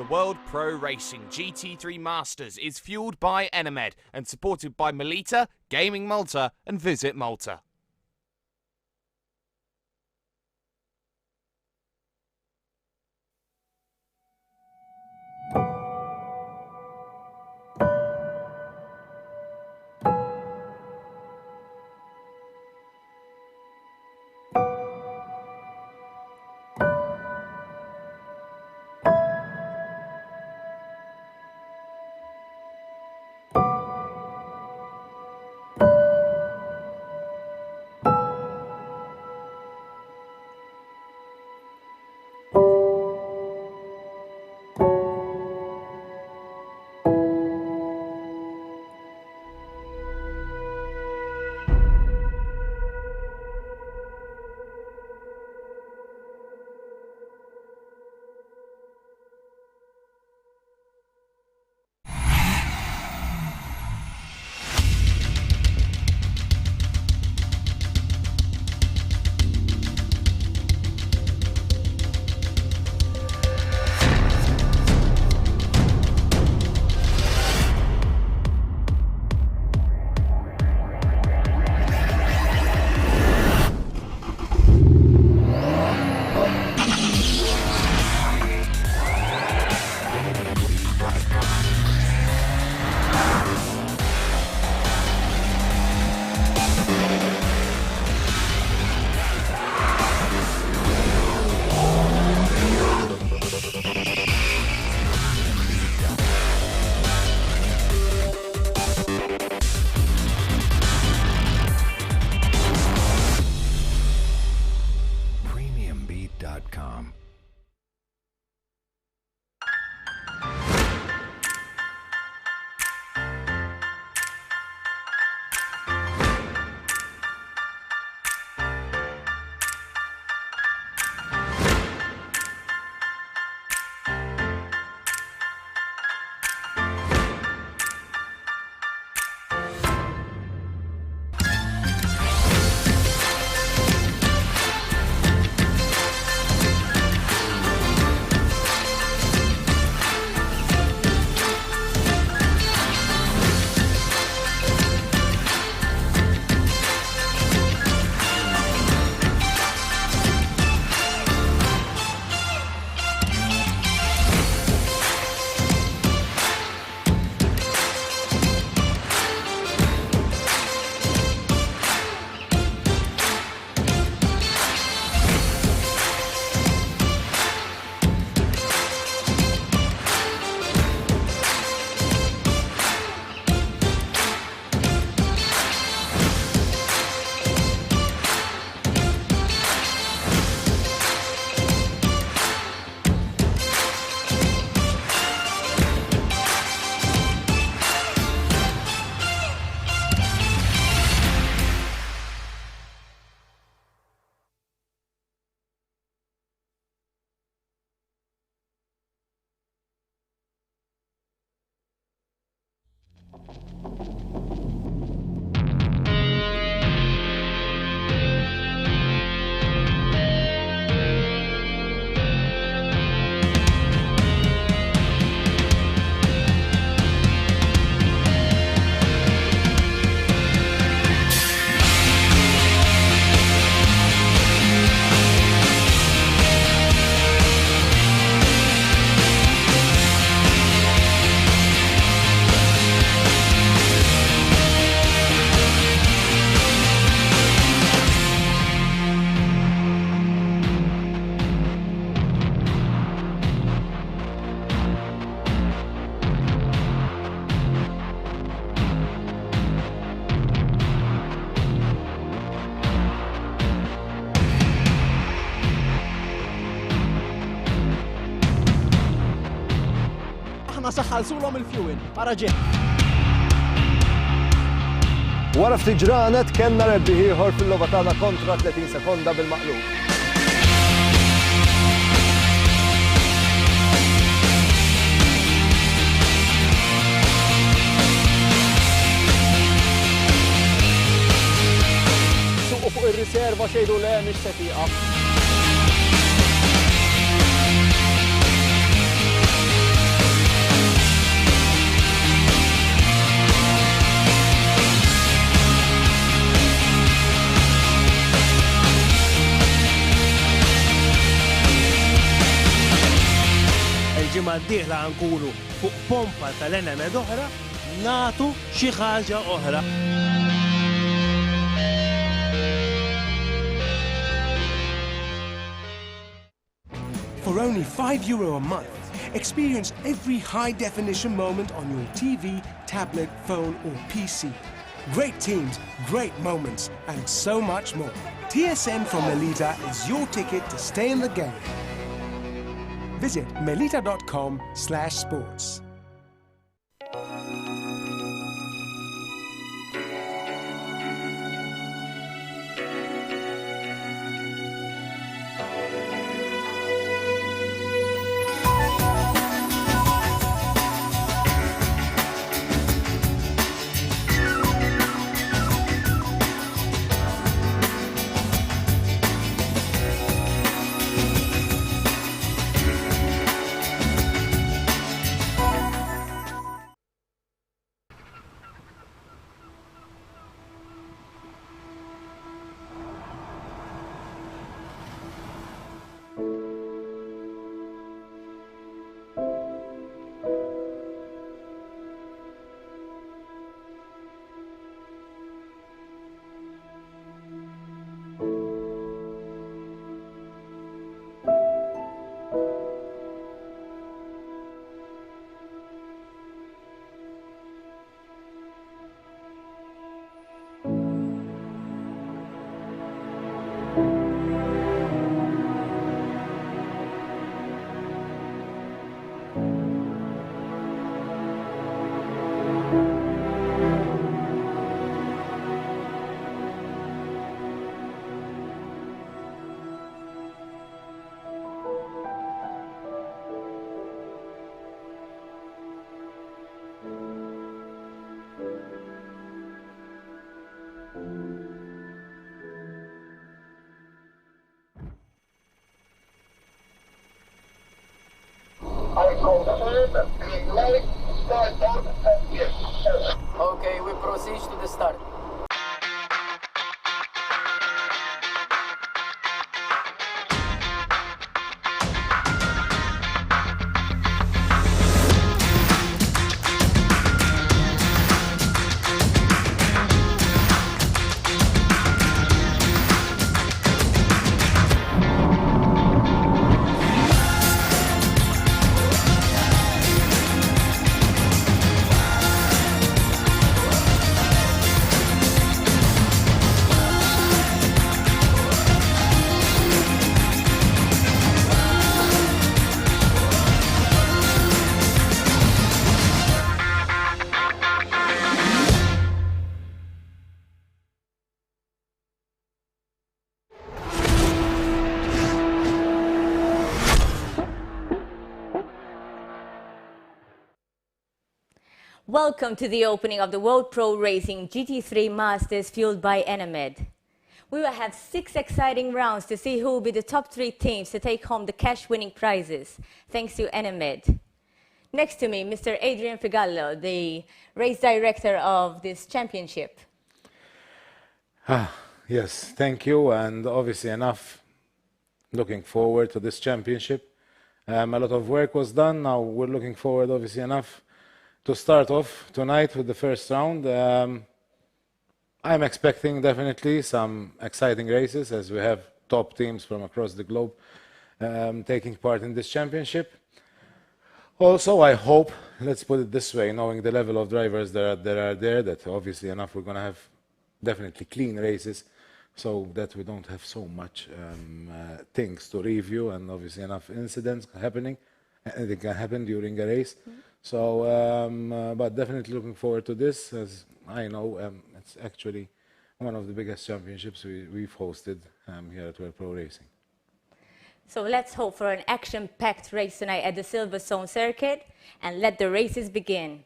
The World Pro Racing GT3 Masters is fueled by Enemed and supported by Melita, Gaming Malta and Visit Malta. premiumbeat.com. aħna saħħalsulhom il-fuel ara ġej. Wara ftit ġranet kellna rebbieħ ieħor fil-logħba tagħna kontra 30 sekonda bil-maqlub. Suqu fuq ir-riserva xejdu le mhix se tieqaf. d-dieħla nkunu fuq pompa tal-Enemed oħra, nagħtu xi ħaġa oħra. For only €5 a month, experience every high-definition moment on your TV, tablet, phone or PC. Great teams, great moments, and so much more. TSN from Melita is your ticket to stay in the game. Visit melita.com/sports. Okay, we proceed to the start. Welcome to the opening of the World Pro Racing GT3 Masters fueled by Enemed. We will have 6 exciting rounds to see who will be the top 3 teams to take home the cash-winning prizes, thanks to Enemed. Next to me, Mr. Adrian Figallo, the race director of this championship. Yes, thank you, and obviously enough looking forward to this championship. A lot of work was done, now we're looking forward obviously enough to start off tonight with the first round. I'm expecting definitely some exciting races as we have top teams from across the globe taking part in this championship. Also, I hope, let's put it this way, knowing the level of drivers that are there, that obviously enough we're going to have definitely clean races so that we don't have so much things to review and obviously enough incidents happening. Anything can happen during a race. So, but definitely looking forward to this, as I know it's actually one of the biggest championships we've hosted here at World Pro Racing. So let's hope for an action-packed race tonight at the Silverstone circuit, and let the races begin.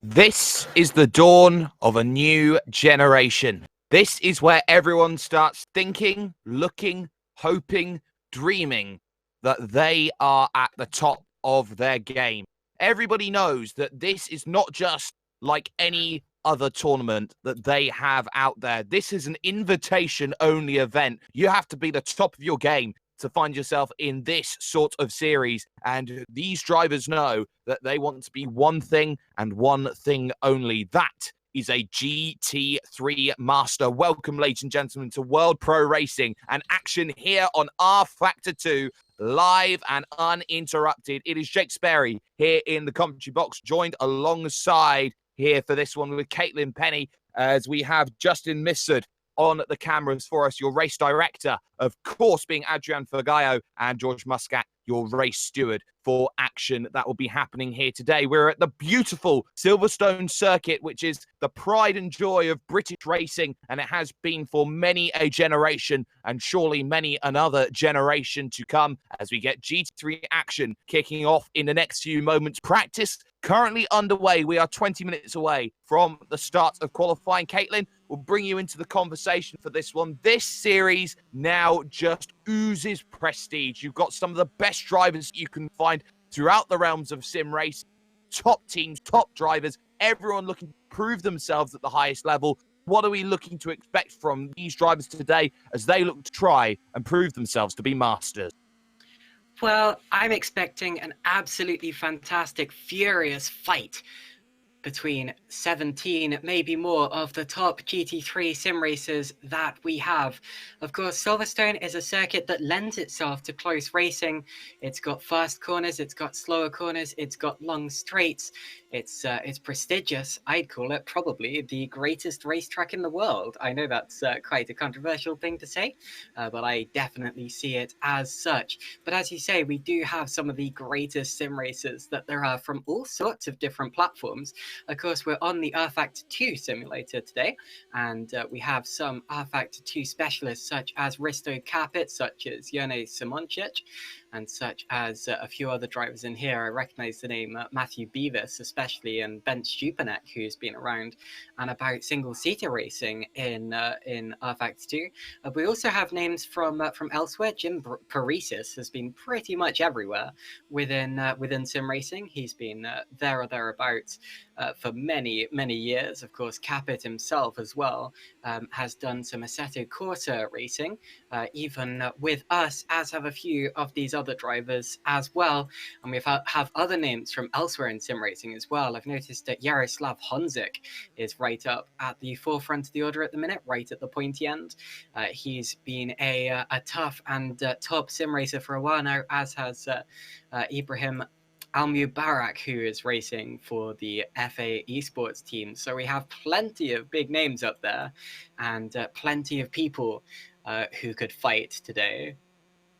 This is the dawn of a new generation. This is where everyone starts thinking, looking, hoping, dreaming that they are at the top of their game. Everybody knows that this is not just like any other tournament that they have out there. This is an invitation-only event. You have to be the top of your game to find yourself in this sort of series. And these drivers know that they want to be one thing and one thing only. That is a GT3 Master. Welcome, ladies and gentlemen, to World Pro Racing and action here on rFactor 2, live and uninterrupted. It is Jake Sperry here in the commentary box, joined alongside here for this one with Caitlin Penny, as we have Justin Missard on the cameras for us, your race director, of course, being Adrian Fergaio, and George Muscat, your race steward for action that will be happening here today. We're at the beautiful Silverstone circuit, which is the pride and joy of British racing, and it has been for many a generation, and surely many another generation to come, as we get GT3 action kicking off in the next few moments. Practice currently underway. We are 20 minutes away from the start of qualifying. Caitlin will bring you into the conversation for this one. This series now just oozes prestige. You've got some of the best drivers you can find throughout the realms of sim race, top teams, top drivers, everyone looking to prove themselves at the highest level. What are we looking to expect from these drivers today as they look to try and prove themselves to be masters? Well, I'm expecting an absolutely fantastic, furious fight between 17, maybe more, of the top GT3 sim racers that we have. Of course, Silverstone is a circuit that lends itself to close racing. It's got fast corners, it's got slower corners, it's got long straights. It's prestigious. I'd call it probably the greatest racetrack in the world. I know that's quite a controversial thing to say, but I definitely see it as such. But as you say, we do have some of the greatest sim racers that there are from all sorts of different platforms. Of course, we're on the rFactor 2 simulator today, and we have some rFactor 2 specialists such as Risto Capit, such as Jone Simoncic, and such as a few other drivers in here. I recognize the name Matthew Beavis, especially, and Ben Stupanek, who's been around and about single-seater racing in rFactor 2. We also have names from elsewhere. Jim Paresis has been pretty much everywhere within sim racing. He's been there or thereabouts for many, many years. Of course, Capit himself as well has done some Assetto Corsa racing, even with us, as have a few of these other drivers as well. And we have other names from elsewhere in sim racing as well. I've noticed that Jaroslav Honzik is right up at the forefront of the order at the minute, right at the pointy end. He's been a tough and top sim racer for a while now, as has Ibrahim Al-Mubarak, who is racing for the FA esports team. So we have plenty of big names up there, and plenty of people who could fight today.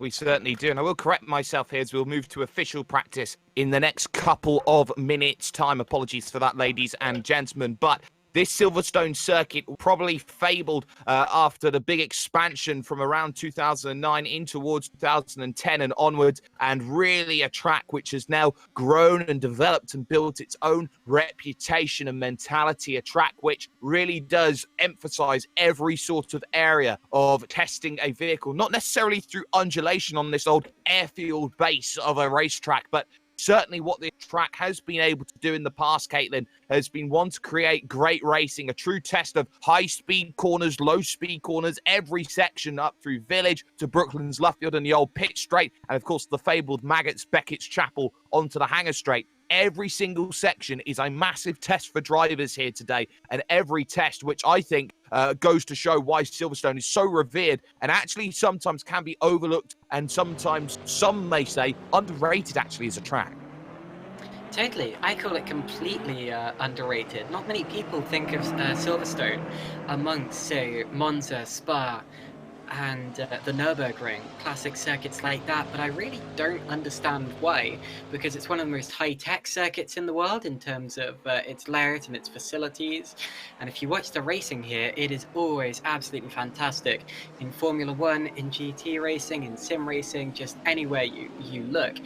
We certainly do. And I will correct myself here as we'll move to official practice in the next couple of minutes' time. Apologies for that, ladies and gentlemen. But this Silverstone circuit, probably fabled after the big expansion from around 2009 in towards 2010 and onwards, and really a track which has now grown and developed and built its own reputation and mentality, a track which really does emphasize every sort of area of testing a vehicle, not necessarily through undulation on this old airfield base of a racetrack, but certainly what the track has been able to do in the past, Caitlin, has been one to create great racing, a true test of high-speed corners, low-speed corners, every section up through Village to Brooklands, Luffield and the old pit straight, and of course the fabled Maggots, Beckett's Chapel onto the Hangar Straight. Every single section is a massive test for drivers here today, and every test, which I think goes to show why Silverstone is so revered and actually sometimes can be overlooked and sometimes, some may say, underrated actually as a track. Totally. I call it completely underrated. Not many people think of Silverstone amongst, say, Monza, Spa, and the Nürburgring, classic circuits like that, but I really don't understand why, because it's one of the most high-tech circuits in the world in terms of its layout and its facilities, and if you watch the racing here, it is always absolutely fantastic. In Formula 1, in GT racing, in sim racing, just anywhere you look,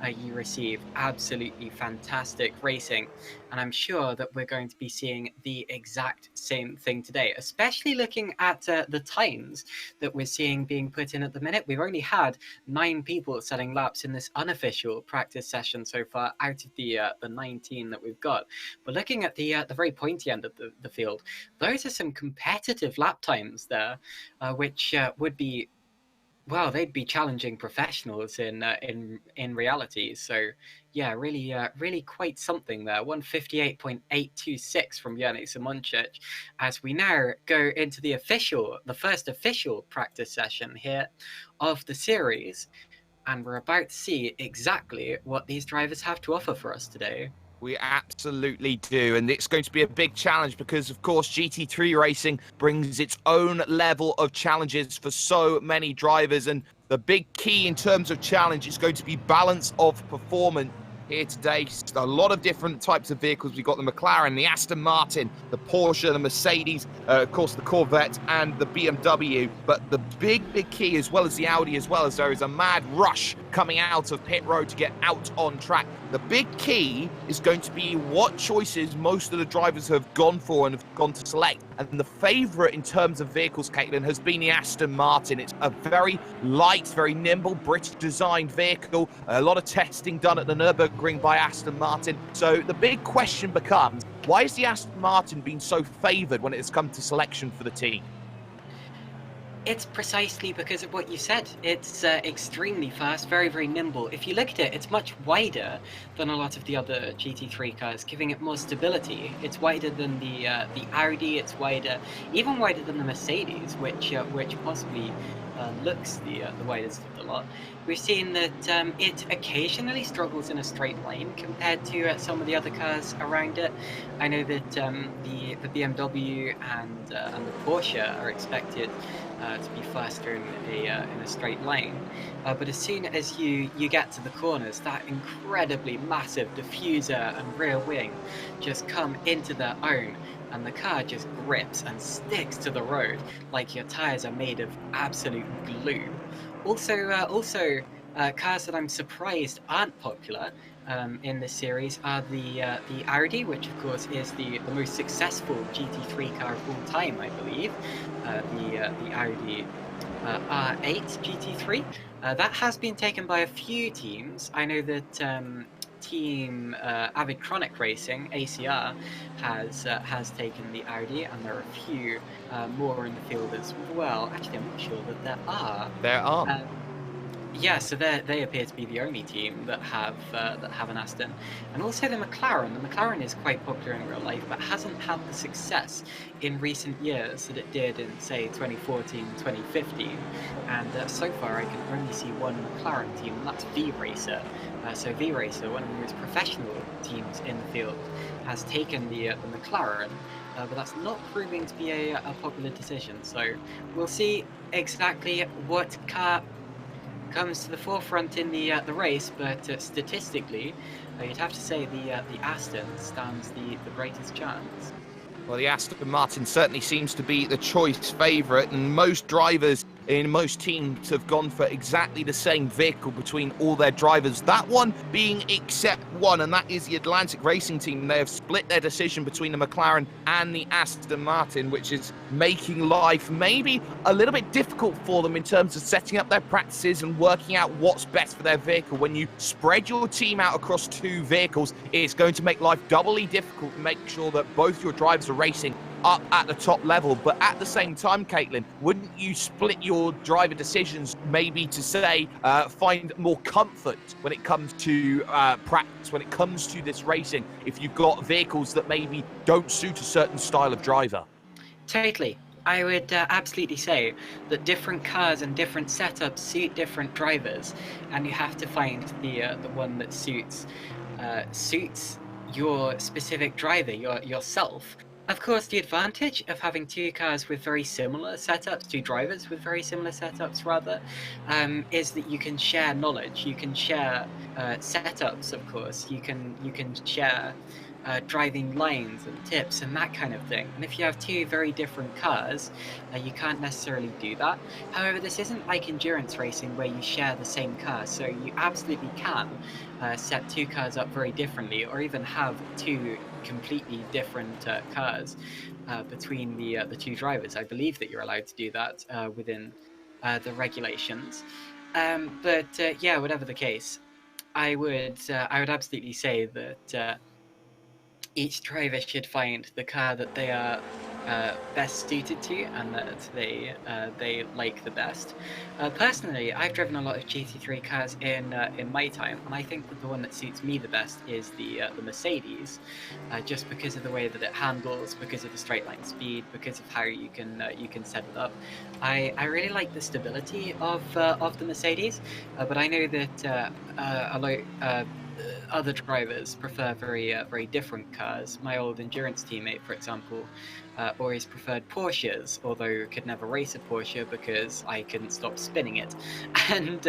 you receive absolutely fantastic racing, and I'm sure that we're going to be seeing the exact same thing today, especially looking at the times that that we're seeing being put in at the minute. We've only had 9 people setting laps in this unofficial practice session so far out of the 19 that we've got. But looking at the very pointy end of the field, those are some competitive lap times there, which would be, well, they'd be challenging professionals in reality. So yeah, really quite something there. 158.826 from Yannick Simoncic, as we now go into the first official practice session here of the series, and we're about to see exactly what these drivers have to offer for us today. We absolutely do, and it's going to be a big challenge because, of course, GT3 racing brings its own level of challenges for so many drivers, and the big key in terms of challenge is going to be balance of performance. Here today, a lot of different types of vehicles. We've got the McLaren, the Aston Martin, the Porsche, the Mercedes, of course the Corvette and the BMW. But the big key, as well as the Audi, as well as there is a mad rush coming out of pit road to get out on track. The big key is going to be what choices most of the drivers have gone for and have gone to select. And the favourite in terms of vehicles, Caitlin, has been the Aston Martin. It's a very light, very nimble, British-designed vehicle. A lot of testing done at the Nürburgring by Aston Martin. So the big question becomes, why has the Aston Martin been so favoured when it has come to selection for the team? It's precisely because of what you said. It's extremely fast, very nimble. If you look at it, it's much wider than a lot of the other GT3 cars, giving it more stability. It's wider than the Audi. It's even wider than the Mercedes, which possibly looks the widest of the lot. We've seen that it occasionally struggles in a straight line compared to some of the other cars around it. I know that the BMW and the Porsche are expected to be faster in a straight line, but as soon as you get to the corners, that incredibly massive diffuser and rear wing just come into their own, and the car just grips and sticks to the road like your tires are made of absolute glue. Also, cars that I'm surprised aren't popular in this series are the Audi, which of course is the most successful GT3 car of all time, I believe. The Audi R8 GT3. That has been taken by a few teams. I know that team Avid Chronic Racing, ACR, has taken the Audi, and there are a few more in the field as well. Actually, I'm not sure that there are. There are. Yeah, so they appear to be the only team that have an Aston, and also the McLaren. The McLaren is quite popular in real life, but hasn't had the success in recent years that it did in, say, 2014, 2015. And so far, I can only see one McLaren team, and that's V-Racer. So V-Racer, one of the most professional teams in the field, has taken the McLaren. But that's not proving to be a popular decision. So we'll see exactly what car comes to the forefront in the race, but statistically, you'd have to say the Aston stands the greatest chance. Well, the Aston Martin certainly seems to be the choice favourite, and most drivers in most teams have gone for exactly the same vehicle between all their drivers. That one being except one, and that is the Atlantic Racing Team. They have split their decision between the McLaren and the Aston Martin, which is making life maybe a little bit difficult for them in terms of setting up their practices and working out what's best for their vehicle. When you spread your team out across two vehicles, it's going to make life doubly difficult to make sure that both your drivers are racing up at the top level. But at the same time, Caitlin, wouldn't you split your driver decisions maybe to say find more comfort when it comes to practice, when it comes to this racing, if you've got vehicles that maybe don't suit a certain style of driver? Totally. I would absolutely say that different cars and different setups suit different drivers, and you have to find the one that suits your specific driver, yourself. Of course, the advantage of having two cars with very similar setups, two drivers with very similar setups rather, is that you can share knowledge, you can share setups, of course, you can share driving lines and tips and that kind of thing. And if you have two very different cars, you can't necessarily do that. However, this isn't like endurance racing where you share the same car, so you absolutely can set two cars up very differently, or even have two completely different cars between the two drivers. I believe that you're allowed to do that within the regulations. But yeah, whatever the case, I would absolutely say that each driver should find the car that they are best suited to and that they like the best. Personally, I've driven a lot of GT3 cars in my time, and I think that the one that suits me the best is the Mercedes, just because of the way that it handles, because of the straight line speed, because of how you can set it up. I really like the stability of the Mercedes, but I know that a lot. Other drivers prefer very different cars. My old endurance teammate, for example, always preferred Porsches, although could never race a Porsche because I couldn't stop spinning it. And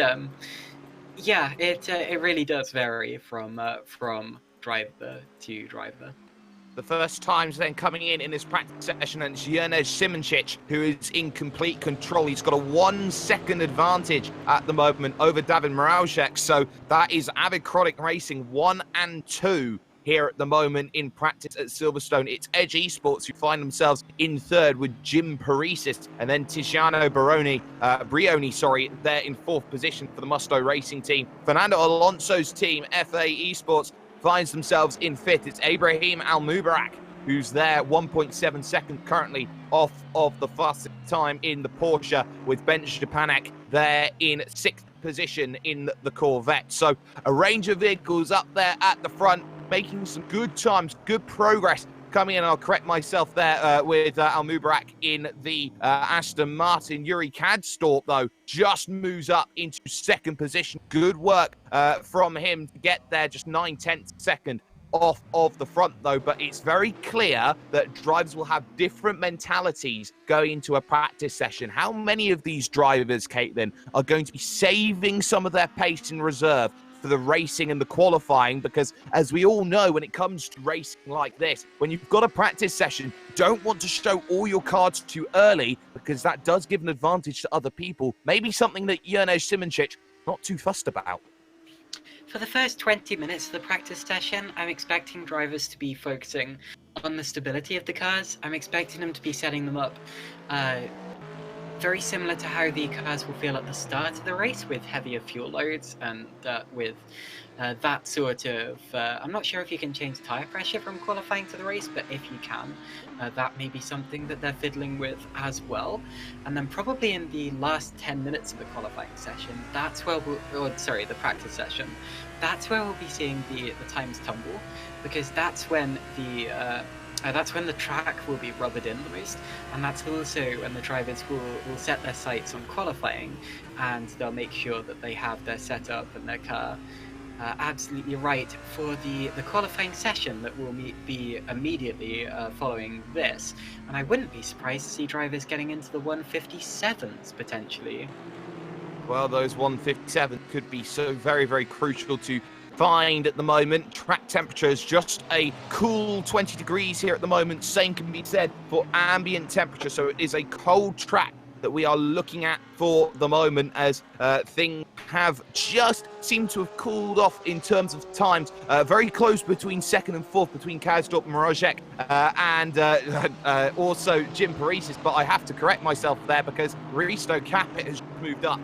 yeah, it really does vary from driver to driver. The first times then coming in this practice session, and it's Enemed Simoncic who is in complete control. He's got a 1 second advantage at the moment over David Moralczak. So that is Avid Chronic Racing 1 and 2 here at the moment in practice at Silverstone. It's Edge Esports who find themselves in third with Jim Paresis, and then Tiziano Brioni, they're in fourth position for the Musto Racing team. Fernando Alonso's team, FA Esports, finds themselves in fifth. It's Ibrahim Al-Mubarak who's there, 1.7 seconds currently off of the fastest time in the Porsche, with Ben Stepanek there in sixth position in the Corvette. So a range of vehicles up there at the front, making some good times, good progress coming in. I'll correct myself there with Al-Mubarak in the Aston Martin. Yuri Kadstorp, though, just moves up into second position. Good work from him to get there, just 9/10 second off of the front, though. But it's very clear that drivers will have different mentalities going into a practice session. How many of these drivers, Caitlin, are going to be saving some of their pace in reserve for the racing and the qualifying? Because as we all know, when it comes to racing like this, when you've got a practice session, don't want to show all your cards too early, because that does give an advantage to other people. Maybe something that Enemed Simoncic not too fussed about. For the first 20 minutes of the practice session, I'm expecting drivers to be focusing on the stability of the cars. I'm expecting them to be setting them up very similar to how the cars will feel at the start of the race, with heavier fuel loads and with that sort of... I'm not sure if you can change tyre pressure from qualifying to the race, but if you can, that may be something that they're fiddling with as well. And then probably in the last 10 minutes of the qualifying session, that's where the practice session, that's where we'll be seeing the times tumble, because that's when the track will be rubbered in the most, and that's also when the drivers will set their sights on qualifying, and they'll make sure that they have their setup and their car absolutely right for the qualifying session that will be immediately following this. And I wouldn't be surprised to see drivers getting into the 157s potentially. Well, those 157 could be so very, very crucial to find at the moment. Track temperature is just a cool 20 degrees here at the moment. Same can be said for ambient temperature. So it is a cold track that we are looking at for the moment, as things have just seemed to have cooled off in terms of times. Very close between second and fourth, between Kadstorp and Moralczak and also Jim Paresis. But I have to correct myself there, because Risto Capit has moved up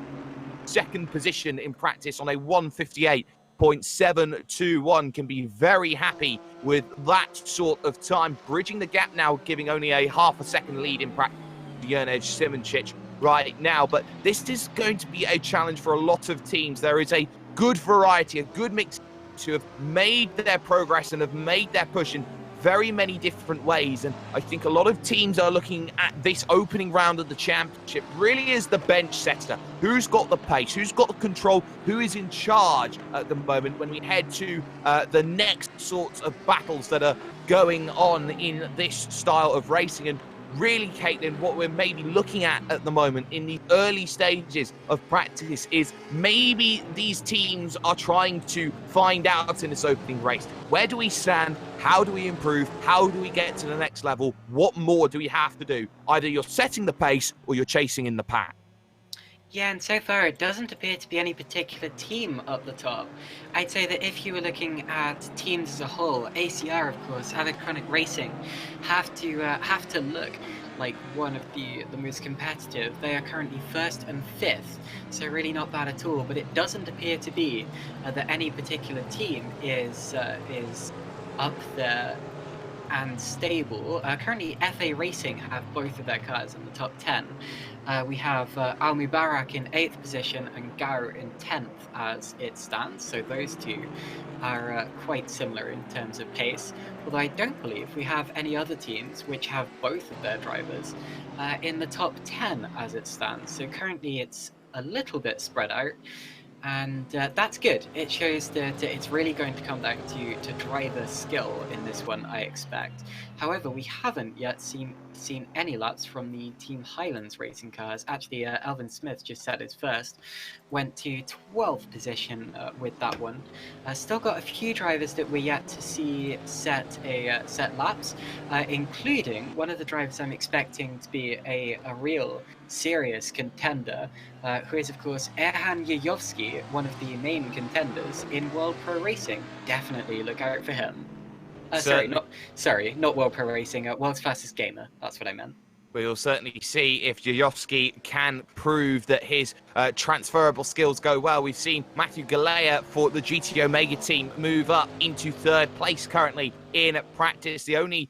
second position in practice on a 158.721. Can be very happy with that sort of time, bridging the gap now, giving only a half a second lead in practice to Enemed Simoncic right now. But this is going to be a challenge for a lot of teams. There is a good variety, a good mix who have made their progress and have made their push in very many different ways. And I think a lot of teams are looking at this opening round of the championship really as the bench setter. Who's got the pace? Who's got the control? Who is in charge at the moment when we head to the next sorts of battles that are going on in this style of racing? And really, Caitlin, what we're maybe looking at the moment in the early stages of practice is maybe these teams are trying to find out in this opening race, where do we stand? How do we improve? How do we get to the next level? What more do we have to do? Either you're setting the pace or you're chasing in the pack. Yeah, and so far it doesn't appear to be any particular team up the top. I'd say that if you were looking at teams as a whole, ACR, of course, Avid Chronic Racing, have to look like one of the most competitive. They are currently 1st and 5th, so really not bad at all. But it doesn't appear to be that any particular team is up there and stable. Currently, FA Racing have both of their cars in the top 10. We have Al Mubarak in 8th position and Gao in 10th as it stands, so those two are quite similar in terms of pace, although I don't believe we have any other teams which have both of their drivers in the top 10 as it stands. So currently it's a little bit spread out, and that's good. It shows that it's really going to come down to driver skill in this one, I expect. However, we haven't yet seen any laps from the Team Highlands racing cars. Actually, Elvin Smith just set his first, went to 12th position with that one. Still got a few drivers that we're yet to see set laps, including one of the drivers I'm expecting to be a real serious contender, who is of course Erhan Yayovsky, one of the main contenders in World Pro Racing. Definitely look out for him. Not World Pro Racing, World's Fastest Gamer, that's what I meant. We'll certainly see if Jajovski can prove that his transferable skills go well. We've seen Matthew Galea for the GT Omega team move up into 3rd place currently in practice. The only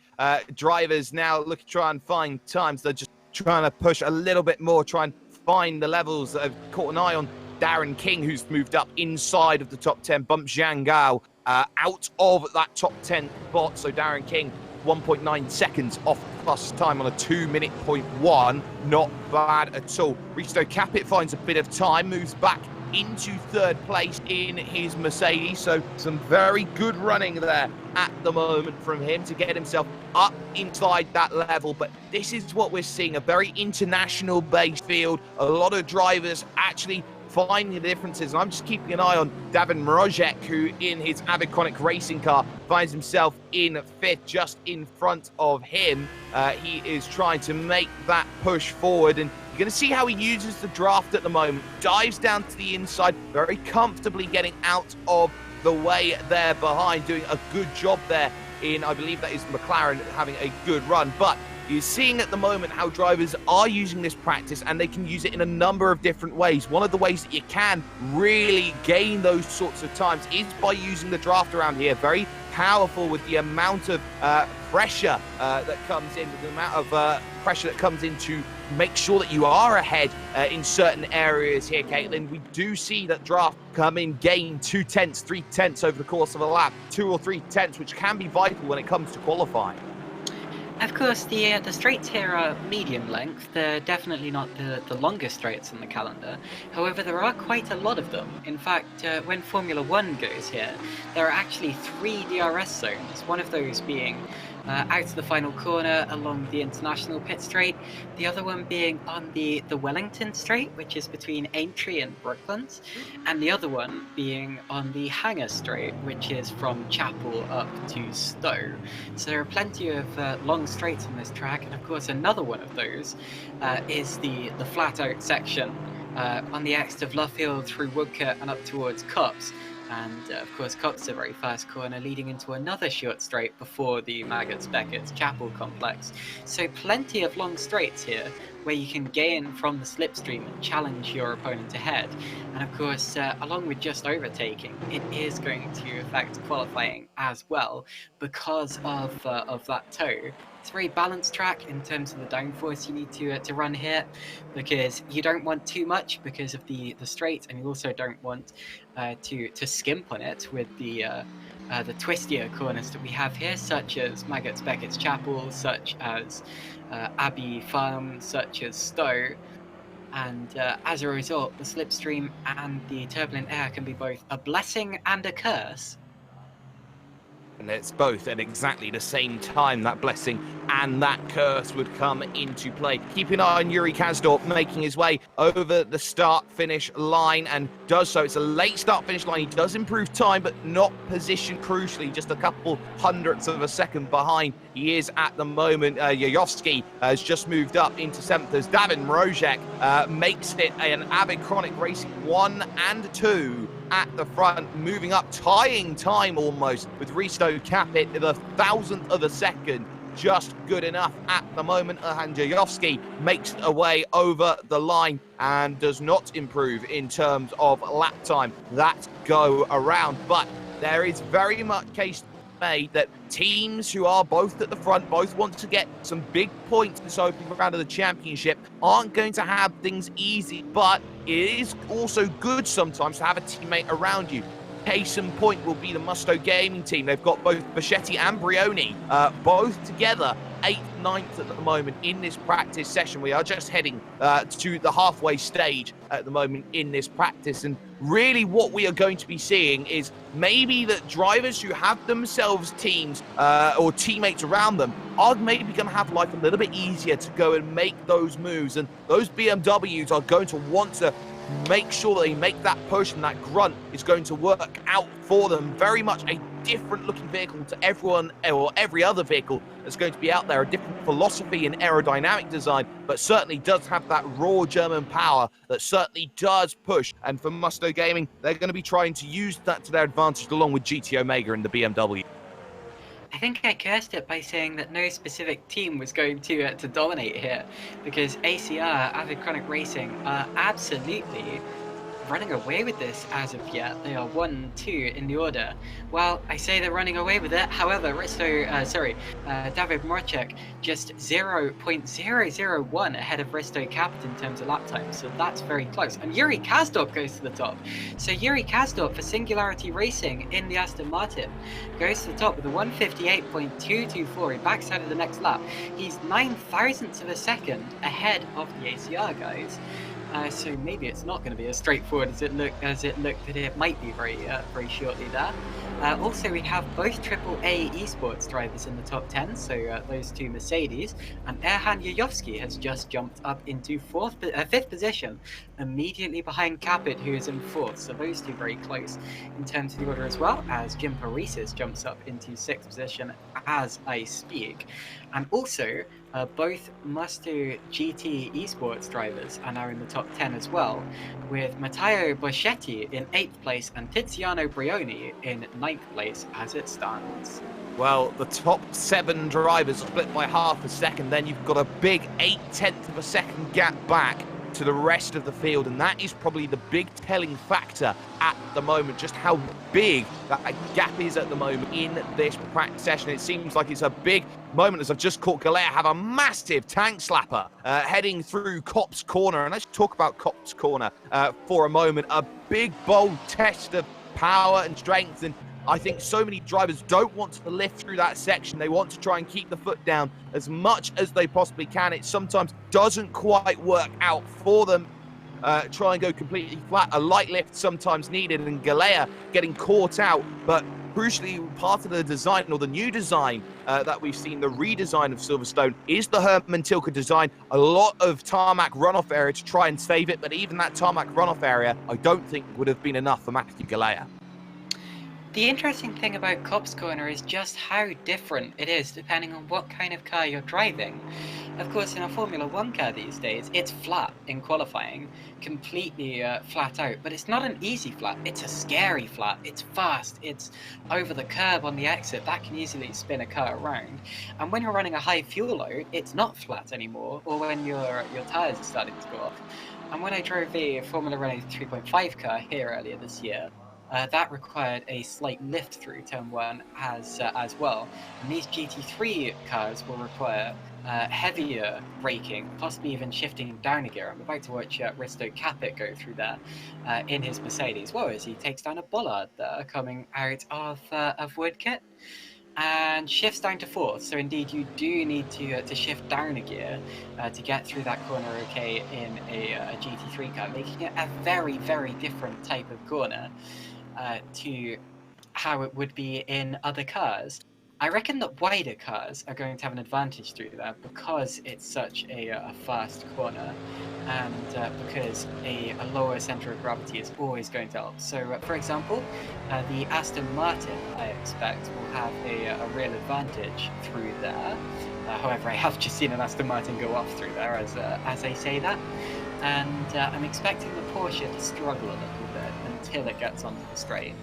drivers now looking to try and find times. They're just trying to push a little bit more, try and find the levels that have caught an eye on Darren King, who's moved up inside of the top 10, bumped Zhang Gao out of that top 10 spot. So Darren King, 1.9 seconds off plus time on a 2-minute .1. Not bad at all. Risto Capit finds a bit of time, moves back into 3rd place in his Mercedes. So some very good running there at the moment from him to get himself up inside that level. But this is what we're seeing, a very international based field. A lot of drivers actually finding the differences. And I'm just keeping an eye on Davin Mrozek, who in his Aviconic racing car finds himself in 5th, just in front of him. He is trying to make that push forward, and you're going to see how he uses the draft at the moment. Dives down to the inside, very comfortably getting out of the way there behind, doing a good job there in, I believe that is McLaren, having a good run. But you're seeing at the moment how drivers are using this practice, and they can use it in a number of different ways. One of the ways that you can really gain those sorts of times is by using the draft around here. Very powerful with the amount of pressure that comes in, with the amount of pressure that comes in to make sure that you are ahead in certain areas here, Caitlin. We do see that draft come in, gain 2 tenths, 3 tenths over the course of a lap, 2 or 3 tenths, which can be vital when it comes to qualifying. Of course, the straights here are medium length. They're definitely not the longest straights in the calendar. However, there are quite a lot of them. In fact, when Formula 1 goes here, there are actually 3 DRS zones, one of those being out of the final corner along the International Pit Straight, the other one being on the Wellington Straight, which is between Aintree and Brooklands, and the other one being on the Hangar Straight, which is from Chapel up to Stowe. So there are plenty of long straights on this track, and of course another one of those is the flat out section on the exit of Luffield through Woodcote and up towards Copse. And of course Copse is a very fast corner leading into another short straight before the Maggots Beckett's Chapel complex. So plenty of long straights here where you can gain from the slipstream and challenge your opponent ahead. And of course, along with just overtaking, it is going to affect qualifying as well because of that toe. It's a very balanced track in terms of the downforce you need to run here, because you don't want too much because of the straight, and you also don't want to skimp on it with the twistier corners that we have here, such as Maggots Beckett's Chapel, such as Abbey Farm, such as Stowe. And as a result, the slipstream and the turbulent air can be both a blessing and a curse. And it's both at exactly the same time. That blessing and that curse would come into play. Keep an eye on Yuri Kazdorp making his way over the start-finish line, and does so. It's a late start-finish line. He does improve time, but not position crucially. Just a couple hundredths of a second behind he is at the moment. Yayovsky has just moved up into 7th as Davin Mrozek makes it an Avid Chronic Racing 1 and 2 at the front, moving up, tying time almost with Risto Capit at 1,000th of a second just good enough at the moment. Jajovski makes a way over the line and does not improve in terms of lap time that go around. But there is very much case made that teams who are both at the front, both want to get some big points this opening round of the championship, aren't going to have things easy. But it is also good sometimes to have a teammate around you. Case in point will be the Musto Gaming team. They've got both Bichetti and Brioni both together, 8th, 9th at the moment in this practice session. We are just heading to the halfway stage at the moment in this practice. And really what we are going to be seeing is maybe that drivers who have themselves teams or teammates around them are maybe going to have life a little bit easier to go and make those moves. And those BMWs are going to want to make sure they make that push, and that grunt is going to work out for them. Very much a different looking vehicle to everyone or every other vehicle that's going to be out there. A different philosophy in aerodynamic design, but certainly does have that raw German power that certainly does push. And for Musto Gaming, they're going to be trying to use that to their advantage along with GT Omega and the BMW. I think I cursed it by saying that no specific team was going to dominate here, because ACR, Avid Chronic Racing, are absolutely running away with this as of yet. They are 1-2 in the order. Well, I say they're running away with it. However, David Morchek just 0.001 ahead of Risto Capit in terms of lap time, so that's very close. And Yuri Kazdorp goes to the top. So Yuri Kazdorp for Singularity Racing in the Aston Martin goes to the top with a 158.224. He backs out of the next lap. He's 9 thousandths of a second ahead of the ACR guys. So maybe it's not going to be as straightforward as it looked that it might be very shortly there. Also, we have both AAA esports drivers in the top 10, so those two Mercedes, and Erhan Jajovski has just jumped up into 5th position, immediately behind Capit, who is in 4th, so those two very close in terms of the order, as well as Jim Parisis jumps up into 6th position as I speak. And also, both Musto GT esports drivers are now in the top 10 as well, with Matteo Boschetti in 8th place and Tiziano Brioni in 9th place as it stands. Well, the top 7 drivers are split by half a second. Then you've got a big 0.8 of a second gap back to the rest of the field, and that is probably the big telling factor at the moment, just how big that gap is at the moment in this practice session. It seems like it's a big moment, as I've just caught Galea have a massive tank slapper heading through Copse Corner. And let's talk about Copse Corner for a moment. A big, bold test of power and strength, and I think so many drivers don't want to lift through that section. They want to try and keep the foot down as much as they possibly can. It sometimes doesn't quite work out for them. Try and go completely flat. A light lift sometimes needed, and Galea getting caught out. But crucially, part of the design, or the new design that we've seen, the redesign of Silverstone, is the Herman Tilke design. A lot of tarmac runoff area to try and save it, but even that tarmac runoff area, I don't think would have been enough for Matthew Galea. The interesting thing about Copse Corner is just how different it is depending on what kind of car you're driving. Of course, in a Formula 1 car these days, it's flat in qualifying, completely flat out, but it's not an easy flat, it's a scary flat. It's fast, it's over the curb on the exit, that can easily spin a car around. And when you're running a high fuel load, it's not flat anymore, or when your tyres are starting to go off. And when I drove a Formula Renault 3.5 car here earlier this year, that required a slight lift through turn 1 as well. And these GT3 cars will require heavier braking, possibly even shifting down a gear. I'm about to watch Risto Capit go through there in his Mercedes. Whoa, as he takes down a bollard there coming out of Woodkit and shifts down to 4th. So indeed, you do need to shift down a gear to get through that corner okay in a GT3 car, making it a very, very different type of corner to how it would be in other cars. I reckon that wider cars are going to have an advantage through that because it's such a fast corner, and because a lower centre of gravity is always going to help. So, for example, the Aston Martin, I expect, will have a real advantage through there. However, I have just seen an Aston Martin go off through there as I say that, and I'm expecting the Porsche to struggle a little bit until it gets onto the straight.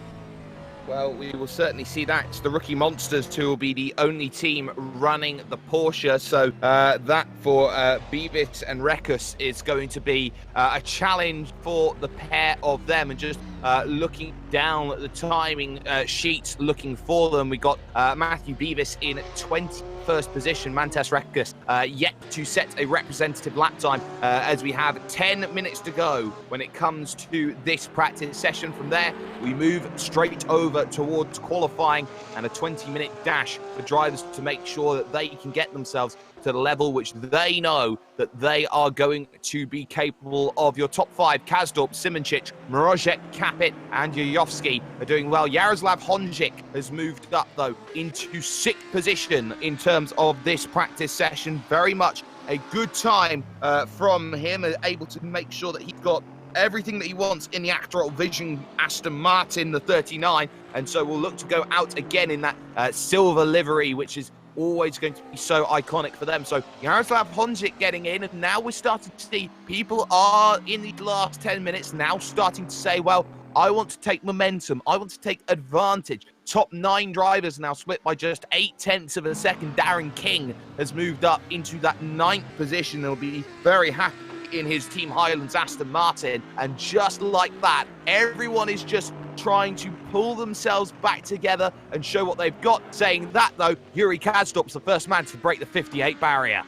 Well, we will certainly see that. It's the Rookie Monsters who will be the only team running the Porsche. So that for Beavis and Rekus is going to be a challenge for the pair of them. And just looking down at the timing sheets, looking for them, we got Matthew Beavis in 21st position. Mantas Rekus yet to set a representative lap time as we have 10 minutes to go when it comes to this practice session. From there, we move straight over towards qualifying and a 20-minute dash for drivers to make sure that they can get themselves to the level which they know that they are going to be capable of. Your top five, Kazdorp, Simoncic, Mrozek, Capit, and Yuyovsky are doing well. Yaroslav Honjic has moved up, though, into 6th position in terms of this practice session. Very much a good time from him, able to make sure that he's got everything that he wants in the Actral Vision Aston Martin, the 39, and so we'll look to go out again in that silver livery, which is always going to be so iconic for them. So Yaroslav Honjic getting in, and now we're starting to see people are in the last 10 minutes now starting to say, well, I want to take momentum. I want to take advantage. Top 9 drivers now split by just 0.8 of a second. Darren King has moved up into that 9th position. He'll be very happy in his Team Highlands Aston Martin. And just like that, everyone is just trying to pull themselves back together and show what they've got. Saying that, though, Yuri Kazdorp's the first man to break the 58 barrier.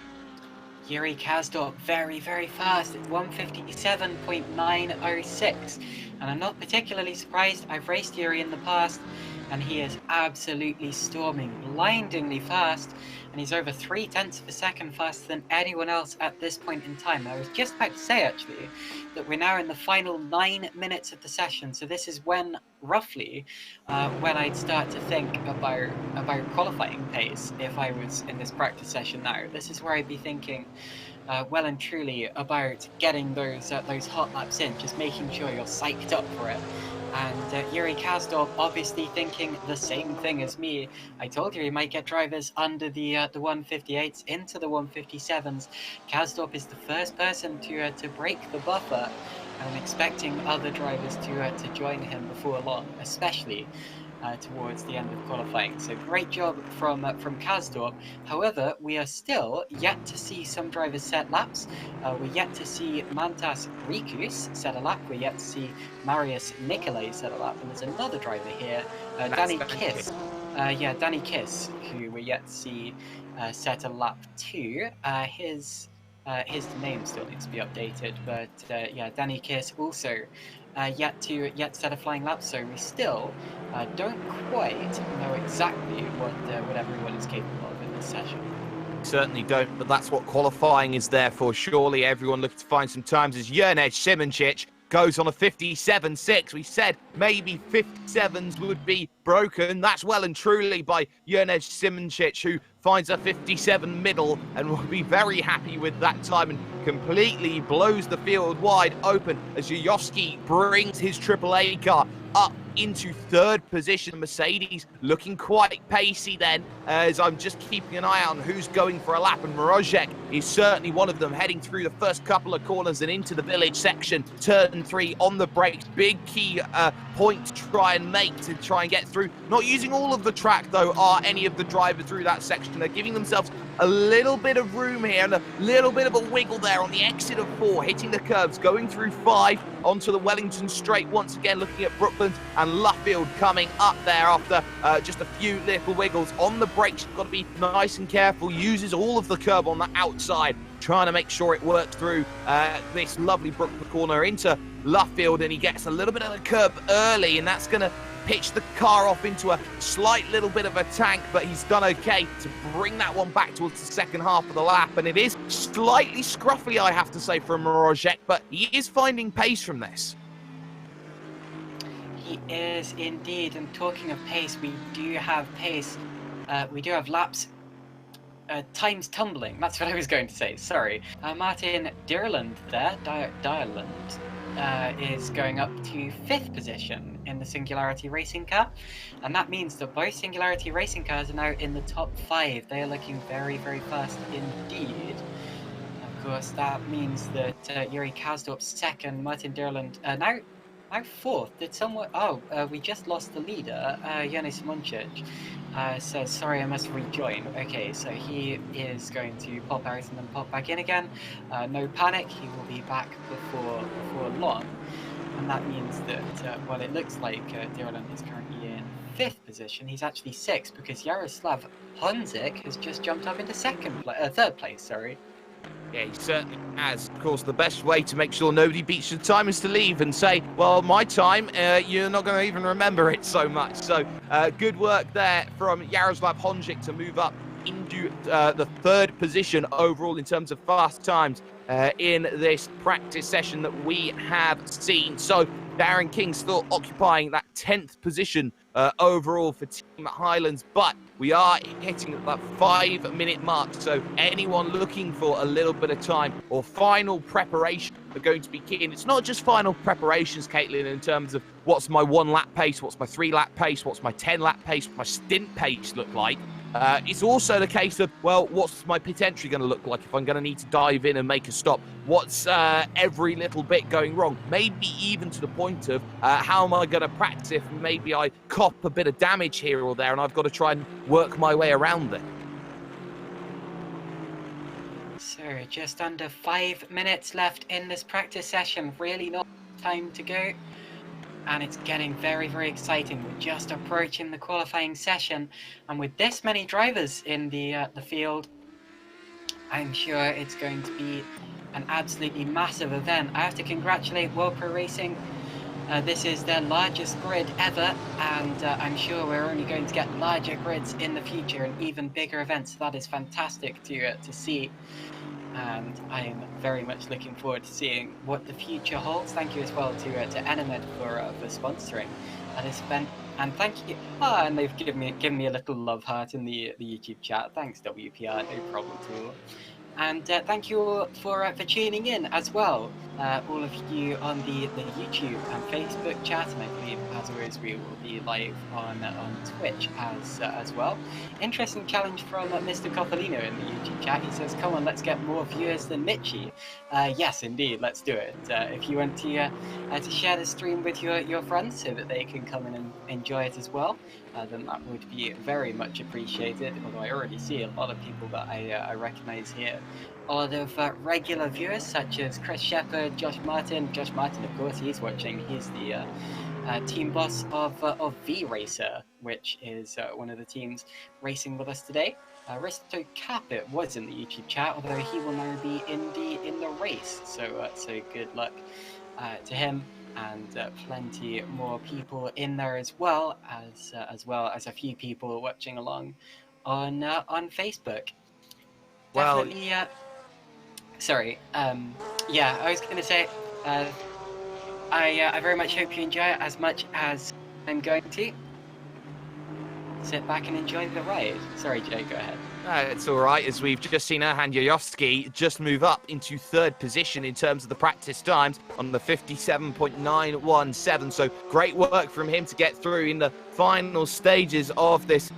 Yuri Kazdorp very, very fast at 157.906. And I'm not particularly surprised. I've raced Yuri in the past, and he is absolutely storming, blindingly fast, and he's over 0.3 of a second faster than anyone else at this point in time. I was just about to say, actually, that we're now in the final 9 minutes of the session, so this is when, roughly, when I'd start to think about qualifying pace if I was in this practice session now. This is where I'd be thinking well and truly about getting those hot laps in, just making sure you're psyched up for it. And Yuri Kazdorp obviously thinking the same thing as me. I told you he might get drivers under the 158s into the 157s. Kazdorp is the first person to break the buffer, and I'm expecting other drivers to join him before long, especially towards the end of qualifying. So great job from Kazdorp. However, we are still yet to see some drivers set laps. We're yet to see Mantas Rikus set a lap. We're yet to see Marius Nicolai set a lap. And there's another driver here, Danny Kiss. Danny Kiss, who we're yet to see set a lap too. His name still needs to be updated, but Danny Kiss also yet to set a flying lap, so we still don't quite know exactly what everyone is capable of in this session. Certainly don't, but that's what qualifying is there for. Surely everyone looking to find some times as Jernej Simoncic goes on a 57.6. We said maybe 57s would be broken. That's well and truly by Jernej Simoncic, who finds a 57 middle and will be very happy with that time and completely blows the field wide open as Yuyovsky brings his AAA car up into 3rd position. Mercedes looking quite pacey then, as I'm just keeping an eye on who's going for a lap, and Mrozek is certainly one of them, heading through the first couple of corners and into the village section. Turn 3 on the brakes, big key point to try and make to try and get through. Not using all of the track, though, are any of the drivers through that section. They're giving themselves a little bit of room here and a little bit of a wiggle there on the exit of 4, hitting the curves, going through 5 onto the Wellington straight, once again looking at Brooklands and Luffield coming up there after just a few little wiggles. On the brakes, you've got to be nice and careful, uses all of the curb on the outside, trying to make sure it works through this lovely Brookland corner into Luffield, and he gets a little bit of the curb early, and that's going to pitch the car off into a slight little bit of a tank, but he's done okay to bring that one back towards the second half of the lap. And it is slightly scruffy, I have to say, from Mrozek, but he is finding pace from this. He is indeed, and talking of pace, we do have pace. We do have laps. Times tumbling, that's what I was going to say, sorry. Martin Dierland there, Dierland, is going up to 5th position in the Singularity Racing car, and that means that both Singularity Racing cars are now in the top 5. They are looking very, very fast indeed. Of course, that means that Yuri Kazdorp's second, Martin Dierland, now How fourth? Did someone... Oh, we just lost the leader, Yanis Muncic. Says, sorry, I must rejoin. Okay, so he is going to pop out and then pop back in again. No panic, he will be back before long. And that means that, well, it looks like Dylan is currently in 5th position. He's actually 6th because Yaroslav Honzik has just jumped up into 3rd place, sorry. Yeah, he certainly has. Of course, the best way to make sure nobody beats your time is to leave and say, well, my time, you're not going to even remember it so much. So good work there from Yaroslav Honzik to move up into the 3rd position overall in terms of fast times in this practice session that we have seen. So Darren King still occupying that 10th position overall for Team Highlands, but we are hitting that 5-minute mark. So anyone looking for a little bit of time or final preparation are going to be key. And it's not just final preparations, Caitlin, in terms of what's my 1-lap pace, what's my 3-lap pace, what's my 10-lap pace, what my stint pace look like. It's also the case of, well, what's my potentially going to look like if I'm going to need to dive in and make a stop? What's every little bit going wrong? Maybe even to the point of how am I going to practice if maybe I cop a bit of damage here or there and I've got to try and work my way around it. So just under 5 minutes left in this practice session. Really not time to go. And it's getting very, very exciting. We're just approaching the qualifying session, and with this many drivers in the field, I'm sure it's going to be an absolutely massive event. I have to congratulate World Pro Racing. This is their largest grid ever, and I'm sure we're only going to get larger grids in the future and even bigger events. So that is fantastic to see. And I am very much looking forward to seeing what the future holds. Thank you as well to Enemed for sponsoring this event, and thank you. And they've given me a little love heart in the YouTube chat. Thanks, WPR, no problem at all. And thank you all for tuning in as well. All of you on the YouTube and Facebook chat, and I believe as always we will be live on Twitch as well. Interesting challenge from Mr. Coppolino in the YouTube chat. He says, "Come on, let's get more viewers than Mitchie." Yes, indeed, let's do it. If you want to share the stream with your friends so that they can come in and enjoy it as well, then that would be very much appreciated. Although I already see a lot of people that I recognise here. A lot of regular viewers such as Chris Shepard, Josh Martin. Josh Martin, of course, he's watching. He's the team boss of V-Racer, which is one of the teams racing with us today. Risto Capit was in the YouTube chat, although he will now be in the race. So good luck to him, and plenty more people in there as well as a few people watching along on Facebook. Well, definitely. Sorry. Yeah, I was going to say, I very much hope you enjoy it as much as I'm going to. Sit back and enjoy the ride. Sorry, Jay, go ahead. It's all right, as we've just seen Erhan Yayovsky just move up into 3rd position in terms of the practice times on the 57.917. So great work from him to get through in the final stages of this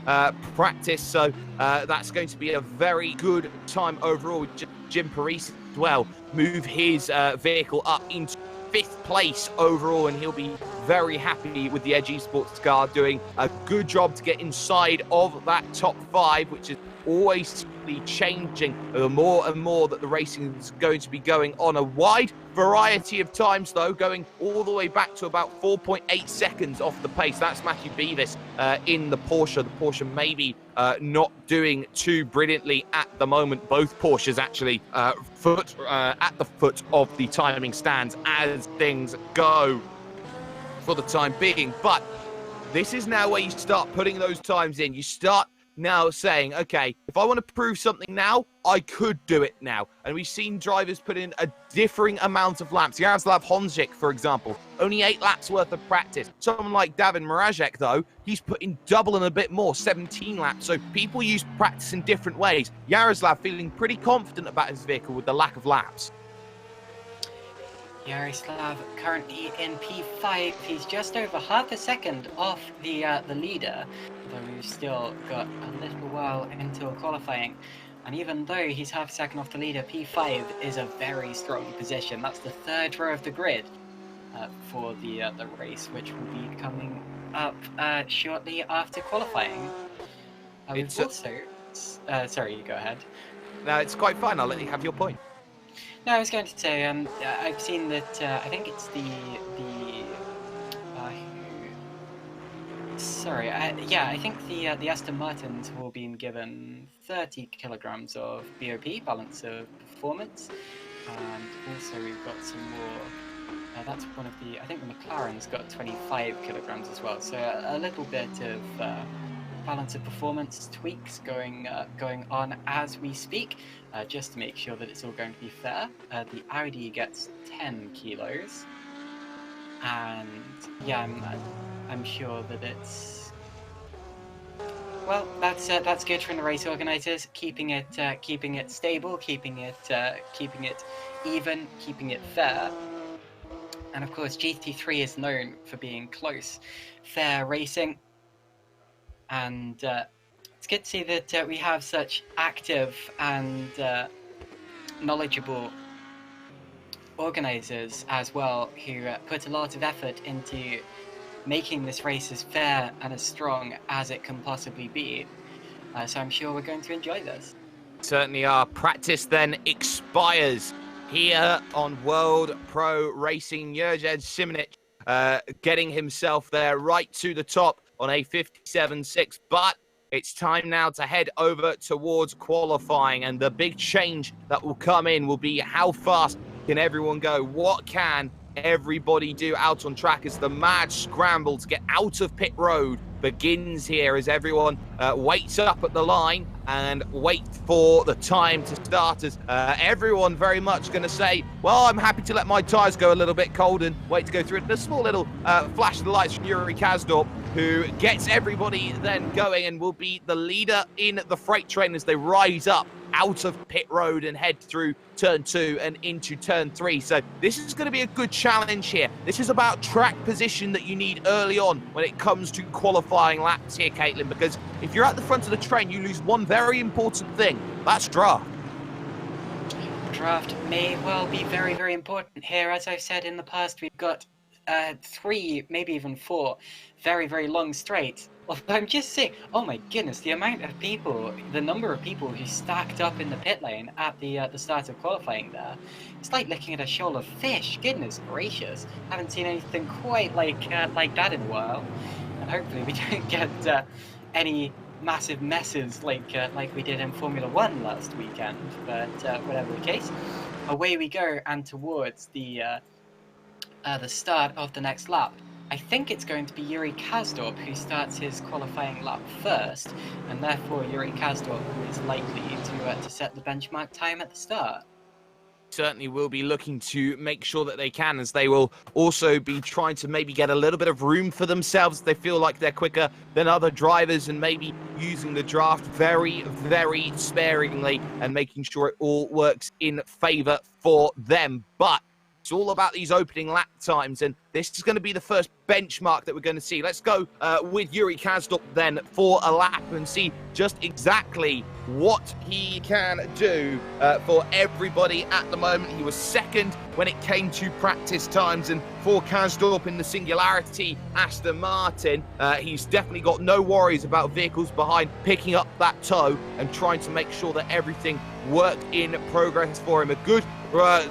practice. So that's going to be a very good time overall. Jim Paris as well move his vehicle up into 5th place overall, and he'll be very happy with the Edge Esports car doing a good job to get inside of that top 5, which is always changing the more and more that the racing is going to be going on. A wide variety of times, though, going all the way back to about 4.8 seconds off the pace. That's Matthew Beavis in the Porsche. The Porsche maybe not doing too brilliantly at the moment. Both Porsches actually at the foot of the timing stands as things go for the time being. But this is now where you start putting those times in. You start now saying, okay, if I want to prove something now, I could do it now. And we've seen drivers put in a differing amount of laps. Yaroslav Honzik, for example, only 8 laps worth of practice. Someone like Davin Mrazek, though, he's put in double and a bit more, 17 laps. So people use practice in different ways. Yaroslav feeling pretty confident about his vehicle with the lack of laps. Yaroslav currently in P5. He's just over half a second off the leader, though we've still got a little while until qualifying. And even though he's half a second off the leader, P5 is a very strong position. That's the 3rd row of the grid. for the race, which will be coming up shortly after qualifying. We've also... sorry, you go ahead. No, it's quite fine. I'll let you have your point. No, I was going to say, I've seen that, I think it's I think the Aston Martins will be given 30 kilograms of BOP, balance of performance, and also we've got some more, that's one of the, I think the McLaren's got 25 kilograms as well, so a little bit of balance of performance tweaks going on as we speak, just to make sure that it's all going to be fair. The Audi gets 10 kilos, and yeah, I'm sure that it's, well, that's good from the race organisers, keeping it stable, keeping it even, keeping it fair. And of course, GT3 is known for being close, fair racing. And it's good to see that we have such active and knowledgeable organisers as well, who put a lot of effort into making this race as fair and as strong as it can possibly be. So I'm sure we're going to enjoy this. Certainly our practice then expires here on World Pro Racing. Jurgen Simonic getting himself there right to the top on a 57.6, but it's time now to head over towards qualifying, and the big change that will come in will be how fast can everyone go? What can everybody do out on track as the mad scramble to get out of pit road begins here, as everyone waits up at the line and wait for the time to start, as everyone very much going to say, well, I'm happy to let my tyres go a little bit cold and wait to go through it. A small little flash of the lights from Yuri Kasdorp, who gets everybody then going and will be the leader in the freight train as they rise up out of pit road and head through turn 2 and into turn 3. So this is going to be a good challenge here. This is about track position that you need early on when it comes to qualifying laps here, Caitlin, because if you're at the front of the train, you lose one very important thing. That's draft. Draft may well be very, very important here. As I've said in the past, we've got 3, maybe even 4 very, very long straights. Well, I'm just saying, oh my goodness, the amount of people, the number of people who stacked up in the pit lane at the start of qualifying there, it's like looking at a shoal of fish. Goodness gracious, haven't seen anything quite like that in a while, and hopefully we don't get any massive messes like we did in Formula 1 last weekend. But whatever the case, away we go and towards the start of the next lap. I think it's going to be Yuri Kasdorp who starts his qualifying lap first, and therefore Yuri Kasdorp is likely to set the benchmark time at the start. Certainly will be looking to make sure that they can, as they will also be trying to maybe get a little bit of room for themselves. They feel like they're quicker than other drivers, and maybe using the draft very, very sparingly and making sure it all works in favour for them. But it's all about these opening lap times, and this is going to be the first benchmark that we're going to see. Let's go with Yuri Kasdorp then for a lap and see just exactly what he can do for everybody at the moment. He was second when it came to practice times, and for Kasdorp in the Singularity Aston Martin, he's definitely got no worries about vehicles behind picking up that toe and trying to make sure that everything worked in progress for him. A good,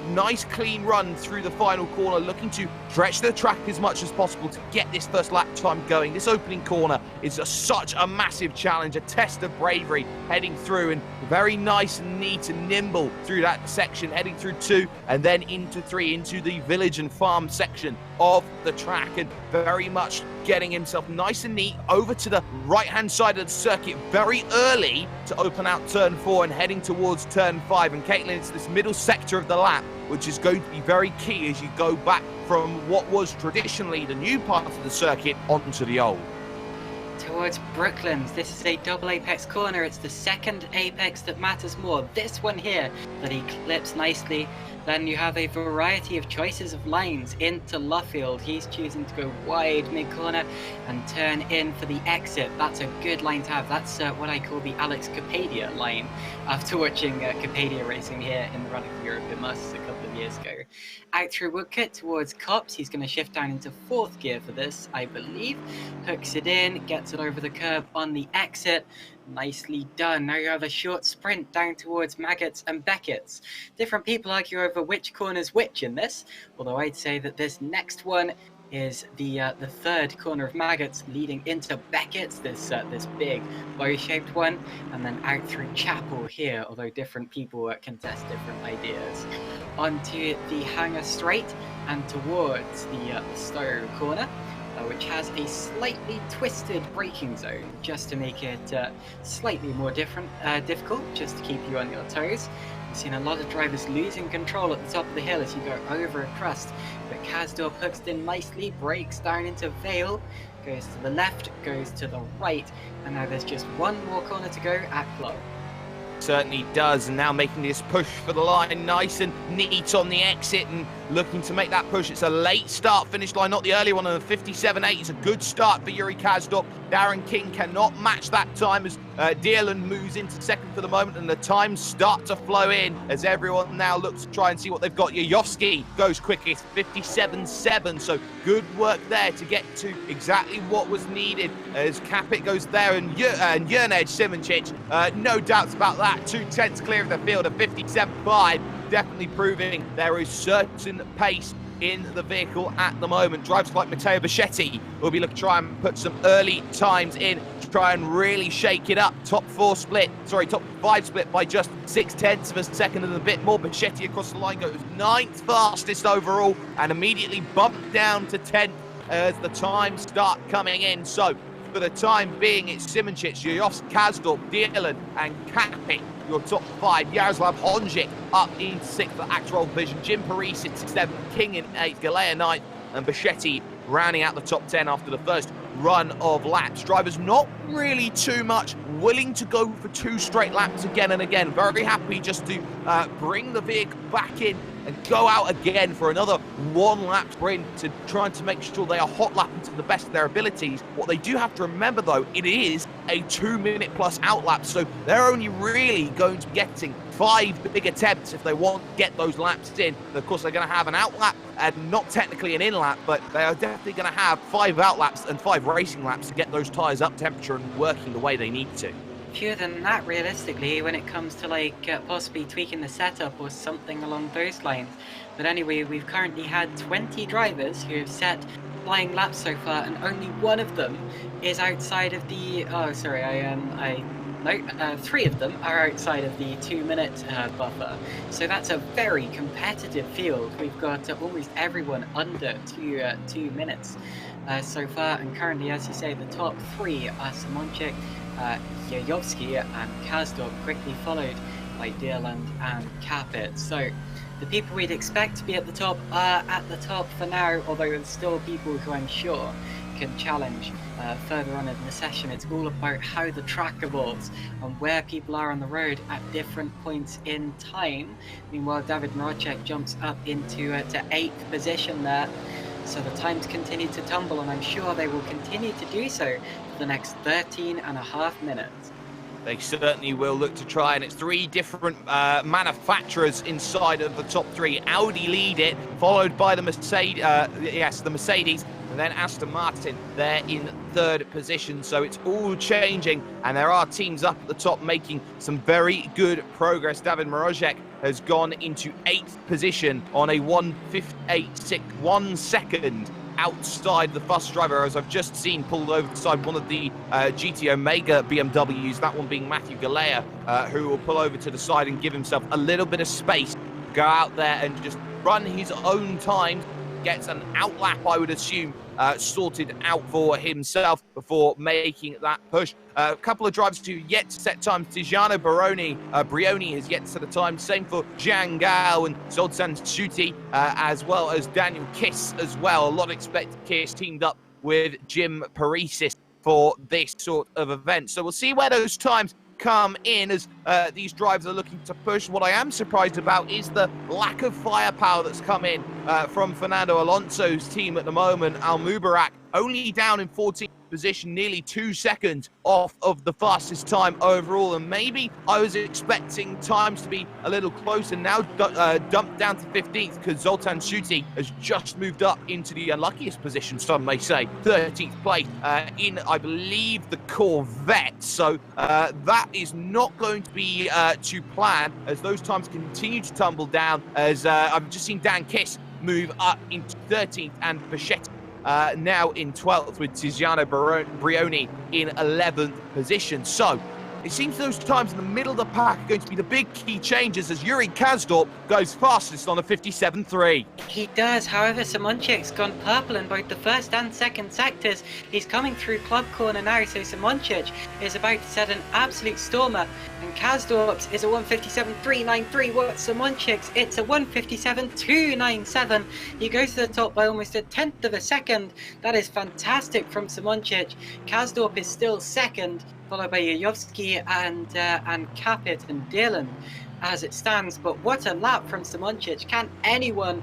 nice clean run through the final corner, looking to stretch the track as much as possible to get this first lap time going. This opening corner is such a massive challenge, a test of bravery heading through, and very nice and neat and nimble through that section, heading through 2 and then into 3, into the village and farm section of the track, and very much getting himself nice and neat over to the right hand side of the circuit very early to open out turn 4 and heading towards turn 5. And Caitlin, it's this middle sector of the lap which is going to be very key as you go back from what was traditionally the new part of the circuit onto the old. Towards Brooklands, this is a double apex corner. It's the second apex that matters more. This one here that he clips nicely. Then you have a variety of choices of lines into Luffield. He's choosing to go wide mid-corner and turn in for the exit. That's a good line to have. That's what I call the Alex Capadia line, after watching Capadia racing here in the Run of Europe in Masters a couple of years ago. Out through Woodcut towards Cops. He's going to shift down into 4th gear for this, I believe. Hooks it in, gets it over the curb on the exit. Nicely done. Now you have a short sprint down towards Maggots and Beckett's. Different people argue over which corner's which in this, although I'd say that this next one is the 3rd corner of Maggots leading into Beckett's, this big bow-shaped one, and then out through Chapel here, although different people contest different ideas. Onto the Hanger Straight and towards the Stowe corner, which has a slightly twisted braking zone, just to make it slightly more difficult, just to keep you on your toes. I've seen a lot of drivers losing control at the top of the hill as you go over a crust, but Kasdorp hooks in nicely, brakes down into Vale, goes to the left, goes to the right, and now there's just one more corner to go at Club. Certainly does, and now making this push for the line nice and neat on the exit and looking to make that push. It's a late start finish line, not the early one, on the 57.8. It's a good start for Yuri Kasdorp. Darren King cannot match that time as Dearland moves into 2nd for the moment, and the times start to flow in as everyone now looks to try and see what they've got. Yayovsky goes quickest, 57.7, so good work there to get to exactly what was needed as Capit goes there, and Jurnej Simoncic, no doubts about that, 2/10 clear of the field of 57.5, definitely proving there is certain pace in the vehicle at the moment. Drivers like Matteo Bichetti will be looking to try and put some early times in to try and really shake it up. Top 5 split by just 0.6 of a second and a bit more. Bichetti across the line goes 9th fastest overall and immediately bumped down to 10th as the times start coming in. So for the time being, it's Simoncic, Jayovs, Kasdorp, Dearland and Capit, your top 5. Jaroslav Honjic up in 6th for actual division. Jim Paris in 7th, King in 8th, Galea 9th, and Bichetti rounding out the top 10 after the first run of laps. Drivers not really too much willing to go for 2 straight laps again and again. Very happy just to bring the vehicle back in and go out again for another 1-lap sprint to try to make sure they are hot lapping to the best of their abilities. What they do have to remember, though, it is a 2-minute plus out lap, so they're only really going to be getting 5 big attempts if they want to get those laps in. Of course, they're going to have an out lap and not technically an in lap, but they are definitely going to have 5 out laps and 5 racing laps to get those tyres up temperature and working the way they need to. Fewer than that, realistically, when it comes to possibly tweaking the setup or something along those lines. But anyway, we've currently had 20 drivers who have set flying laps so far, and only one of them is outside of the 3 of them are outside of the 2-minute buffer. So that's a very competitive field. We've got almost everyone under 2 minutes so far, and currently, as you say, the top 3 are Simoncic, Jayovsky and Kasdorp, quickly followed by Dearland and Capit. So the people we'd expect to be at the top are at the top for now, although there's still people who I'm sure can challenge further on in the session. It's all about how the track evolves and where people are on the road at different points in time. Meanwhile, David Mrocek jumps up into to 8th position there. So the times continue to tumble, and I'm sure they will continue to do so for the next 13.5 minutes. They certainly will look to try, and it's 3 different manufacturers inside of the top 3. Audi lead it, followed by the Mercedes, and then Aston Martin, they're in 3rd position. So it's all changing, and there are teams up at the top making some very good progress. David Mrozek has gone into 8th position on a 1:58.6, 1 second outside the fast driver, as I've just seen pulled over beside one of the GT Omega BMWs, that one being Matthew Galea, who will pull over to the side and give himself a little bit of space, go out there and just run his own time, gets an out lap, I would assume, sorted out for himself before making that push. A couple of drivers who yet to set times. Tiziano Brioni has yet to set a time. Same for Jiang Gao and Zoltan Schuti, as well as Daniel Kiss as well. A lot expect Kiss teamed up with Jim Parisis for this sort of event. So we'll see where those times come in as these drivers are looking to push. What I am surprised about is the lack of firepower that's come in from Fernando Alonso's team at the moment. Al-Mubarak only down in 14th position, nearly 2 seconds off of the fastest time overall. And maybe I was expecting times to be a little closer. Now dumped down to 15th because Zoltan Shuti has just moved up into the unluckiest position, some may say, 13th place in, I believe, the Corvette. So that is not going to be to plan as those times continue to tumble down, as I've just seen Dan Kiss move up into 13th and Bichetti now in 12th, with Tiziano Brioni in 11th position. So it seems those times in the middle of the pack are going to be the big key changes as Yuri Kazdorp goes fastest on a 57.3. He does. However, Simonchik's gone purple in both the first and second sectors. He's coming through club corner now, so Simonchik is about to set an absolute stormer. And Kazdorp's is a 157.393. What's Simonchik's? It's a 157.297. He goes to the top by almost a tenth of a second. That is fantastic from Simonchik. Kazdorp is still second, followed by Yayovsky and Capit and Dylan as it stands. But what a lap from Simonchik. Can anyone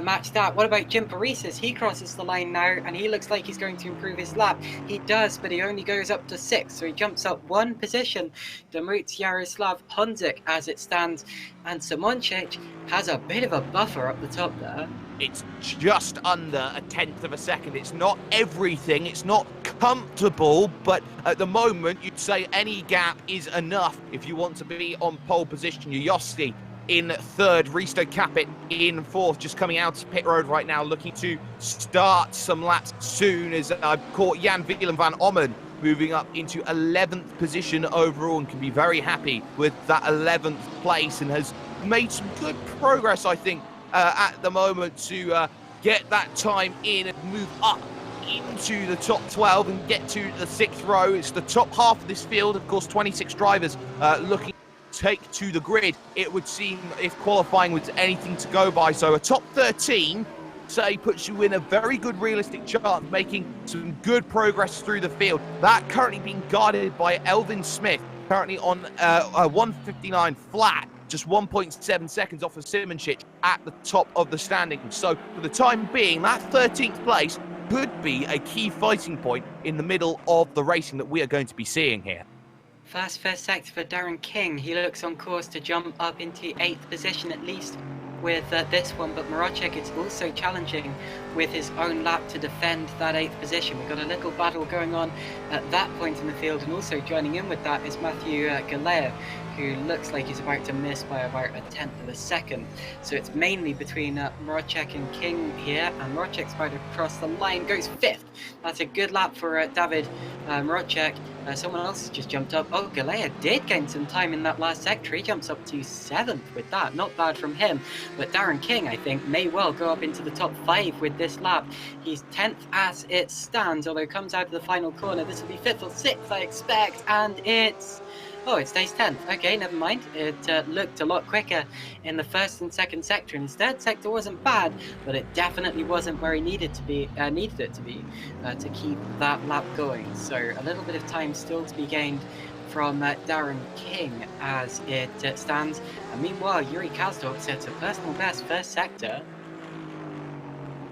match that? What about Jim Parisas? He crosses the line now and he looks like he's going to improve his lap. He does, but he only goes up to 6th, so he jumps up 1 position. Damut Yaroslav Honzik as it stands, and Simonchik has a bit of a buffer up the top there. It's just under a tenth of a second. It's not everything, it's not comfortable, but at the moment you'd say any gap is enough if you want to be on pole position. Yoyoski in 3rd, Risto Capit in 4th, just coming out to pit road right now, looking to start some laps soon, as I've caught Jan Wielen van Ommen moving up into 11th position overall, and can be very happy with that 11th place, and has made some good progress, I think, at the moment to get that time in and move up into the top 12 and get to the 6th row. It's the top half of this field, of course, 26 drivers looking to take to the grid, it would seem, if qualifying was anything to go by. So a top 13, say, puts you in a very good realistic chance of making some good progress through the field. That currently being guarded by Elvin Smith, currently on a 159 flat, just 1.7 seconds off of Simonchik at the top of the standings. So for the time being, that 13th place could be a key fighting point in the middle of the racing that we are going to be seeing here. First sector for Darren King. He looks on course to jump up into 8th position at least with this one, but Marocek is also challenging with his own lap to defend that 8th position. We've got a little battle going on at that point in the field, and also joining in with that is Matthew Galea, who looks like he's about to miss by about a tenth of a second. So it's mainly between Marocek and King here, and Marocek's about to cross the line, goes 5th. That's a good lap for David Marocek. Someone else has just jumped up. Oh, Galea did gain some time in that last sector. He jumps up to 7th with that. Not bad from him. But Darren King, I think, may well go up into the top 5 with this lap. He's 10th as it stands, although comes out of the final corner. This will be 5th or 6th, I expect, and it's... Oh, it stays 10th. Okay, never mind. It looked a lot quicker in the 1st and 2nd sector, and his 3rd sector wasn't bad, but it definitely wasn't where he needed it to be to keep that lap going. So a little bit of time still to be gained from Darren King as it stands. And meanwhile, Yuri Kazdorp sets a personal best 1st sector.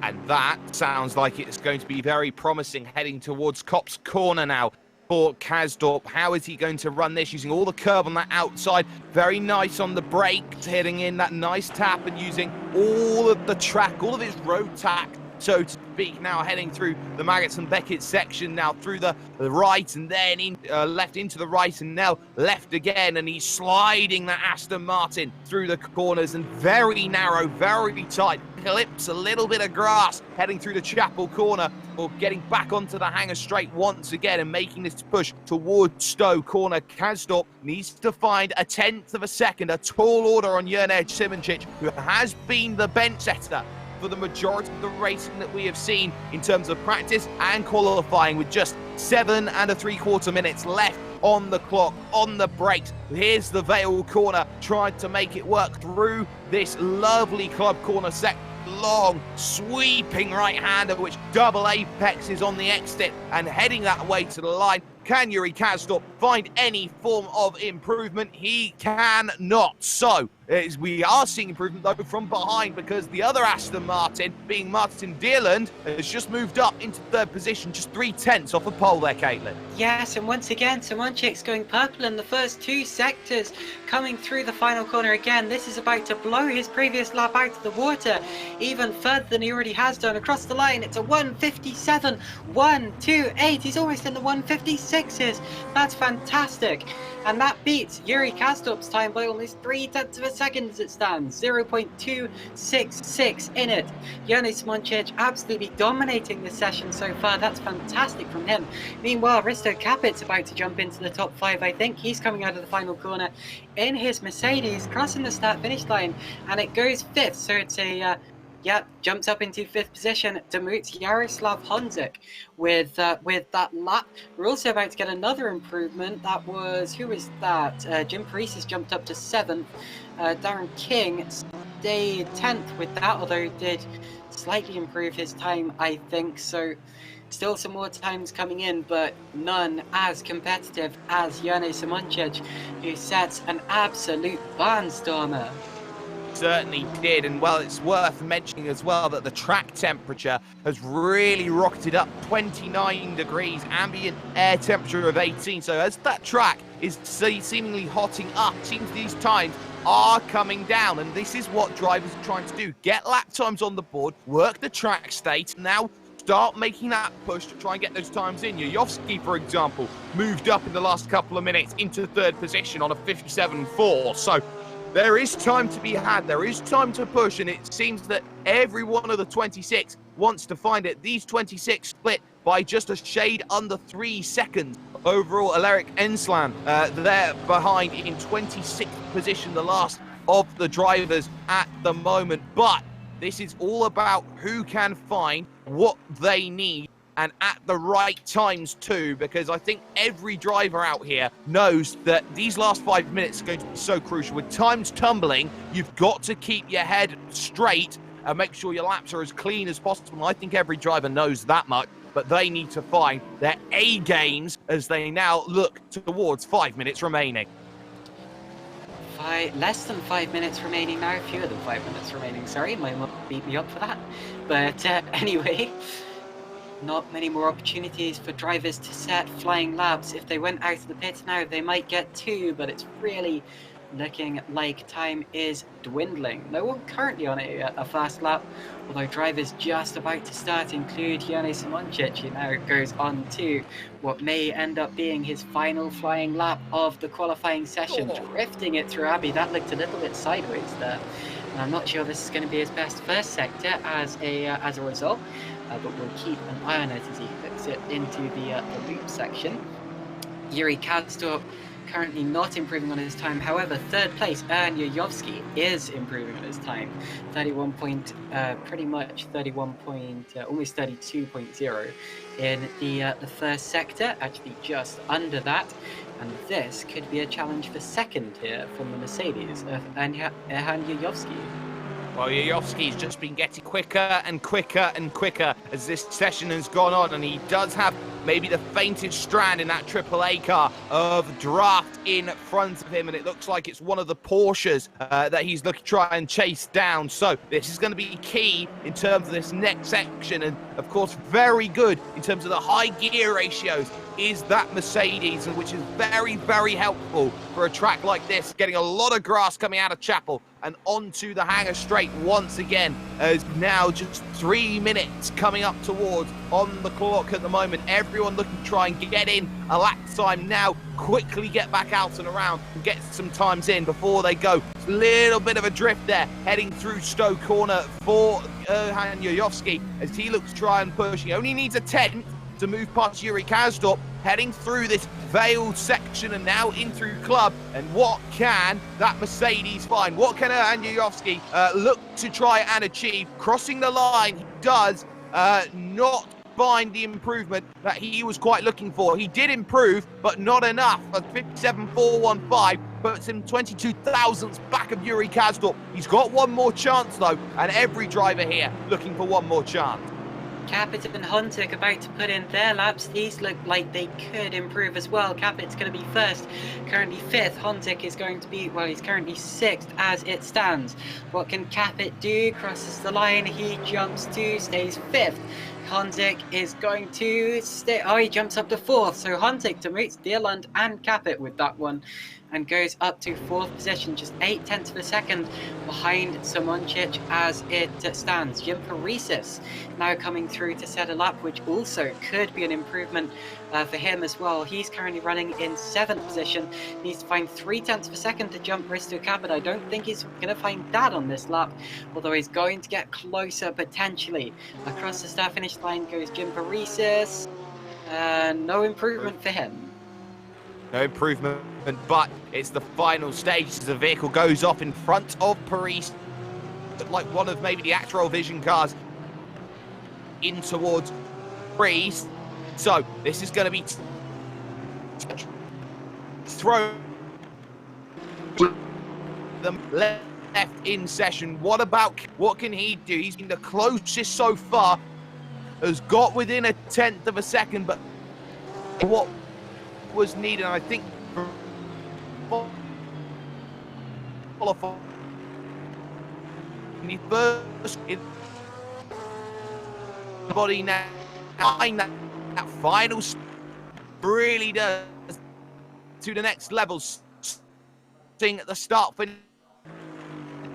And that sounds like it's going to be very promising heading towards Copse Corner now for Kazdorp. How is he going to run this? Using all the curb on that outside. Very nice on the brakes, hitting in that nice tap and using all of the track, all of his road tack, so to speak. Now heading through the Maggots and Beckett section, now through the right and then in, left into the right and now left again, and he's sliding that Aston Martin through the corners and very narrow, very tight. Clips a little bit of grass heading through the Chapel Corner, or getting back onto the Hanger Straight once again and making this push towards Stowe Corner. Kazdorp needs to find a tenth of a second, a tall order on Jurnej Simonchik, who has been the bench setter for the majority of the racing that we have seen in terms of practice and qualifying, with just 7 3/4 minutes left on the clock, on the brakes. Here's the Vale Corner, trying to make it work through this lovely club corner sector. Long, sweeping right-hander, which double apex is on the exit and heading that way to the line. Can Yuri Kasdorp find any form of improvement? He cannot. So we are seeing improvement, though, from behind, because the other Aston Martin, being Martin Dearland, has just moved up into third position, just 3/10 off the pole there, Caitlin. Yes, and once again, Simonchik's going purple in the first two sectors, coming through the final corner again. This is about to blow his previous lap out of the water, even further than he already has done. Across the line, it's a 1:57, 1:28. He's almost in the 1:56s. That's fantastic. And that beats Yuri Kasdorp's time by almost 0.3 of a second as it stands. 0.266 in it. Janis Simončić absolutely dominating this session so far. That's fantastic from him. Meanwhile, Risto Capit's about to jump into the top 5, I think. He's coming out of the final corner in his Mercedes, crossing the start-finish line, and it goes 5th. So it's a... jumps up into 5th position. Demuth Yaroslav Honzik with that lap. We're also about to get another improvement. That was, who was that? Jim Paris has jumped up to 7th. Darren King stayed 10th with that, although he did slightly improve his time, I think. So still some more times coming in, but none as competitive as Janis Simončić, who sets an absolute barnstormer. Certainly did, and well, it's worth mentioning as well that the track temperature has really rocketed up 29 degrees, ambient air temperature of 18. So as that track is seemingly hotting up, it seems these times are coming down, and this is what drivers are trying to do: get lap times on the board, work the track state, and now start making that push to try and get those times in. Yuyovsky, for example, moved up in the last couple of minutes into third position on a 57.4. So there is time to be had, there is time to push, and it seems that every one of the 26 wants to find it. These 26 split by just a shade under 3 seconds. Overall, Aleric Enslan there behind in 26th position, the last of the drivers at the moment. But this is all about who can find what they need, and at the right times too, because I think every driver out here knows that these last 5 minutes are going to be so crucial. With times tumbling, you've got to keep your head straight and make sure your laps are as clean as possible. I think every driver knows that much, but they need to find their A games as they now look towards 5 minutes remaining. Less than 5 minutes remaining now, fewer than 5 minutes remaining, sorry, my mum beat me up for that. But anyway, not many more opportunities for drivers to set flying laps. If they went out of the pits now, they might get 2, but it's really looking like time is dwindling. No one currently on a fast lap, although drivers just about to start include Janis Simončić, who now goes on to what may end up being his final flying lap of the qualifying session, drifting it through Abbey. That looked a little bit sideways there, and I'm not sure this is going to be his best first sector as a result, but we'll keep an eye on it as he hooks it into the loop section. Yuri Kasdorp currently not improving on his time. However, third place, Ern Yuyovsky, is improving on his time. 31 point, almost 32.0 in the first sector, actually just under that. And this could be a challenge for second here from the Mercedes of Ern Yuyovsky. Well, Yuyovsky's just been getting quicker and quicker and quicker as this session has gone on, and he does have maybe the faintest strand in that AAA car of draft in front of him, and it looks like it's one of the Porsches that he's looking to try and chase down. So this is going to be key in terms of this next section, and of course very good in terms of the high gear ratios is that Mercedes, which is very, very helpful for a track like this, getting a lot of grass coming out of Chapel and onto the Hangar Straight once again, as now just 3 minutes coming up towards on the clock at the moment. Everyone looking to try and get in a lap time now, quickly get back out and around and get some times in before they go. It's a little bit of a drift there heading through Stowe Corner for Erhan Yuyovsky as he looks to try and push. He only needs a 10th to move past Yuri Kasdorp, heading through this veiled section and now in through Club. And what can that Mercedes find? What can Erhan Yuyovsky look to try and achieve? Crossing the line, he does not find the improvement that he was quite looking for. He did improve, but not enough. A 57.415 puts him 22 thousandths back of Yuri Kasdorp. He's got one more chance though, and every driver here looking for one more chance. Capit and Hontic about to put in their laps. These look like they could improve as well. Capit's going to be first, currently 5th. Hontic is going to be, well, he's currently 6th as it stands. What can Capit do? Crosses the line, he jumps to, stays 5th. Hontic is going to stay, oh, he jumps up to 4th. So Hontic demotes Deerland and Capit with that one and goes up to 4th position, just 0.8 of a second behind Simoncic as it stands. Jim Paresis now coming through to set a lap, which also could be an improvement for him as well. He's currently running in 7th position. Needs to find 0.3 of a second to jump Risto Capit. I don't think he's going to find that on this lap, although he's going to get closer potentially. Across the start finish line goes Jim Paresis. No improvement for him. No improvement, but it's the final stage as the vehicle goes off in front of Paris, like one of maybe the Actral Vision cars in towards Paris. So this is going to be thrown them left in session. What can he do? He's been the closest so far, has got within 1/10 of a second, but what was needed, I think, qualifying the first body now, that final really does to the next level. Seeing at the start for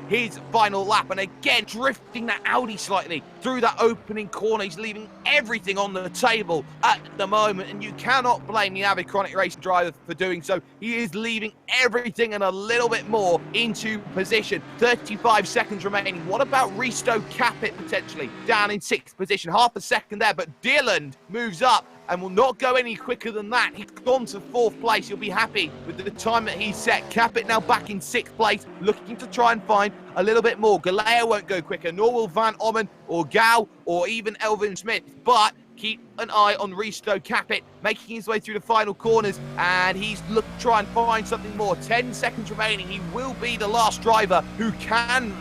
his final lap, and again drifting that Audi slightly through that opening corner. He's leaving everything on the table at the moment, and you cannot blame the Avicronic racing driver for doing so. He is leaving everything and a little bit more into position. 35 seconds remaining. What about Risto Capit potentially down in 6th position? Half a second there, but Deerland moves up and will not go any quicker than that. He's gone to 4th place. He'll be happy with the time that he's set. Capit now back in 6th place, looking to try and find a little bit more. Galea won't go quicker, nor will Van Ommen or Gao or even Elvin Smith, but keep an eye on Risto Capit making his way through the final corners, and he's looking to try and find something more. 10 seconds remaining. He will be the last driver who can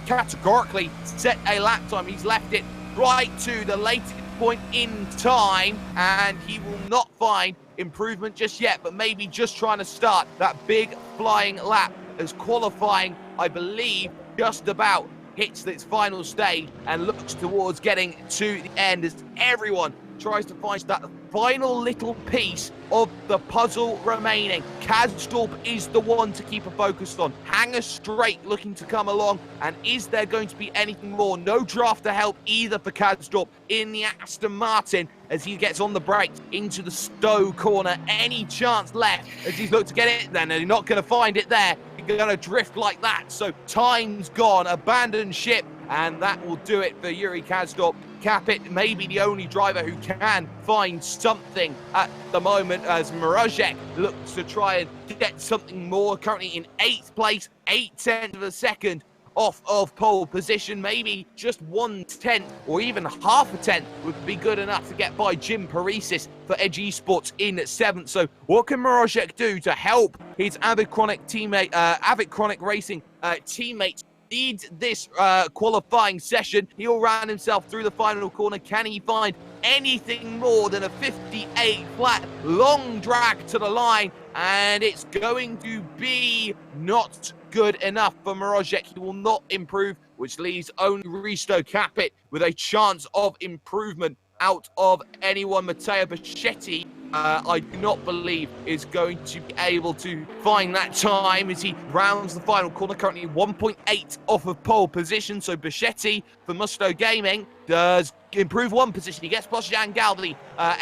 categorically set a lap time. He's left it right to the latest point in time, and he will not find improvement just yet, but maybe just trying to start that big flying lap as qualifying, I believe, just about hits its final stage and looks towards getting to the end as everyone tries to find that final little piece of the puzzle remaining. Kazdorp is the one to keep a focus on. Hanger Straight looking to come along, and is there going to be anything more? No draft to help either for Kazdorp in the Aston Martin as he gets on the brakes into the Stowe corner. Any chance left as he's looked to get it? Then they're not going to find it there. You're going to drift like that. So time's gone, abandon ship, and that will do it for Yuri Kazdorp. Capit may be the only driver who can find something at the moment as Mrazek looks to try and get something more. Currently in 8th place, 0.8 of a second off of pole position. Maybe just 1/10 or even half a tenth would be good enough to get by Jim Paresis for Edge Esports in 7th. So what can Mrazek do to help his Avicronic teammate, Avicronic Racing teammates lead this qualifying session? He'll round himself through the final corner. Can he find anything more than a 58 flat, long drag to the line? And it's going to be not good enough for Mrazek. He will not improve, which leaves only Risto Capit with a chance of improvement out of anyone. Matteo Bichetti, I do not believe is going to be able to find that time as he rounds the final corner, currently 1.8 off of pole position. So Bichetti for Musto Gaming does improve 1 position. He gets past Jan Galdi,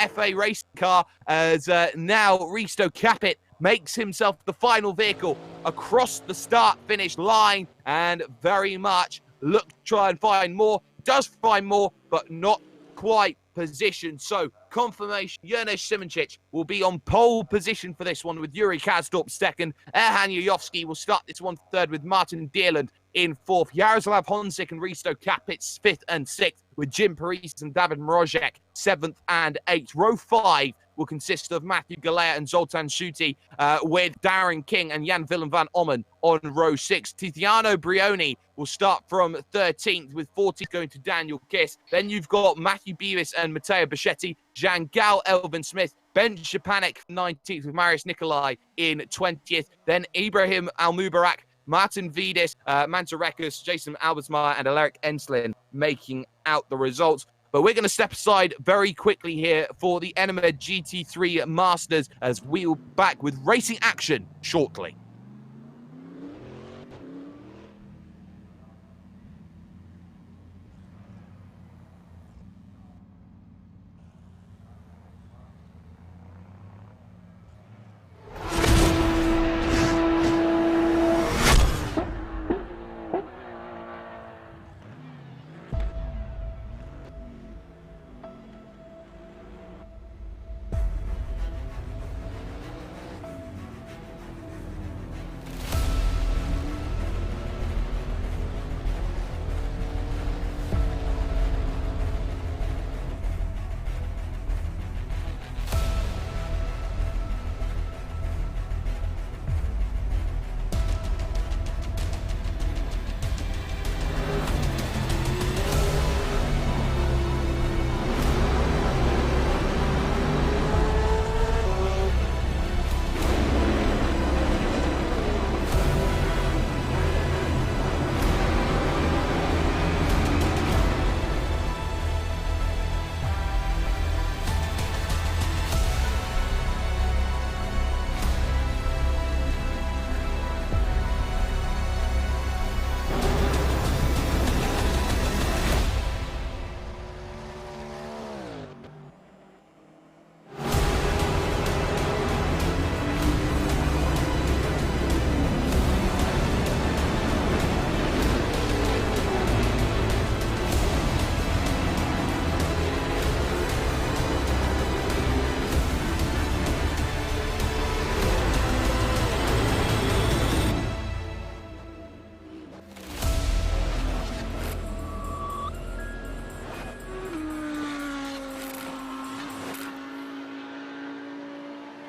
FA racing car, as now Risto Capit makes himself the final vehicle across the start-finish line and very much look to try and find more. Does find more, but not quite positioned. So confirmation. Jurnej Simoncic will be on pole position for this one with Yuri Kazdorp second. Erhan Yuyovsky will start this one third with Martin Dierland in fourth. Yaroslav Honzik and Risto Kapitz fifth and sixth, with Jim Paris and David Mrozek seventh and eighth. Row 5 will consist of Matthew Galea and Zoltan Shuti, with Darren King and Jan Willem van Ommen on row 6. Tiziano Brioni will start from 13th, with 40th going to Daniel Kiss. Then you've got Matthew Beavis and Matteo Bichetti, Jan Gal, Elvin Smith, Ben Shapanik 19th, with Marius Nikolai in 20th. Then Ibrahim Al-Mubarak, Martin Vides, Mantarekus, Jason Albersmeyer, and Alaric Enslin making out the results. But we're going to step aside very quickly here for the Enemed GT3 Masters, as we will be back with racing action shortly.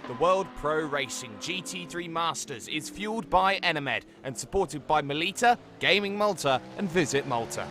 The World Pro Racing GT3 Masters is fueled by Enemed and supported by Melita, Gaming Malta and Visit Malta.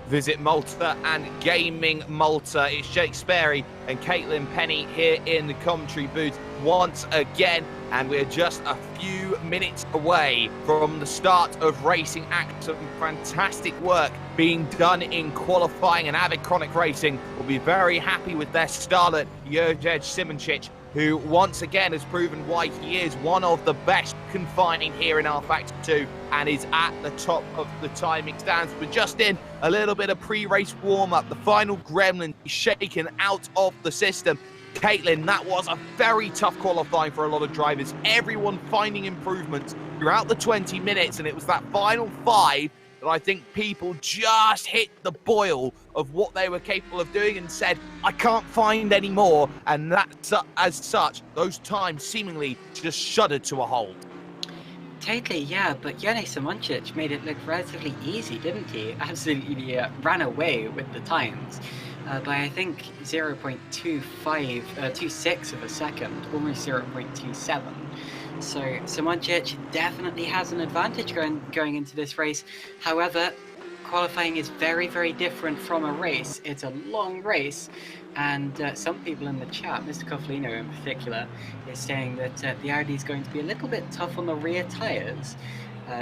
Visit Malta and Gaming Malta. It's Jake Sperry and Caitlin Penny here in the commentary booth once again, and we're just a few minutes away from the start of racing act. Some fantastic work being done in qualifying, and Avid Chronic Racing will be very happy with their starlet, Juraj Simoncic, who once again has proven why he is one of the best confining here in rFactor 2 and is at the top of the timing stands. We're just in a little bit of pre-race warm-up. The final gremlin is shaken out of the system. Caitlin, that was a very tough qualifying for a lot of drivers. Everyone finding improvements throughout the 20 minutes, and it was that final 5 that I think people just hit the boil of what they were capable of doing and said, I can't find any more. And that, as such, those times seemingly just shuddered to a halt. Totally, yeah, but Juraj Simoncic made it look relatively easy, didn't he? Absolutely ran away with the times by, I think, 0.26 of a second, almost 0.27. So Simoncic definitely has an advantage going into this race. However, qualifying is very, very different from a race. It's a long race, and some people in the chat, Mr. Cofflino in particular, is saying that the Audi is going to be a little bit tough on the rear tyres.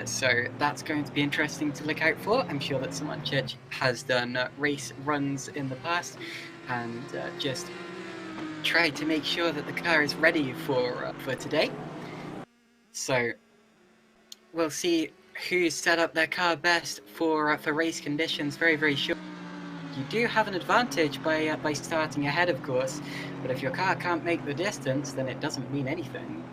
So that's going to be interesting to look out for. I'm sure that Simoncic has done race runs in the past and just tried to make sure that the car is ready for today. So we'll see who's set up their car best for race conditions very, very short. You do have an advantage by starting ahead, of course, but if your car can't make the distance, then it doesn't mean anything.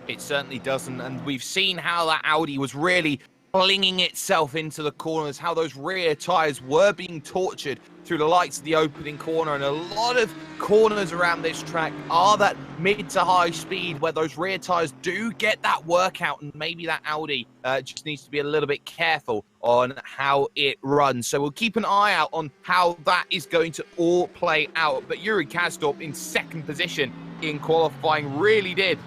It certainly doesn't, and we've seen how that Audi was really flinging itself into the corners, how those rear tyres were being tortured through the lights of the opening corner, and a lot of corners around this track are that mid to high speed where those rear tyres do get that workout, and maybe that Audi just needs to be a little bit careful on how it runs. So we'll keep an eye out on how that is going to all play out. But Yuri Kasdorp in second position in qualifying really did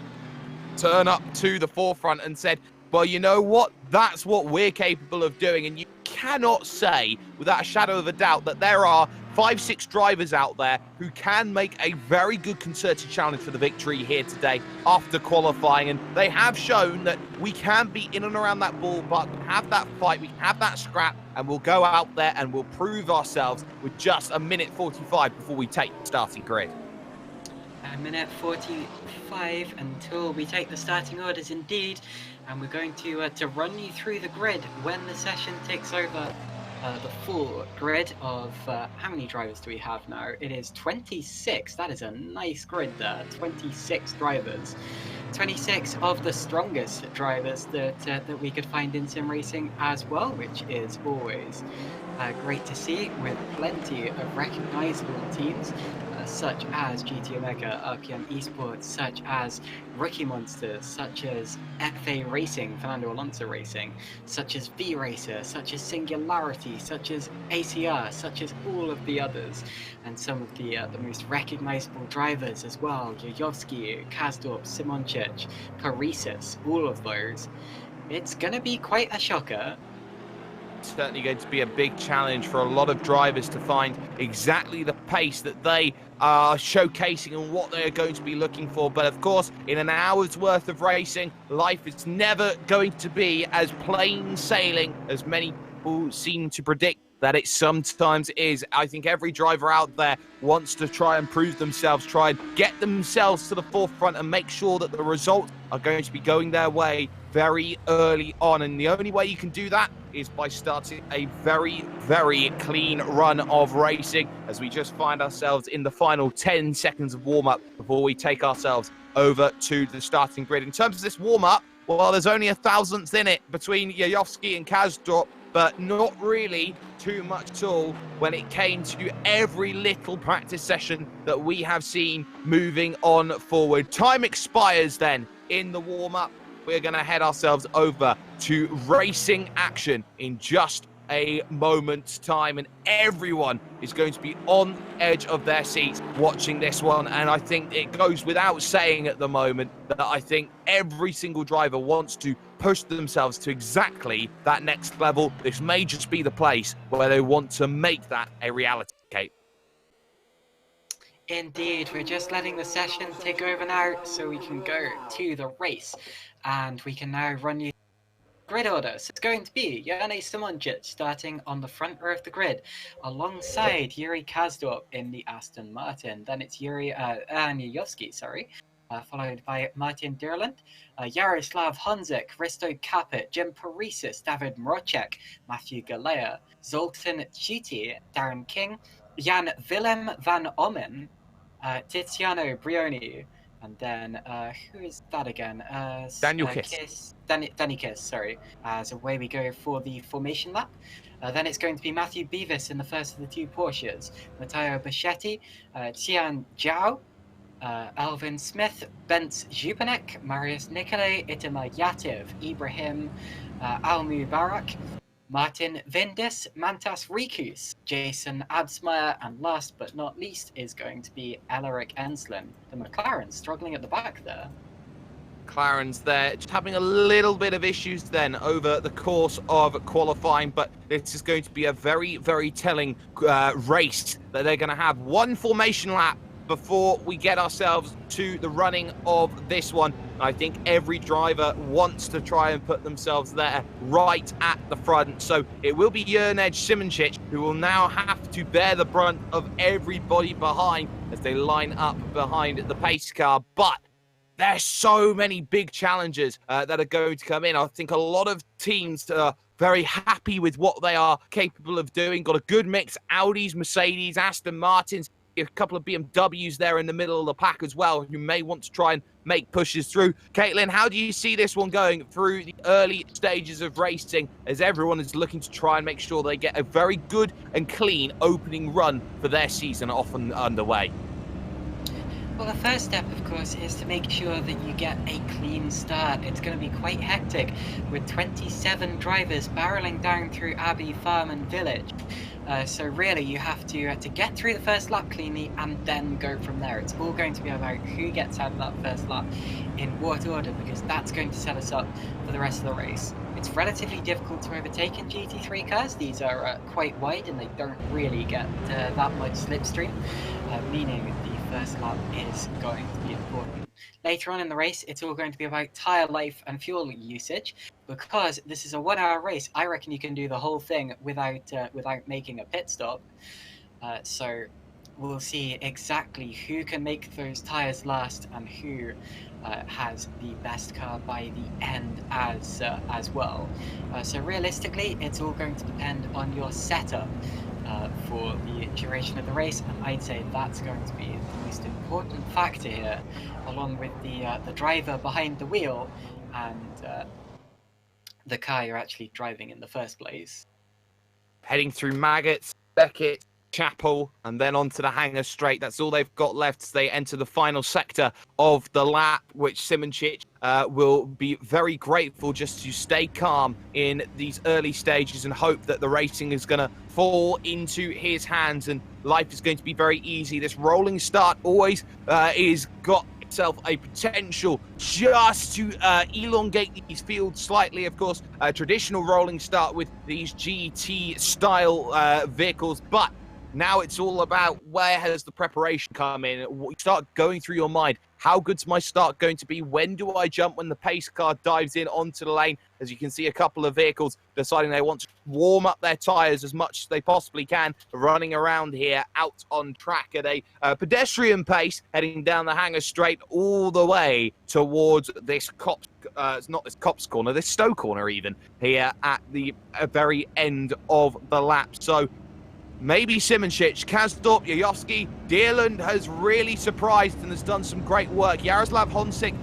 turn up to the forefront and said, well, you know what? That's what we're capable of doing. And you cannot say without a shadow of a doubt that there are 5-6 drivers out there who can make a very good concerted challenge for the victory here today after qualifying. And they have shown that we can be in and around that ballpark, we have that fight, we have that scrap, and we'll go out there and we'll prove ourselves with just a minute 45 before we take the starting grid. A minute 45 until we take the starting orders indeed, and we're going to run you through the grid when the session takes over. The full grid of how many drivers do we have now? It is 26. That is a nice grid there. 26 drivers. 26 of the strongest drivers that we could find in sim racing as well, which is always great to see, with plenty of recognizable teams such as GT Omega, RPM Esports, such as Rookie Monsters, such as FA Racing, Fernando Alonso Racing, such as V Racer, such as Singularity, such as ACR, such as all of the others, and some of the most recognizable drivers as well, Jojovski, Kasdorp, Simoncic, Parisis, all of those. It's going to be quite a shocker. Certainly going to be a big challenge for a lot of drivers to find exactly the pace that they are showcasing and what they are going to be looking for. But of course, in an hour's worth of racing, life is never going to be as plain sailing as many people seem to predict that it sometimes is. I think every driver out there wants to try and prove themselves, try and get themselves to the forefront and make sure that the results are going to be going their way very early on. And the only way you can do that is by starting a very, very clean run of racing, as we just find ourselves in the final 10 seconds of warm-up before we take ourselves over to the starting grid. In terms of this warm-up, well, there's only a thousandth in it between Jojovski and Kasdorp, but not really too much at all when it came to every little practice session that we have seen moving on forward. Time expires then in the warm-up. We're going to head ourselves over to racing action in just a moment's time, and everyone is going to be on the edge of their seats watching this one. And I think it goes without saying at the moment that I think every single driver wants to push themselves to exactly that next level. This may just be the place where they want to make that a reality, Kate. Indeed, we're just letting the session take over now so we can go to the race. And we can now run you grid order. So it's going to be Jane Simonjic starting on the front row of the grid, alongside Yuri Kazdorp in the Aston Martin. Then it's Anievski, followed by Martin Durland, Jaroslav Honzik, Risto Caput, Jim Parisis, David Mrocek, Matthew Galea, Zoltan Chiti, Darren King, Jan Willem van Ommen, Tiziano Brioni, and then who is that again? Daniel Kiss. Danny Kiss, sorry. So away we go for the formation lap. Then it's going to be Matthew Beavis in the first of the two Porsches, Matteo Bichetti, Tian Zhao, Alvin Smith, Bence Jupanek, Marius Nicolay, Itamar Yativ, Ibrahim Al Mubarak, Martin Vindis, Mantas Rikus, Jason Absmeyer, and last but not least is going to be Elaric Enslin. The McLaren struggling at the back there. McLaren's there, just having a little bit of issues then over the course of qualifying, but this is going to be a very, very telling race that they're going to have one formation lap before we get ourselves to the running of this one. I think every driver wants to try and put themselves there right at the front. So it will be Jurnej Simonjic who will now have to bear the brunt of everybody behind as they line up behind the pace car. But there's so many big challenges that are going to come in. I think a lot of teams are very happy with what they are capable of doing. Got a good mix, Audis, Mercedes, Aston Martins, a couple of BMWs there in the middle of the pack as well, who may want to try and make pushes through. Caitlin, how do you see this one going through the early stages of racing as everyone is looking to try and make sure they get a very good and clean opening run for their season off and underway? Well, the first step, of course, is to make sure that you get a clean start. It's going to be quite hectic with 27 drivers barreling down through Abbey Farm and Village. So really, you have to get through the first lap cleanly and then go from there. It's all going to be about who gets out of that first lap in what order, because that's going to set us up for the rest of the race. It's relatively difficult to overtake in GT3 cars. These are quite wide and they don't really get that much slipstream, meaning the first lap is going to be important. Later on in the race, it's all going to be about tyre life and fuel usage. Because this is a 1 hour race, I reckon you can do the whole thing without making a pit stop. So we'll see exactly who can make those tyres last and who has the best car by the end as well. So realistically, it's all going to depend on your setup for the duration of the race, and I'd say that's going to be the most important factor here, along with the driver behind the wheel and the car you're actually driving in the first place. Heading through Maggots, Beckett, Chapel, and then onto the hangar straight. That's all they've got left as they enter the final sector of the lap, which Simonjic will be very grateful just to stay calm in these early stages and hope that the racing is going to fall into his hands and life is going to be very easy. This rolling start always is got itself a potential just to elongate these fields slightly. Of course, a traditional rolling start with these GT style vehicles, but now it's all about where has the preparation come in. You start going through your mind, how good's my start going to be? When do I jump when the pace car dives in onto the lane? As you can see, a couple of vehicles deciding they want to warm up their tyres as much as they possibly can, running around here out on track at a pedestrian pace, heading down the hangar straight all the way towards this it's not this Cops corner, this Stowe corner even, here at the very end of the lap. So maybe Simonjic, Kazdorp, Jajowski, Deerland has really surprised and has done some great work. Jaroslav Honzik,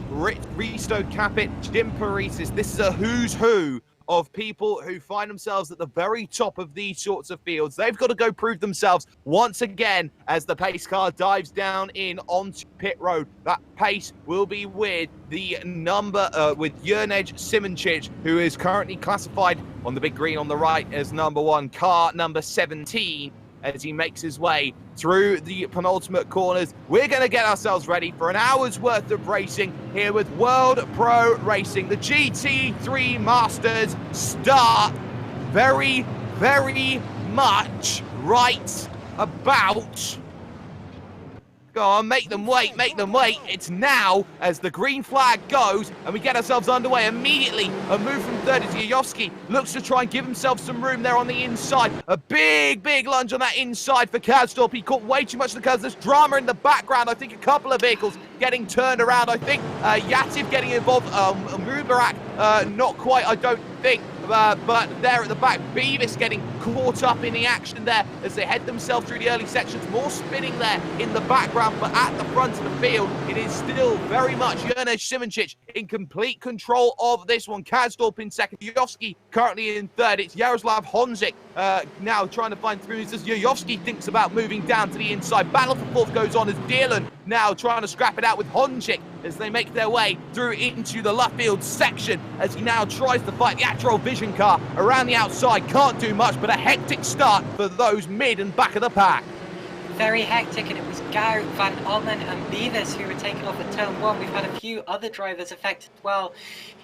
Risto Caput, Jim Parisis. This is a who's who of people who find themselves at the very top of these sorts of fields. They've got to go prove themselves once again as the pace car dives down in onto pit road. That pace will be with the number, with Jurnej Simonjic, who is currently classified on the big green on the right as number 1, car number 17. as he makes his way through the penultimate corners. We're going to get ourselves ready for an hour's worth of racing here with World Pro Racing. The GT3 Masters start very, very much right about... Go on, make them wait, make them wait. It's now as the green flag goes and we get ourselves underway immediately. A move from third is Yuyovski. Looks to try and give himself some room there on the inside. A big, big lunge on that inside for Kazdorp. He caught way too much of the curves. There's drama in the background. I think a couple of vehicles getting turned around. I think Yativ getting involved. Mubarak, not quite, I don't think. But there at the back, Beavis getting caught up in the action there as they head themselves through the early sections. More spinning there in the background, but at the front of the field, it is still very much Jurnej Simoncic in complete control of this one. Kazdorp in second, Yuyovski currently in third. It's Jaroslav Honzik now trying to find through. As Yuyovski thinks about moving down to the inside. Battle for fourth goes on as Dierland now trying to scrap it out with Honzik as they make their way through into the Luffield section as he now tries to fight the Actro Vision car around the outside. Can't do much, but a hectic start for those mid and back of the pack. Very hectic, and it was Gout, Van Almen and Beavis who were taken off at turn 1. We've had a few other drivers affected as well,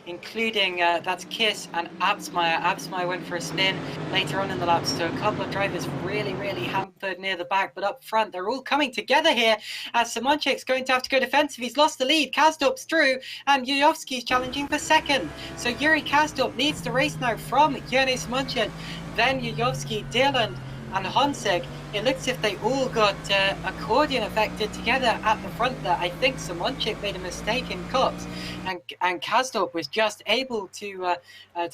including that's Kiss and Absmeyer. Absmeyer went for a spin later on in the laps, so a couple of drivers really hampered near the back, but up front they're all coming together here as Simoncic's going to have to go defensive. He's lost the lead, Kazdorp's through, and Yuyovski's challenging for second. So Yuri Kazdorp needs to race now from Jurnej Simoncic, then Yuyovski, Dierland and Honzik. It looks as if they all got accordion affected together at the front there. I think Simoncic made a mistake in cuts, and Kazdorp was just able to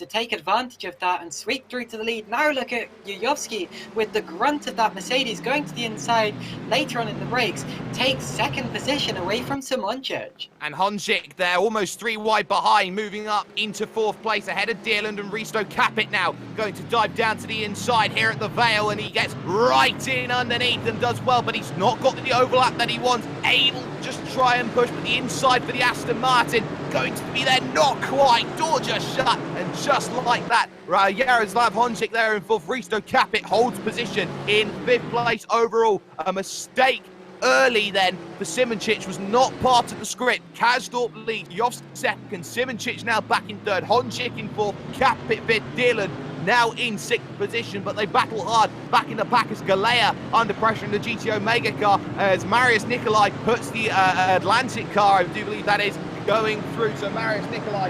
take advantage of that and sweep through to the lead. Now look at Yuyovski with the grunt of that Mercedes going to the inside later on in the brakes, takes second position away from Simoncic. And Honzik there, almost 3 wide behind, moving up into 4th place ahead of Dierland and Risto Capit now. Going to dive down to the inside here at the Vale, and he gets right in underneath and does well, but he's not got the overlap that he wants. Able to just try and push, but the inside for the Aston Martin going to be there, not quite. Door just shut, and just like that, Jaroslav Honzik there in 4th. Risto Capit holds position in 5th place overall. A mistake early then for Simoncic was not part of the script. Kazdorp leads, Yovsk second, Simoncic now back in 3rd, Honzik in 4th, Capit 5th, Dierland now in 6th position, but they battle hard back in the pack as Galea under pressure in the GT Omega car as Marius Nikolai puts the Atlantic car, I do believe that is, going through. So Marius Nikolai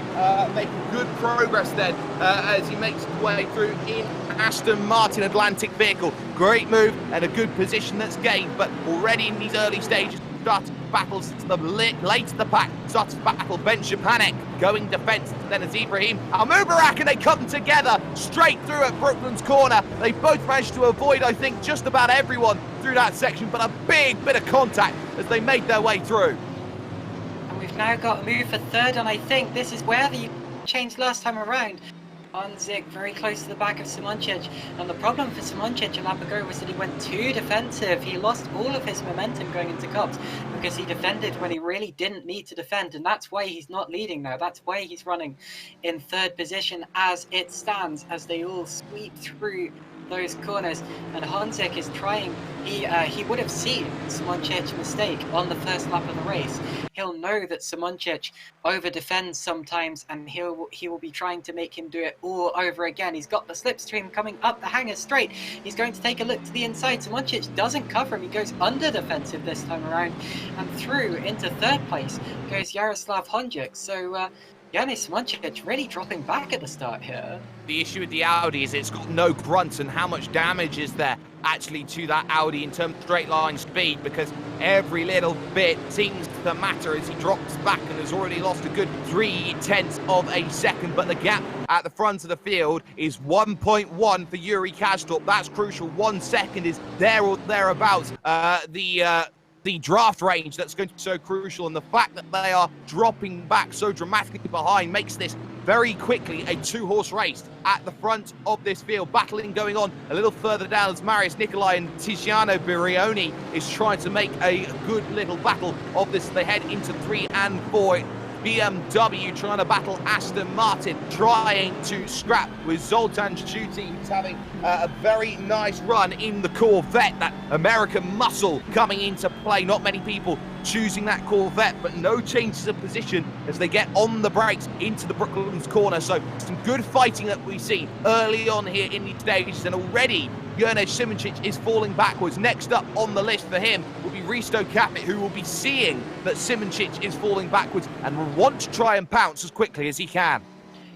making good progress then as he makes his way through in Aston Martin Atlantic vehicle. Great move and a good position that's gained, but already in these early stages starts battles to the late to the pack, starts battle. Ben Shapanek going defense, then as Ibrahim Al-Mubarak, and they come together straight through at Brooklands corner. They both managed to avoid, I think, just about everyone through that section, but a big bit of contact as they made their way through. And we've now got a move for 3rd, and I think this is where the change last time around. Honzik very close to the back of Simoncic, and the problem for Simoncic in lap ago was that he went too defensive. He lost all of his momentum going into cups because he defended when he really didn't need to defend, and that's why he's not leading now. That's why he's running in 3rd position as it stands, as they all sweep through those corners. And Honzik is trying, he would have seen Simoncic's mistake on the first lap of the race. He'll know that Simoncic over defends sometimes, and he will be trying to make him do it all over again. He's got the slipstream coming up the hanger straight. He's going to take a look to the inside. Simoncic doesn't cover him. He goes under defensive this time around, and through into 3rd place goes Jaroslav Honzik. So Jurnej Simoncic really dropping back at the start here. The issue with the Audi is it's got no grunt, and how much damage is there actually to that Audi in terms of straight line speed, because every little bit seems to matter as he drops back and has already lost a good 0.3 of a second. But the gap at the front of the field is 1.1 for Yuri Kazdorp. That's crucial. 1 second is there or thereabouts. The draft range that's going to be so crucial, and the fact that they are dropping back so dramatically behind makes this very quickly a 2-horse race at the front of this field. Battling going on a little further down as Marius Nikolai and Tiziano Birioni is trying to make a good little battle of this. They head into 3 and 4. BMW trying to battle Aston Martin, trying to scrap with Zoltan Schutte, who's having a very nice run in the Corvette. That American muscle coming into play. Not many people choosing that Corvette, but no changes of position as they get on the brakes into the Brooklands corner. So some good fighting that we see early on here in these stages, and already Jurnej Simoncic is falling backwards. Next up on the list for him will be Risto Capit, who will be seeing that Simoncic is falling backwards and will want to try and pounce as quickly as he can.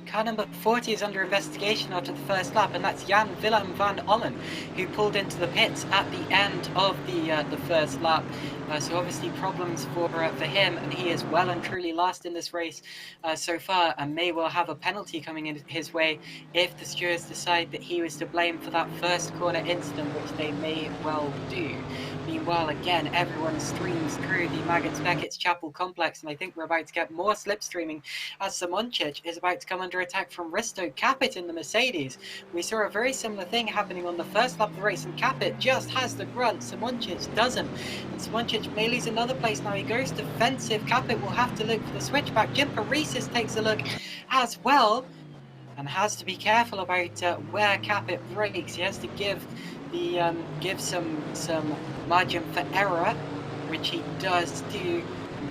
Car number 40 is under investigation after the first lap, and that's Jan Willem van Ollen, who pulled into the pits at the end of the first lap. So obviously problems for him, and he is well and truly last in this race so far, and may well have a penalty coming in his way if the stewards decide that he was to blame for that first corner incident, which they may well do. Meanwhile, again, everyone streams through the Maggots Beckett's Chapel complex, and I think we're about to get more slipstreaming as Simoncic is about to come under attack from Risto Capit in the Mercedes. We saw a very similar thing happening on the first lap of the race, and Capit just has the grunt, Simoncic doesn't. And Simoncic may lose another place now. He goes defensive. Capit will have to look for the switchback. Jim Paresis takes a look as well, and has to be careful about where Capit brakes. He has to give some margin for error, which he does do.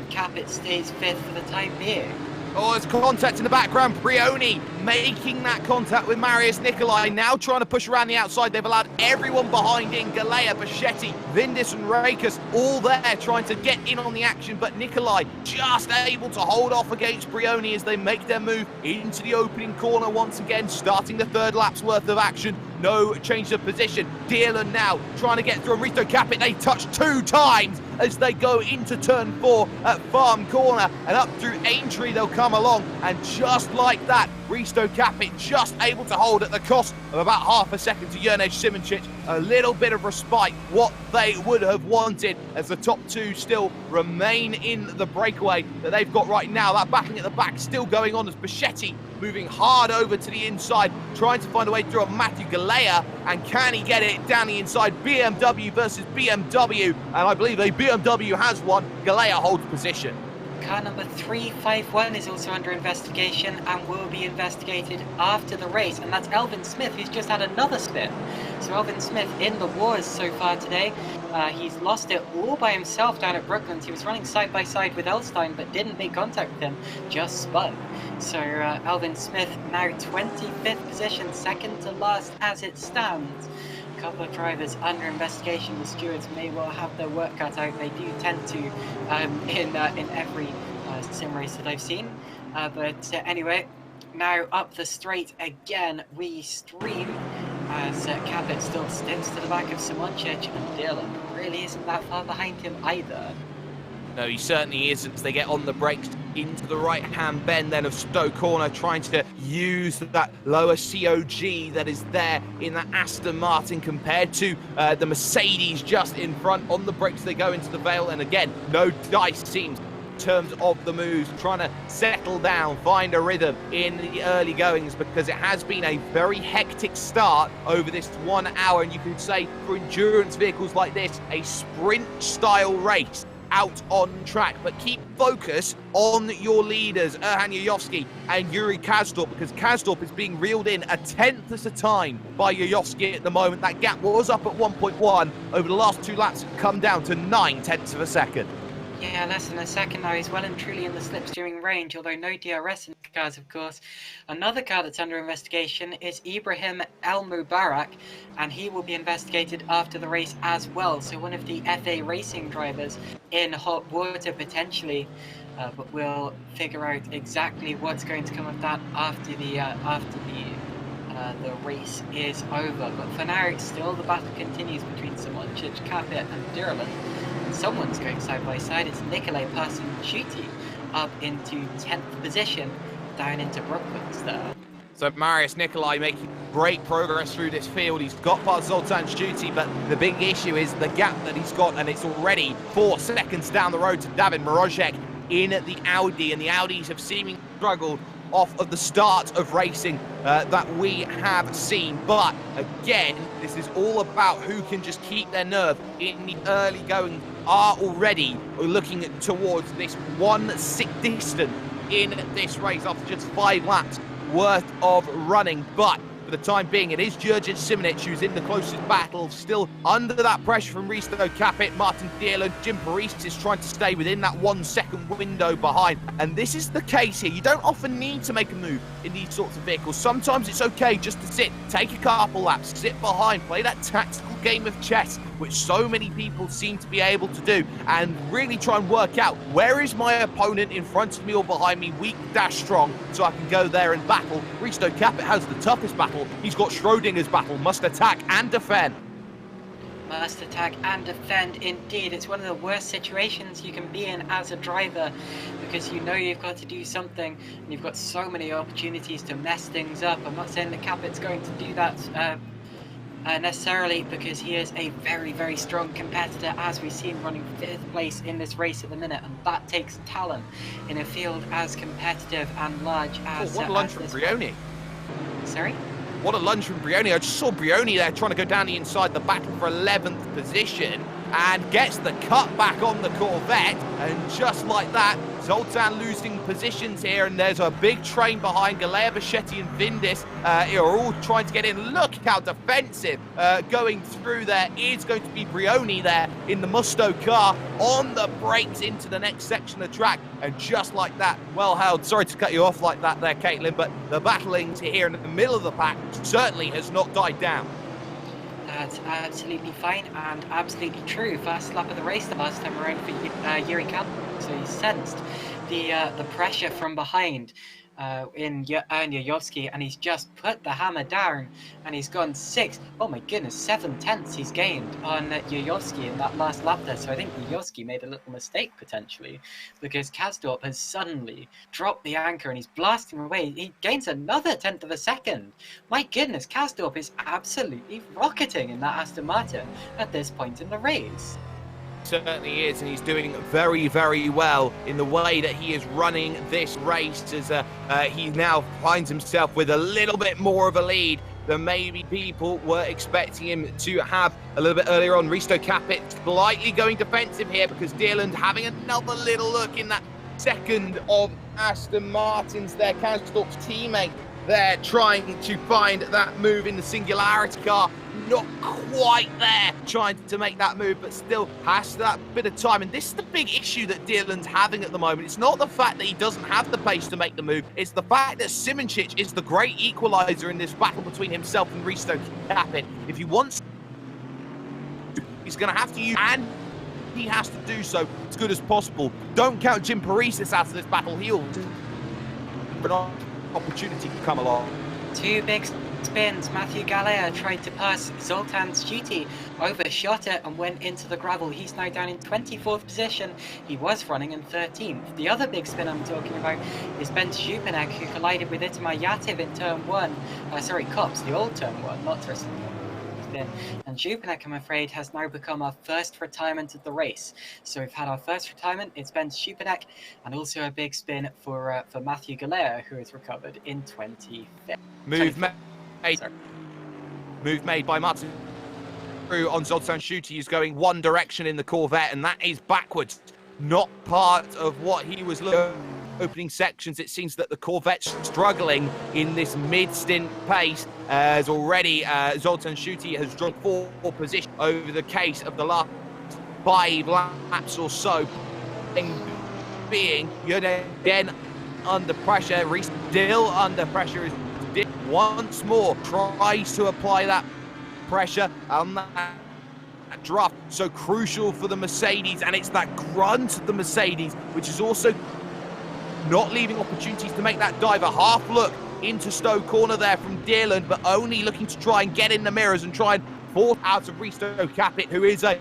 Capit stays fifth for the time being. Oh, there's contact in the background. Brioni making that contact with Marius Nicolai, now trying to push around the outside. They've allowed everyone behind in. Galea, Bichetti, Vindis and Rakus all there trying to get in on the action, but Nicolai just able to hold off against Brioni as they make their move into the opening corner once again, starting the third lap's worth of action. No change of position. Dearland now trying to get through Risto Capit. They touch 2 times as they go into turn 4 at Farm Corner, and up through Aintree they'll come along, and just like that, Risto Capit just able to hold at the cost of about half a second to Jurnej Simoncic. A little bit of respite, what they would have wanted, as the top 2 still remain in the breakaway that they've got right now. That battling at the back still going on as Bichetti moving hard over to the inside, trying to find a way through on Matthew Galea, and can he get it down the inside? BMW versus BMW, and I believe a BMW has won. Galea holds position. Car number 351 is also under investigation and will be investigated after the race, and that's Elvin Smith, who's just had another spin. So Elvin Smith in the wars so far today. He's lost it all by himself down at Brooklands. He was running side by side with Elstein, but didn't make contact with him, just spun. So Elvin Smith now 25th position, second to last as it stands. A couple of drivers under investigation. The stewards may well have their work cut out. They do tend to in every sim race that I've seen. But anyway, now up the straight again we stream as Capit still sticks to the back of Simoncic, and Dylan really isn't that far behind him either. No, he certainly isn't. As they get on the brakes into the right-hand bend then of Stowe Corner, trying to use that lower COG that is there in the Aston Martin compared to the Mercedes just in front. On the brakes they go into the Vale, and again, no dice seems in terms of the moves, trying to settle down, find a rhythm in the early goings, because it has been a very hectic start over this 1 hour, and you could say for endurance vehicles like this, a sprint-style race out on track. But keep focus on your leaders, Erhan Yayovsky and Yuri Kazdorp, because Kazdorp is being reeled in 1/10 at a time by Yayovsky at the moment. That gap was up at 1.1. Over the last 2 laps, it's come down to 9/10 of a second. Yeah, less than a second now. He's well and truly in the slipsteering range, although no DRS in the cars, of course. Another car that's under investigation is Ibrahim El Mubarak, and he will be investigated after the race as well. So one of the FA racing drivers in hot water potentially, but we'll figure out exactly what's going to come of that after the race is over. But for now, still the battle continues between Simoncic, Capit and Durland. Someone's going side by side. It's Nicolai passing Schutte up into 10th position down into Brooklands there. So Marius Nicolai making great progress through this field. He's got past Zoltan Schutte, but the big issue is the gap that he's got, and it's already 4 seconds down the road to David Morozek in the Audi, and the Audis have seemingly struggled off of the start of racing that we have seen. But again, this is all about who can just keep their nerve in the early going. Are already looking towards this 1 distant in this race after just 5 laps worth of running. But for the time being, it is Jurgen Simonic who's in the closest battle, still under that pressure from Risto Capit, Martin Dierland. Jim Parise is trying to stay within that 1 second window behind. And this is the case here. You don't often need to make a move in these sorts of vehicles. Sometimes it's okay just to sit, take a couple laps, sit behind, play that tactical game of chess, which so many people seem to be able to do, and really try and work out where is my opponent in front of me or behind me, weak dash strong, so I can go there and battle. Risto Capit has the toughest battle. He's got Schrodinger's battle, must attack and defend. Must attack and defend, indeed. It's one of the worst situations you can be in as a driver, because you know you've got to do something and you've got so many opportunities to mess things up. I'm not saying that Capit's going to do that necessarily, because he is a very, very strong competitor, as we've seen running 5th place in this race at the minute, and that takes talent in a field as competitive and large as what a lunge from Brioni. Sorry? What a lunge from Brioni. I just saw Brioni there trying to go down the inside, the battle for 11th position, and gets the cut back on the Corvette, and just like that, Zoltan losing positions here, and there's a big train behind. Galea, Bichetti and Vindis are all trying to get in. Look how defensive going through there is going to be Brioni there in the Musto car on the brakes into the next section of track, and just like that, well held. Sorry to cut you off like that there, Caitlin, but the battlings here in the middle of the pack certainly has not died down. That's absolutely fine and absolutely true. First lap of the race the last time around for Yuri Kaplan, so he sensed the pressure from behind in Yayovsky, and he's just put the hammer down, and he's gone 7 tenths he's gained on Yayovsky in that last lap there. So I think Yayovsky made a little mistake potentially, because Kasdorp has suddenly dropped the anchor and he's blasting away. He gains another 1/10 of a second. My goodness, Kasdorp is absolutely rocketing in that Aston Martin at this point in the race. Certainly is, and he's doing very, very well in the way that he is running this race, as he now finds himself with a little bit more of a lead than maybe people were expecting him to have a little bit earlier on. Risto Capit slightly going defensive here, because Dierland having another little look in that second of Aston Martins there. Kasdorp's teammate there trying to find that move in the Singularity car, not quite there, trying to make that move, but still has that bit of time. And this is the big issue that Dierland's having at the moment. It's not the fact that he doesn't have the pace to make the move, it's the fact that Simoncic is the great equalizer in this battle between himself and Risto Capit. If he wants, he's going to have to use, and he has to do so as good as possible. Don't count Jim Parise out of this battle. He'll opportunity to come along. 2 big spins. Matthew Galea tried to pass Zoltan's GT, overshot it and went into the gravel. He's now down in 24th position. He was running in 13th. The other big spin I'm talking about is Ben Schupanek, who collided with Itamar Yativ in turn 1. Cops, the old turn 1, not Tristan. And Schupanek, I'm afraid, has now become our first retirement of the race. So we've had our first retirement. It's Ben Schupanek, and also a big spin for Matthew Galea, who has recovered in 25th. Move made by Martin on Zoltan Schuti. He's going one direction in the Corvette, and that is backwards. Not part of what he was looking at. Opening sections, it seems that the Corvette's struggling in this mid-stint pace, as already Zoltan Schuti has dropped 4 positions over the case of the last 5 laps or so. Being again under pressure, Reese still under pressure, is once more tries to apply that pressure on that draft, so crucial for the Mercedes, and it's that grunt of the Mercedes which is also not leaving opportunities to make that dive. A half look into Stowe corner there from Dierland, but only looking to try and get in the mirrors and try and force out of Risto Capit, who is a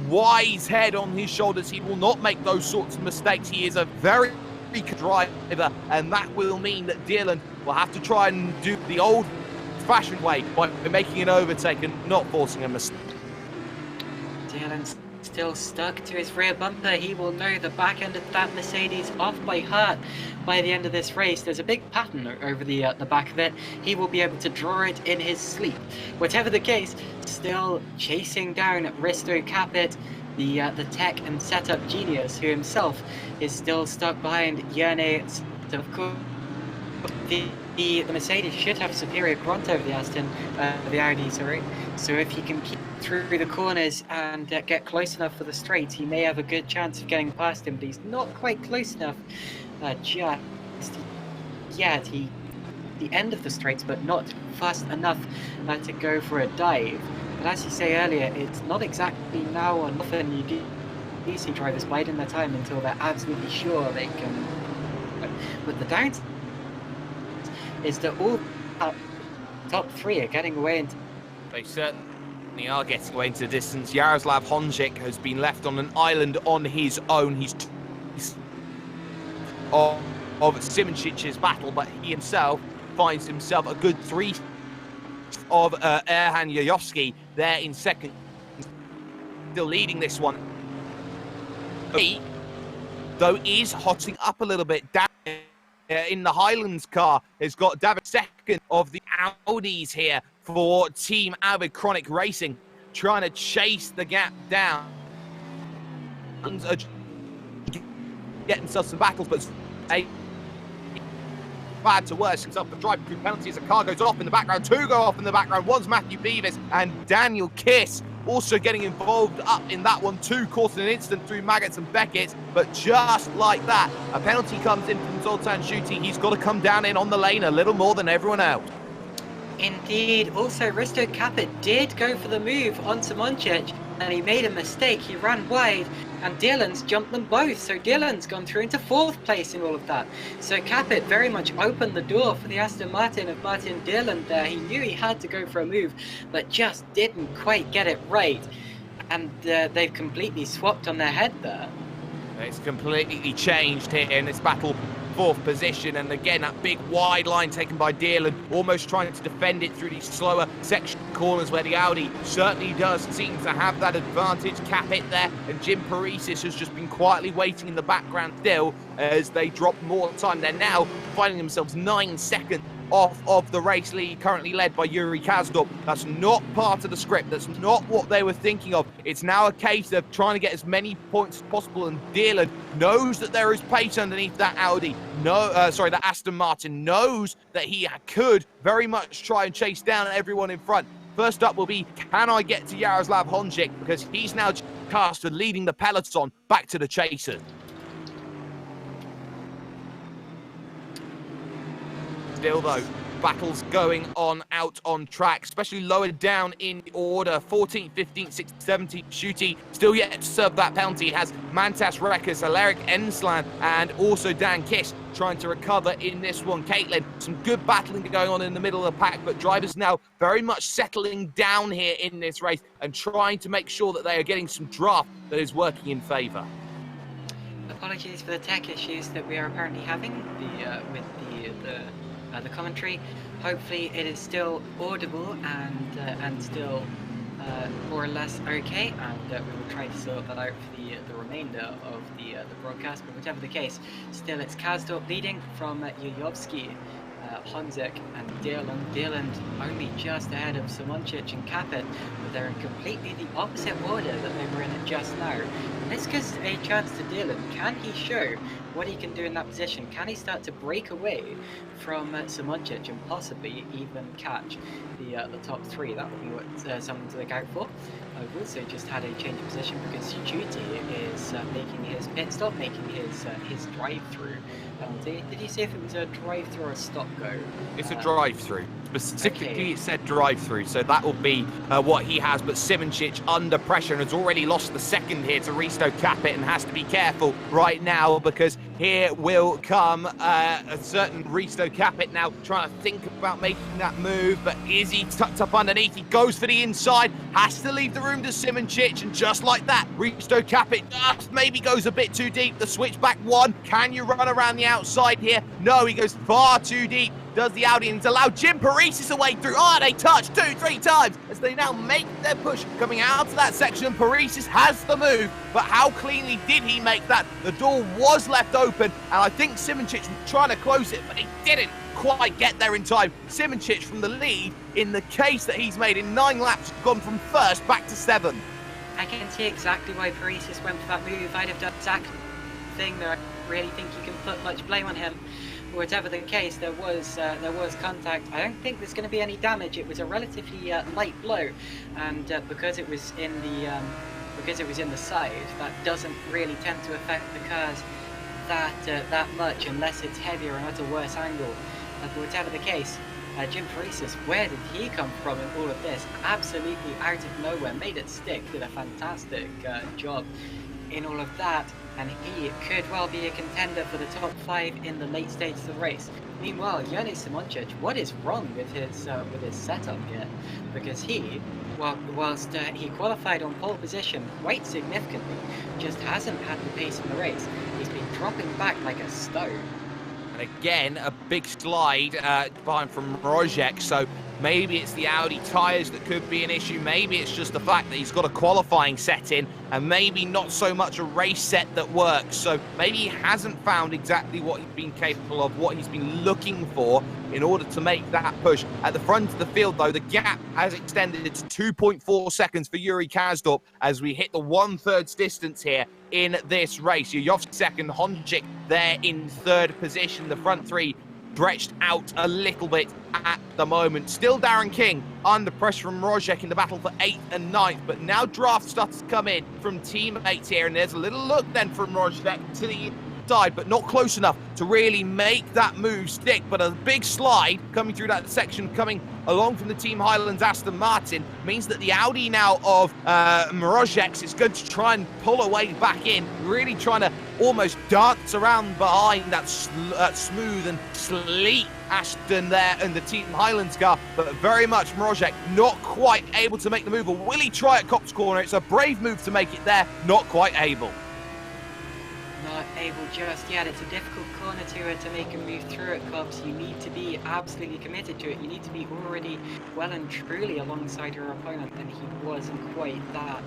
wise head on his shoulders. He will not make those sorts of mistakes. He is a very good driver, and that will mean that Dierland will have to try and do the old-fashioned way by making an overtake and not forcing a mistake. Dierland's still stuck to his rear bumper. He will know the back end of that Mercedes off by heart by the end of this race. There's a big pattern over the back of it. He will be able to draw it in his sleep. Whatever the case, still chasing down Risto Capit, the tech and setup genius, who himself is still stuck behind Yerne of course, the Mercedes should have superior grunt over the Audi, sorry. So if he can keep through the corners and get close enough for the straights, he may have a good chance of getting past him, but he's not quite close enough just yet. The end of the straights, but not fast enough to go for a dive. But as you say earlier, it's not exactly now or often you see drivers biding their time until they're absolutely sure they can. But the downside is that all top three are getting away into. They certainly are getting away into the distance. Jaroslav Honzik has been left on an island on his own. He's of Simoncic's battle, but he himself finds himself a good 3 of Erhan Yayovsky there in second, still leading this one. He, though, is hotting up a little bit. In the Highlands car has got David second of the Audis here for Team Avid Chronic Racing, trying to chase the gap down. Get themselves some battles, but bad to worse himself the drive through penalties. A car goes off in the background, 2 go off in the background. One's Matthew Beavis and Daniel Kiss also getting involved up in that one. 2 caught in an instant through Maggots and Beckett, but just like that, a penalty comes in from Zoltan Shuti. He's got to come down in on the lane a little more than everyone else. Indeed. Also, Risto Caput did go for the move on Simoncic, and he made a mistake. He ran wide, and Dylan's jumped them both. So Dylan's gone through into 4th place in all of that. So Caput very much opened the door for the Aston Martin of Martin Dylan there. He knew he had to go for a move, but just didn't quite get it right. And they've completely swapped on their head there. It's completely changed here in this battle. 4th position, and again that big wide line taken by Dylan, almost trying to defend it through these slower section corners where the Audi certainly does seem to have that advantage. Capit there, and Jim Parisis has just been quietly waiting in the background still as they drop more time. They're now finding themselves 9 seconds off of the race lead, currently led by Yuri Kazdorp. That's not part of the script. That's not what they were thinking of. It's now a case of trying to get as many points as possible, and Dylan knows that there is pace underneath that Audi. That Aston Martin knows that he could very much try and chase down everyone in front. First up will be, can I get to Jaroslav Honzik, because he's now cast and leading the peloton back to the chasers. Still though, battles going on out on track, especially lower down in order. 14th, 15th, 16th, 17th, Shuti still yet to serve that penalty. Has Mantas Rekas, Alaric Enslan, and also Dan Kiss trying to recover in this one. Caitlin, some good battling going on in the middle of the pack, but drivers now very much settling down here in this race and trying to make sure that they are getting some draft that is working in favour. Apologies for the tech issues that we are apparently having with the commentary. Hopefully it is still audible and still more or less okay, and we will try to sort that out for the remainder of the broadcast. But whatever the case, still it's Kazdorp leading from Yayovsky, Honzik and Dylan. Dylan only just ahead of Simoncic and Capit, but they're in completely the opposite order that they were in just now. And this gives a chance to Dylan. Can he show what he can do in that position? Can he start to break away from Simoncic and possibly even catch the top 3? That would be what something to look out for. I've also just had a change of position because Chuti is making his pit stop, making his drive-through penalty. Did you say if it was a drive-through or a stop-go? It's a drive-through. Specifically, It said drive-through, so that will be what he has. But Simoncic under pressure and has already lost the second here to Risto Capit, and has to be careful right now because here will come a certain Risto Capit now trying to think about making that move. But is he tucked up underneath? He goes for the inside, has to leave the room to Simoncic, and just like that, Risto Capit just maybe goes a bit too deep. The switchback one, can you run around the outside here? No, he goes far too deep. Does the Audi, and it's allowed Jim Parisis a way through. Oh, they touch 2-3 times as they now make their push coming out of that section. Parisis has the move, but how cleanly did he make that? The door was left open, and I think Simoncic was trying to close it, but he didn't quite get there in time. Simoncic from the lead in the case that he's made in 9 laps, gone from 1st back to 7th. I can see exactly why Parisis went for that move. I'd have done the exact thing there. I really think you can put much blame on him. whatever the case, there was contact. I don't think there's going to be any damage. It was a relatively light blow, and because it was in the side, that doesn't really tend to affect the cars that much unless it's heavier and at a worse angle. But whatever the case, Jim Paresis, where did he come from in all of this? Absolutely out of nowhere, made it stick, did a fantastic job in all of that, and he could well be a contender for the top 5 in the late stage of the race. Meanwhile, Jurnej Simončić, what is wrong with his setup here? Because he, whilst he qualified on pole position quite significantly, just hasn't had the pace in the race. He's been dropping back like a stone. And again, a big slide behind from Mrožek, so maybe it's the Audi tyres that could be an issue, maybe it's just the fact that he's got a qualifying set in, and maybe not so much a race set that works, so maybe he hasn't found exactly what he's been capable of, what he's been looking for in order to make that push. At the front of the field, though, the gap has extended to 2.4 seconds for Yuri Kasdorp as we hit the 1/3 distance here in this race. Jojovski second, Honchik there in 3rd position. The front 3 stretched out a little bit at the moment. Still Darren King under pressure from Mrožek in the battle for 8th and 9th, but now draft starts to come in from teammates here, and there's a little look then from Mrožek to the side, but not close enough to really make that move stick. But a big slide coming through that section, coming along from the Team Highlands Aston Martin, means that the Audi now of Mrožek's is going to try and pull away back in, really trying to almost dance around behind that smooth and sleek Aston there and the Team Highlands car, but very much Mrožek not quite able to make the move. Or will he try at Copse Corner? It's a brave move to make it there, not quite able. Not able just yet. It's a difficult corner to make a move through it, Copse. You need to be absolutely committed to it. You need to be already well and truly alongside your opponent, and he wasn't quite that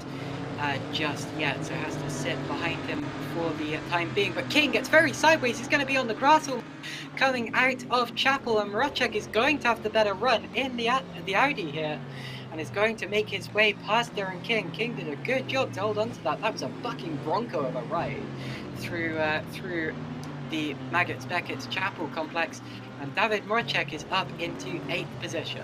just yet, so has to sit behind him for the time being. But King gets very sideways. He's going to be on the grass coming out of Chapel, and Mrožek is going to have the better run in the Audi here, and is going to make his way past Darren King. King did a good job to hold on to that. That was a bucking bronco of a ride through the Beckett's Chapel complex, and David Mrožek is up into 8th position.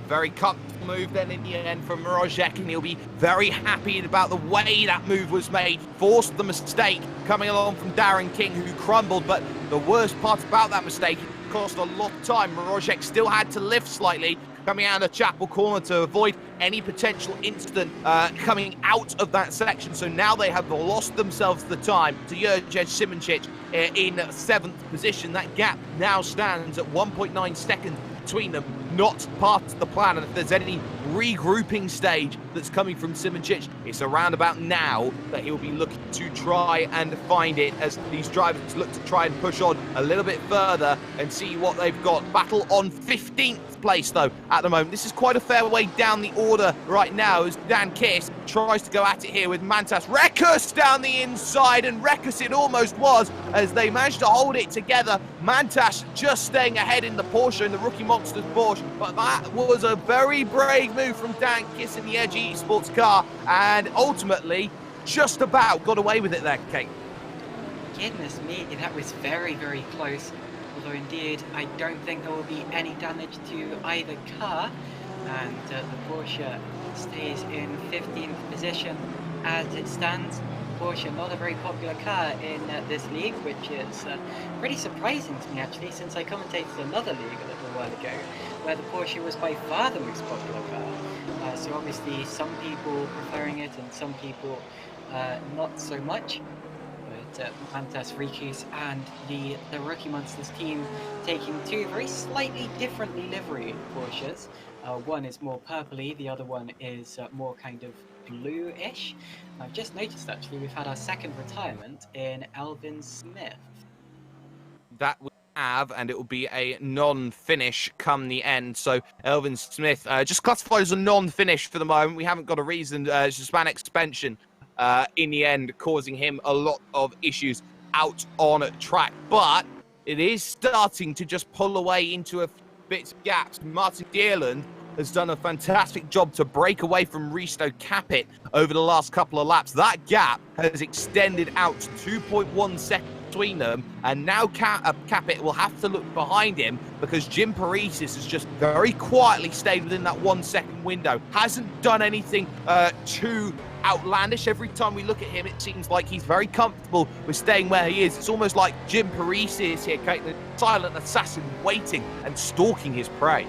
Very comfortable move then in the end from Mrožek, and he'll be very happy about the way that move was made. Forced the mistake coming along from Darren King, who crumbled, but the worst part about that mistake, it cost a lot of time. Mrožek still had to lift slightly coming out of the Chapel corner to avoid any potential incident coming out of that section. So now they have lost themselves the time to Jurnej Simončić in 7th position. That gap now stands at 1.9 seconds between them. Not part of the plan, and if there's any regrouping stage that's coming from Simončić, it's around about now that he'll be looking to try and find it, as these drivers look to try and push on a little bit further and see what they've got. Battle on 15th place though at the moment. This is quite a fair way down the order right now as Dan Kiss tries to go at it here with Mantas Rekus down the inside, and Rekus it almost was as they managed to hold it together. Mantas just staying ahead in the Porsche, in the Rookie Monsters Porsche, but that was a very brave move from Dan Kiss in the Edge Esports car, and ultimately just about got away with it there, Kate. Goodness me, that was very, very close. Although indeed, I don't think there will be any damage to either car, and the Porsche stays in 15th position as it stands. Porsche, not a very popular car in this league, which is pretty surprising to me actually, since I commentated another league a little while ago, where the Porsche was by far the most popular car. So obviously some people preferring it and some people not so much. Mantas Rekus and the Rookie Monsters team taking 2 very slightly differently livery Porsches. One is more purpley, the other one is more kind of blue-ish. I've just noticed actually we've had our 2nd retirement in Elvin Smith. That we have, and it will be a non-finish come the end. So Elvin Smith just classified as a non-finish for the moment. We haven't got a reason. It's just Hispanic suspension. In the end, causing him a lot of issues out on track. But it is starting to just pull away into a bit of gaps. Martin Dierland has done a fantastic job to break away from Risto Capit over the last couple of laps. That gap has extended out to 2.1 seconds between them. And now Capit will have to look behind him because Jim Paresis has just very quietly stayed within that 1 second window. Hasn't done anything too outlandish. Every time we look at him, it seems like he's very comfortable with staying where he is. It's almost like Jim Paresis here, Caitlin, silent assassin waiting and stalking his prey.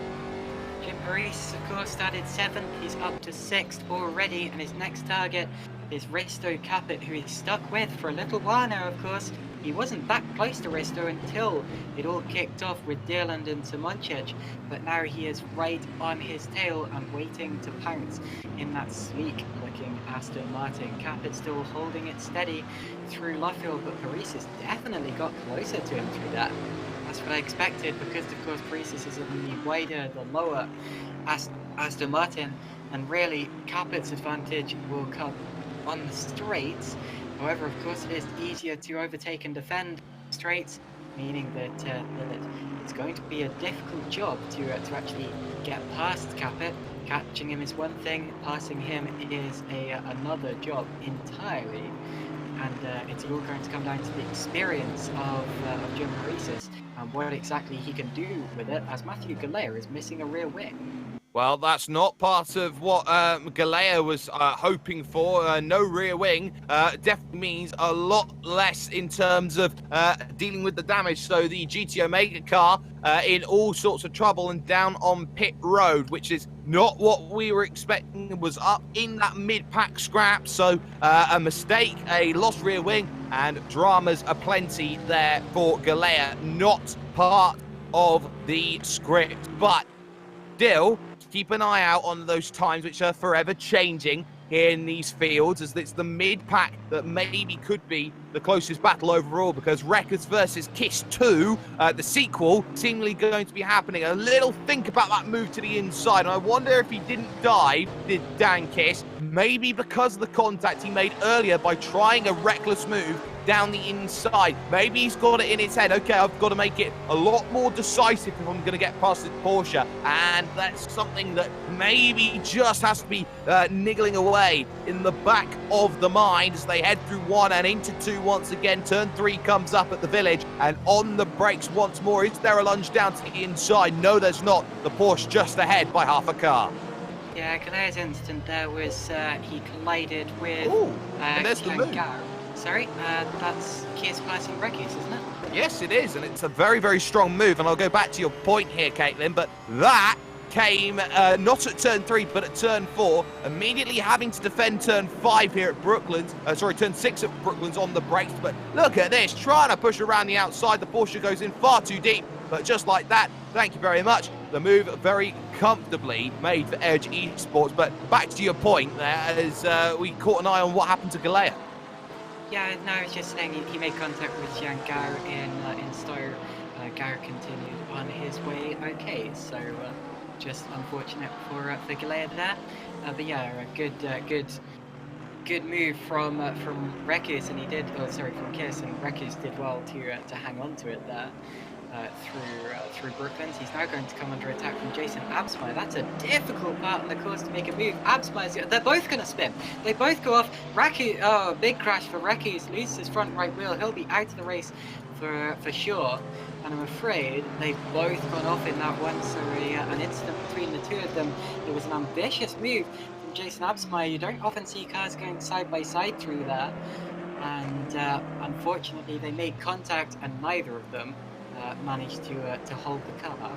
Jim Paresis, of course, started 7th. He's up to 6th already, and his next target is Risto Capit, who he's stuck with for a little while now, of course. He wasn't that close to Risto until it all kicked off with Dylan and Simonchich, but now he is right on his tail and waiting to pounce in that sleek-looking Aston Martin. Capit still holding it steady through Luffield, but Paresis definitely got closer to him through that. That's what I expected, because of course Paresis is in the wider, the lower Aston Martin, and really Capit's advantage will come on the straights. However, of course, it is easier to overtake and defend straights, meaning that, it's going to be a difficult job to actually get past Capit. Catching him is one thing, passing him is another job entirely. And it's all going to come down to the experience of Jim Paresis and what exactly he can do with it, as Matthew Galea is missing a rear wing. Well, that's not part of what Galea was hoping for. No rear wing definitely means a lot less in terms of dealing with the damage. So the GT Omega car in all sorts of trouble and down on pit road, which is not what we were expecting. It was up in that mid-pack scrap. So a mistake, a lost rear wing, and dramas aplenty there for Galea. Not part of the script, but still, keep an eye out on those times, which are forever changing in these fields, as it's the mid-pack that maybe could be the closest battle overall, because Records versus Kiss 2, the sequel, seemingly going to be happening. A little think about that move to the inside, and I wonder if he didn't dive, did Dan Kiss, maybe because of the contact he made earlier by trying a reckless move down the inside. Maybe he's got it in his head, okay, I've got to make it a lot more decisive if I'm going to get past this Porsche, and that's something that maybe just has to be niggling away in the back of the mind as they head through 1 and into 2 once again. Turn 3 comes up at the village, and on the brakes once more. Is there a lunge down to the inside? No, there's not. The Porsche just ahead by half a car. Yeah, Galea's instant there was he collided with and there's the move. Sorry, that's Kiss passing Reckies, isn't it? Yes, it is, and it's a very, very strong move. And I'll go back to your point here, Caitlin, but that came not at turn 3, but at turn 4, immediately having to defend turn 5 here at Brooklands. Turn 6 at Brooklands on the brakes. But look at this, trying to push around the outside. The Porsche goes in far too deep, but just like that, thank you very much. The move very comfortably made for Edge Esports. But back to your point there, as we caught an eye on what happened to Galea. Yeah, no, I was just saying he made contact with Jan Gar in Stowe. Gar continued on his way okay, so just unfortunate for Galea there. But yeah, a good move from Reckies, and he did. Oh, sorry, from Kiss, and Reckies did well to hang on to it there through Brooklands. He's now going to come under attack from Jason Absmeyer. That's a difficult part on the course to make a move. They're both going to spin. They both go off. Big crash for Reckies. Loses his front right wheel. He'll be out of the race for sure. And I'm afraid they've both gone off in that one. So an incident between the two of them. It was an ambitious move from Jason Absmeyer. You don't often see cars going side by side through there. And unfortunately, they made contact, and neither of them managed to hold the car.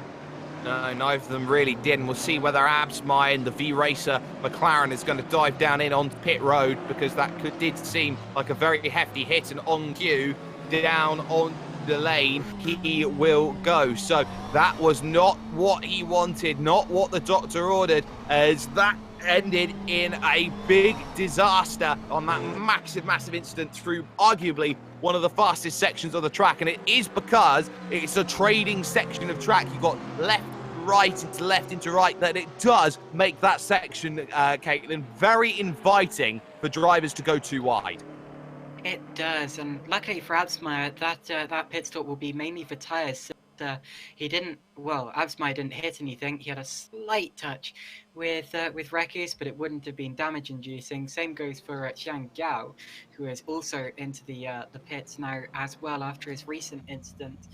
No, neither of them really did, and we'll see whether Absmeyer and the V-Racer McLaren is going to dive down in on pit road, because that did seem like a very hefty hit, and on cue, down on the lane, he will go. So that was not what he wanted, not what the doctor ordered, as that ended in a big disaster on that massive incident through arguably one of the fastest sections of the track. And it is because it's a trading section of track. You've got left, right into left, into right, that it does make that section, Caitlin, very inviting for drivers to go too wide. It does, and luckily for Absmeyer, that pit stop will be mainly for tyres. Absmeyer didn't hit anything. He had a slight touch with Rekus, but it wouldn't have been damage-inducing. Same goes for Xiang Gao, who is also into the pits now as well after his recent incident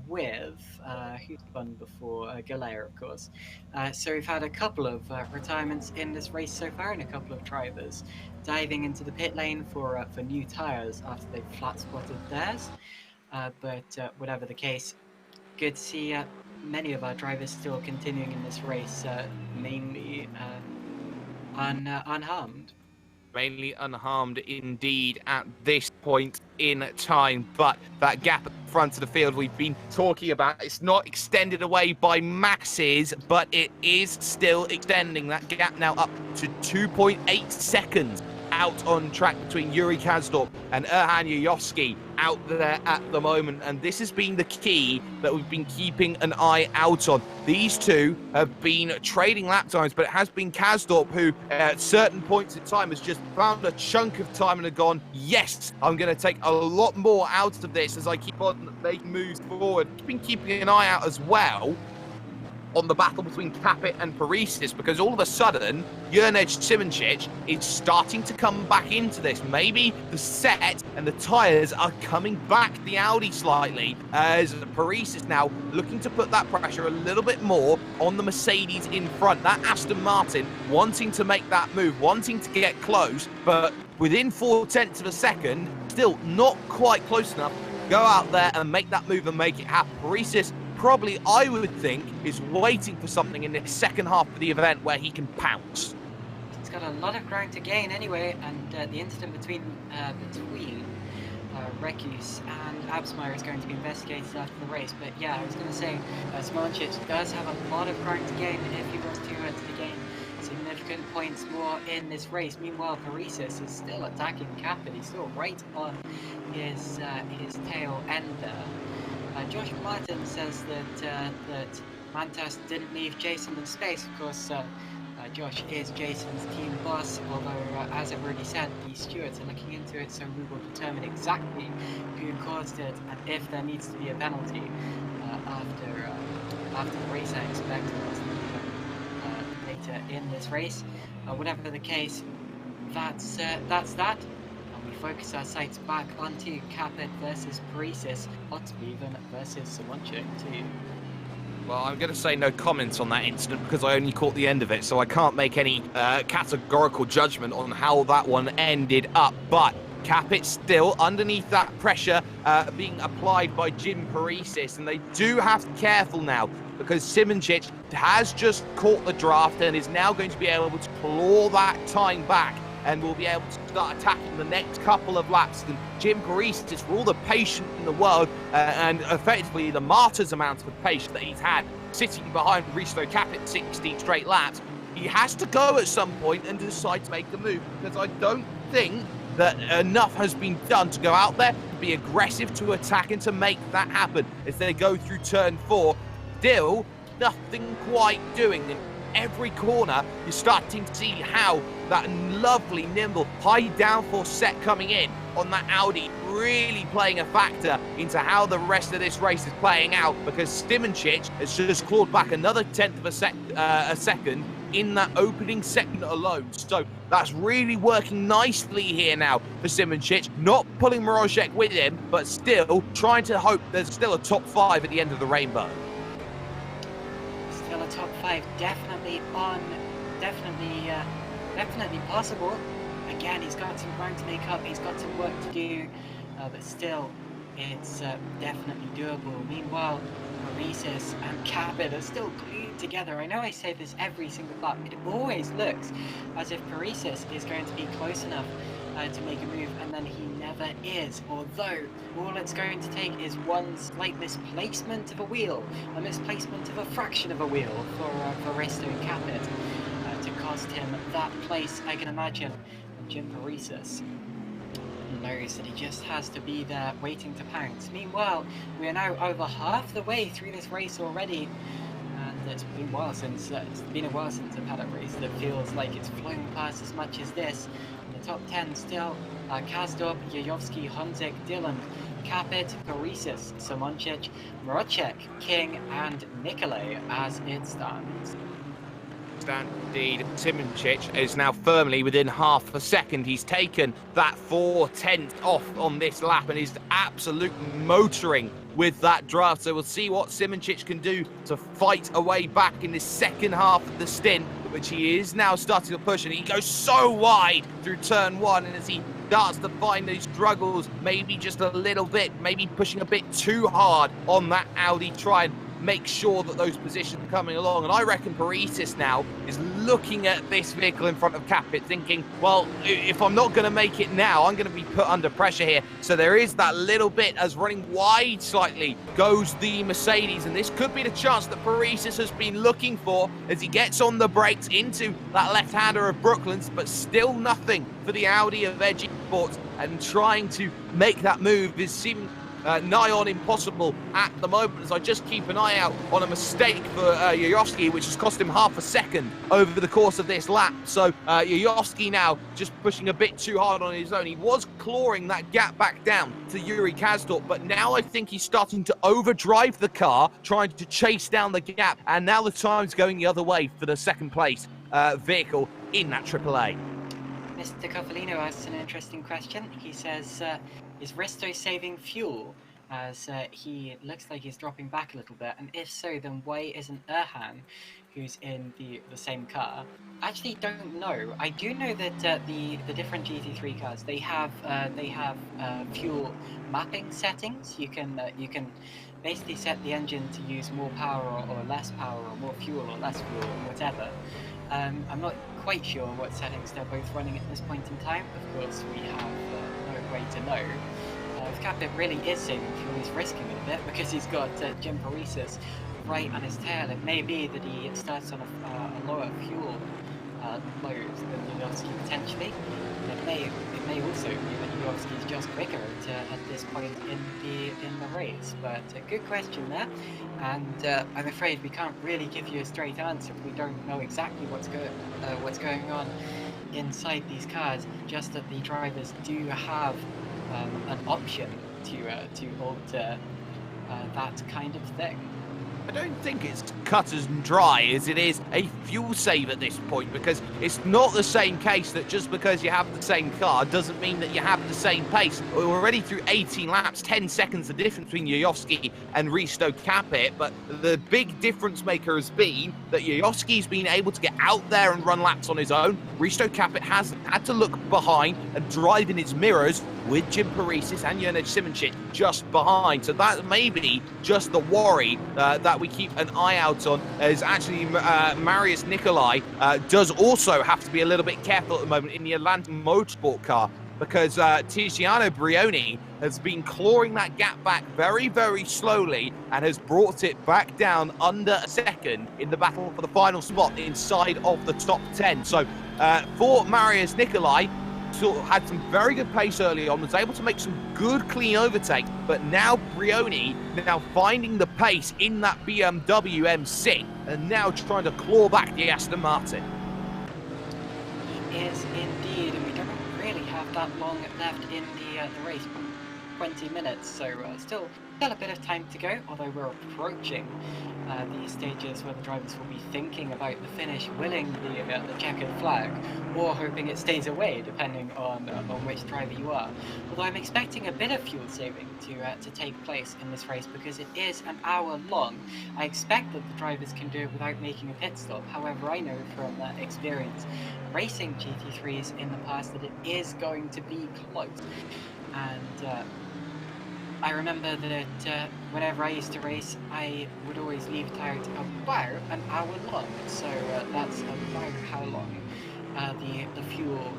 with who's won before Galea, of course. So we've had a couple of retirements in this race so far, and a couple of drivers diving into the pit lane for new tires after they've flat spotted theirs. But whatever the case, good to see many of our drivers still continuing in this race, mainly unharmed. Mainly unharmed indeed at this point in time, but that gap at the front of the field we've been talking about, it's not extended away by masses, but it is still extending. That gap now up to 2.8 seconds out on track between Yuri Kazdorp and Erhan Yuyovsky out there at the moment, and this has been the key that we've been keeping an eye out on. These two have been trading lap times, but it has been Kazdorp who at certain points in time has just found a chunk of time and have gone, yes, I'm going to take a lot more out of this as I keep on making moves forward. Been keeping an eye out as well on the battle between Capit and Paresis, because all of a sudden, Jurnej Simoncic is starting to come back into this. Maybe the set and the tyres are coming back the Audi slightly, as Paresis now looking to put that pressure a little bit more on the Mercedes in front. That Aston Martin wanting to make that move, wanting to get close, but within 0.4 of a second, still not quite close enough. Go out there and make that move and make it happen. Paresis probably, I would think, is waiting for something in the second half of the event where he can pounce. He's got a lot of ground to gain anyway, and the incident between Rekus and Absmeyer is going to be investigated after the race. But yeah, I was going to say, Simoncic does have a lot of ground to gain if he wants to gain significant points more in this race. Meanwhile, Paresis is still attacking Capit. He's still right on his tail end there. Josh Martin says that Mantas didn't leave Jason in space. Of course, Josh is Jason's team boss, although, as I've already said, the stewards are looking into it, so we will determine exactly who caused it and if there needs to be a penalty after the race. I expect later in this race. Whatever the case, that's that. Focus our sights back onto Capit versus Paresis, possibly even versus Simoncic too. Well, I'm going to say no comments on that incident because I only caught the end of it, so I can't make any categorical judgment on how that one ended up. But Capit still underneath that pressure being applied by Jim Paresis, and they do have to be careful now because Simoncic has just caught the draft and is now going to be able to claw that time back, and will be able to start attacking the next couple of laps. And Jim Paresis, for all the patience in the world, and effectively the martyr's amount of patience that he's had sitting behind Risto Capit 16 straight laps, he has to go at some point and decide to make the move, because I don't think that enough has been done to go out there, be aggressive to attack and to make that happen as they go through turn 4. Still, nothing quite doing. In every corner, you're starting to see how that lovely, nimble, high downforce set coming in on that Audi really playing a factor into how the rest of this race is playing out, because Simoncic has just clawed back another 1/10 of a second in that opening second alone. So that's really working nicely here now for Simoncic, not pulling Morozek with him, but still trying to hope there's still a top 5 at the end of the rainbow. Still a top 5, definitely possible. Again, he's got some ground to make up, he's got some work to do, but still, it's definitely doable. Meanwhile, Paresis and Capit are still glued together. I know I say this every single lap, it always looks as if Paresis is going to be close enough to make a move, and then he never is, although all it's going to take is one slight misplacement of a wheel, a misplacement of a fraction of a wheel for Risto Capit to cost him that place, I can imagine. And Jim Paresis knows that he just has to be there waiting to pounce. Meanwhile, we are now over half the way through this race already, and it's been a while since I've had a race that feels like it's flown past as much as this. In the top 10 still, Kazdorp, Yuyovsky, Honzik, Dylan, Capit, Paresis, Simoncic, Morozek, King, and Nikolay as it stands. stand indeed. Simoncic is now firmly within half a second. He's taken that 4/10 off on this lap and is absolutely motoring with that draft. So we'll see what Simoncic can do to fight a way back in this second half of the stint, which he is now starting to push, and he goes so wide through turn one, and as he starts to find those struggles, maybe just a little bit, maybe pushing a bit too hard on that Audi, try and make sure that those positions are coming along. And I reckon Paresis now is looking at this vehicle in front of Capit thinking, well, if I'm not going to make it now, I'm going to be put under pressure here. So there is that little bit as running wide slightly goes the Mercedes, and this could be the chance that Paresis has been looking for as he gets on the brakes into that left-hander of Brooklands, but still nothing for the Audi of Edgy Sports, and trying to make that move is seeming nigh on impossible at the moment, as I just keep an eye out on a mistake for Yayovsky, which has cost him half a second over the course of this lap. So Yayovsky now just pushing a bit too hard on his own. He was clawing that gap back down to Yuri Kazdorp, but now I think he's starting to overdrive the car, trying to chase down the gap, and now the time's going the other way for the second place vehicle in that AAA. Mr. Coffolino asks an interesting question. He says, is Risto saving fuel, as he looks like he's dropping back a little bit, and if so, then why isn't Erhan, who's in the same car? Actually don't know. I do know that the different GT3 cars, they have fuel mapping settings. You can basically set the engine to use more power or less power, or more fuel or less fuel, or whatever. I'm not quite sure what settings they're both running at this point in time. Of course, we have no way to know. If Capit really is saving fuel, he's risking it a bit because he's got Jim Paresis right on his tail. It may be that he starts on a lower fuel load than Yayovsky potentially. It may also be that Yayovsky is just quicker at this point in the race. But a good question there, and I'm afraid we can't really give you a straight answer. We don't know exactly what's going on inside these cars. Just that the drivers do have an option to alter that kind of thing. I don't think it's cut as dry as it is a fuel save at this point, because it's not the same case that just because you have the same car doesn't mean that you have the same pace. We're already through 18 laps, 10 seconds the difference between Yayovsky and Risto Capit, but the big difference maker has been that Yayovsky's been able to get out there and run laps on his own. Risto Capit has had to look behind and drive in his mirrors with Jim Paresis and Jurnej Simoncic just behind. So that may be just the worry that we keep an eye out on, is actually Marius Nicolai does also have to be a little bit careful at the moment in the Atlanta Motorsport car, because Tiziano Brioni has been clawing that gap back very, very slowly and has brought it back down under a second in the battle for the final spot inside of the top 10. So for Marius Nicolai, had some very good pace early on, was able to make some good clean overtakes, but now Brioni now finding the pace in that BMW M6 and now trying to claw back the Aston Martin. He is indeed, and we don't really have that long left in the race. 20 minutes, so still a bit of time to go, although we're approaching these stages where the drivers will be thinking about the finish, willing the checkered flag, or hoping it stays away, depending on which driver you are. Although I'm expecting a bit of fuel saving to take place in this race, because it is an hour long. I expect that the drivers can do it without making a pit stop. However, I know from experience racing GT3s in the past that it is going to be close. And I remember that whenever I used to race, I would always leave it out about an hour long. So that's about how long the fuel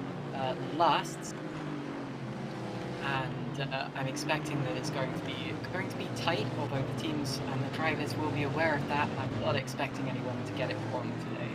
lasts. And I'm expecting that it's going to be tight, although the teams and the drivers will be aware of that. I'm not expecting anyone to get it wrong today.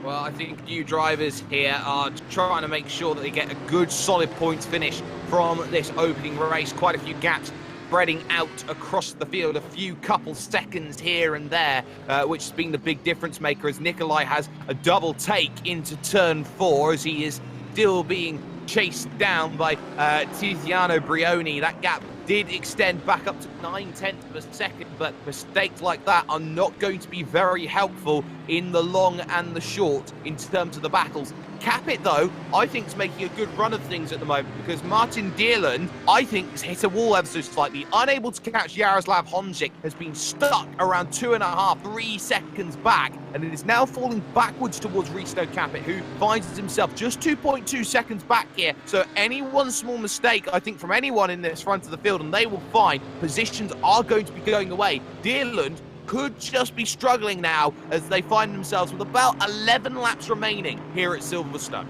Well, I think new drivers here are trying to make sure that they get a good solid points finish from this opening race. Quite a few gaps spreading out across the field, a few couple seconds here and there, which has been the big difference maker, as Nicolai has a double take into turn 4 as he is still being chased down by Tiziano Brioni. That gap did extend back up to 0.9 of a second, but mistakes like that are not going to be very helpful in the long and the short in terms of the battles. Capit, though, I think is making a good run of things at the moment because Martin Deerland, I think, has hit a wall ever so slightly. Unable to catch Jaroslav Honzik, has been stuck around 2.5, 3 seconds back, and it is now falling backwards towards Risto Capit, who finds himself just 2.2 seconds back here. So any one small mistake, I think, from anyone in this front of the field, and they will find positions are going to be going away. Deerland could just be struggling now as they find themselves with about 11 laps remaining here at Silverstone.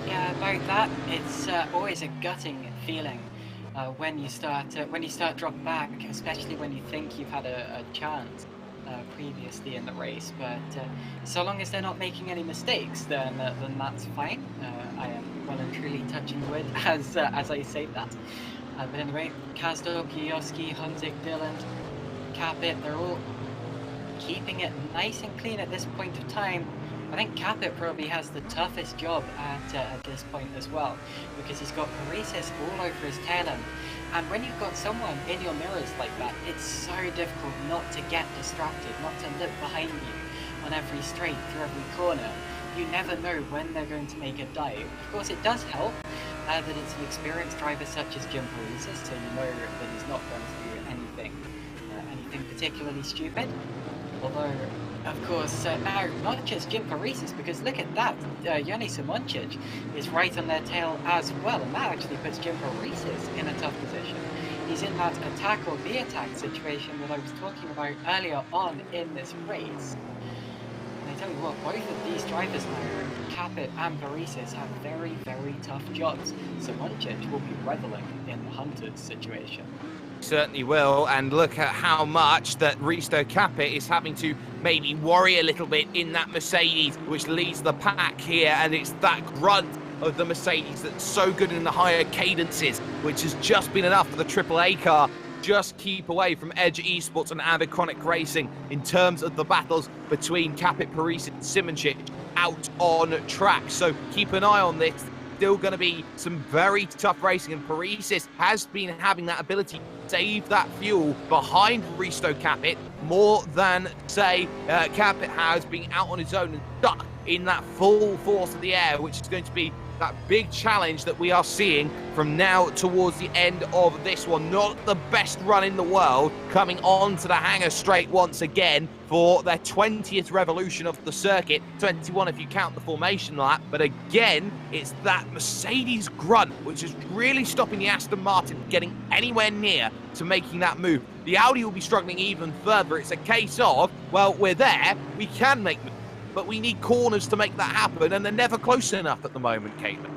Yeah, about that, it's always a gutting feeling when you start dropping back, especially when you think you've had a chance previously in the race. But so long as they're not making any mistakes, then that's fine. I am well and truly touching wood as I say that. But anyway, Kazdor, Kioski, Honzik, Deerland, Capit, they're all keeping it nice and clean at this point of time. I think Capit probably has the toughest job at this point as well, because he's got Paresis all over his tail end. And when you've got someone in your mirrors like that, it's so difficult not to get distracted, not to look behind you on every straight, through every corner. You never know when they're going to make a dive. Of course, it does help that it's an experienced driver such as Jim Paresis, so you know that he's not going to do anything particularly stupid. Although, of course, now not just Jim Paresis, because look at that, Yoni Simoncic is right on their tail as well, and that actually puts Jim Paresis in a tough position. He's in that attack or be attacked situation that I was talking about earlier on in this race. And I tell you what, both of these drivers now, Capit and Paresis, have very, very tough jobs. Simoncic will be reveling in the Hunters situation. Certainly will, and look at how much that Risto Capit is having to maybe worry a little bit in that Mercedes, which leads the pack here, and it's that grunt of the Mercedes that's so good in the higher cadences, which has just been enough for the AAA car. Just keep away from Edge Esports and Avid Chronic Racing in terms of the battles between Capit, Paresis and Simoncic out on track. So keep an eye on this. Still going to be some very tough racing, and Paresis has been having that ability to save that fuel behind Risto Capit more than, say, Capit has been out on his own and stuck in that full force of the air, which is going to be that big challenge that we are seeing from now towards the end of this one. Not the best run in the world, coming on to the hangar straight once again for their 20th revolution of the circuit, 21 if you count the formation lap. But again, it's that Mercedes grunt which is really stopping the Aston Martin getting anywhere near to making that move. The Audi will be struggling even further. It's a case of, well, we're there, we can make the, but we need corners to make that happen, and they're never close enough at the moment, Caitlin.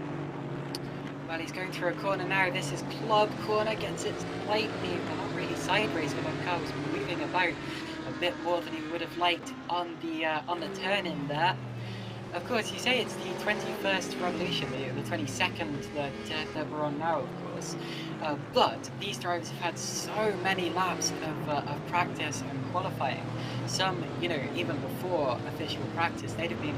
Well, he's going through a corner now. This is club corner, gets it slightly, well, not really sideways, but the car was moving about a bit more than he would have liked on the turn in there. Of course, you say it's the 21st revolution, the 22nd that we're on now, of course. But these drivers have had so many laps of practice and qualifying. Some, you know, even before official practice, they'd have been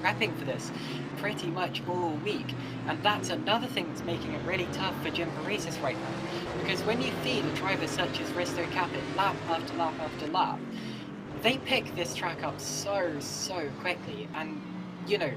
prepping for this pretty much all week. And that's another thing that's making it really tough for Jim Paresis right now. Because when you feed a driver such as Risto Capit lap after lap after lap, they pick this track up so quickly. And, you know,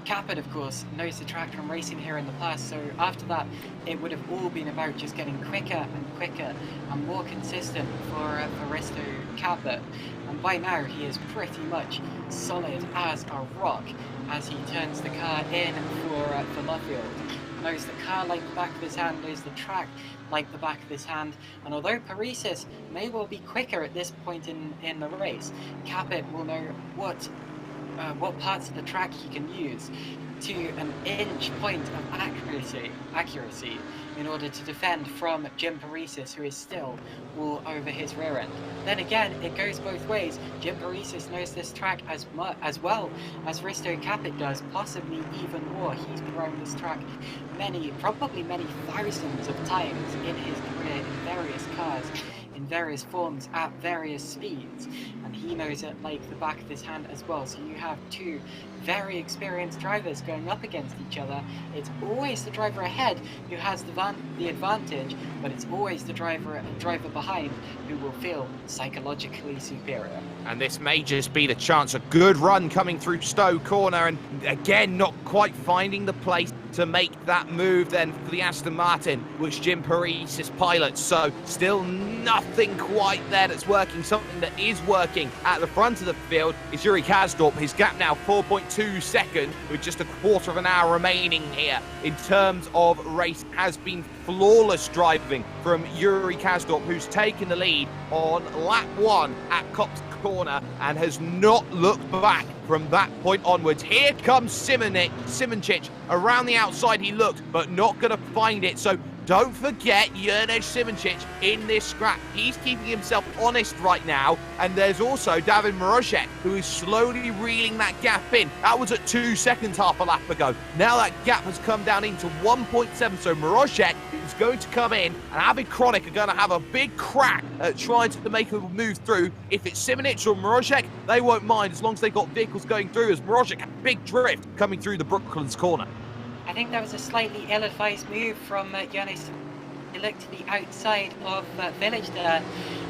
Capit, of course, knows the track from racing here in the past, so after that, it would have all been about just getting quicker and quicker and more consistent for Risto Capit. And by now, he is pretty much solid as a rock as he turns the car in for Luffield. Knows the car like the back of his hand, knows the track like the back of his hand, and although Paresis may well be quicker at this point in the race, Capit will know what parts of the track he can use to an inch point of accuracy in order to defend from Jim Paresis, who is still all over his rear end. Then again, it goes both ways. Jim Paresis knows this track as well as Risto Capit does, possibly even more. He's been around this track probably many thousands of times in his career in various cars, in various forms, at various speeds, and he knows it like the back of his hand as well. So you have two very experienced drivers going up against each other. It's always the driver ahead who has the advantage, but it's always the driver behind who will feel psychologically superior. And this may just be the chance. A good run coming through Stowe corner, and again, not quite finding the place to make that move then for the Aston Martin, which Jim Paris pilots. So still nothing quite there that's working. Something that is working at the front of the field is Yuri Kasdorp. His gap now 4.2 seconds with just a quarter of an hour remaining here. In terms of race, has been flawless driving from Yuri Kasdorp, who's taken the lead on lap 1 at Copse corner and has not looked back from that point onwards. Here comes Simoncic. Around the outside he looked, but not going to find it. So don't forget Jurnej Simoncic in this scrap. He's keeping himself honest right now. And there's also David Mrozek, who is slowly reeling that gap in. That was at 2 seconds half a lap ago. Now that gap has come down into 1.7. So Mrozek is going to come in, and Avid Chronic are going to have a big crack at trying to make a move through. If it's Simoncic or Mrozek, they won't mind as long as they've got vehicles going through, as Mrozek had a big drift coming through the Brooklands corner. I think that was a slightly ill-advised move from Giannis to look to the outside of Village there,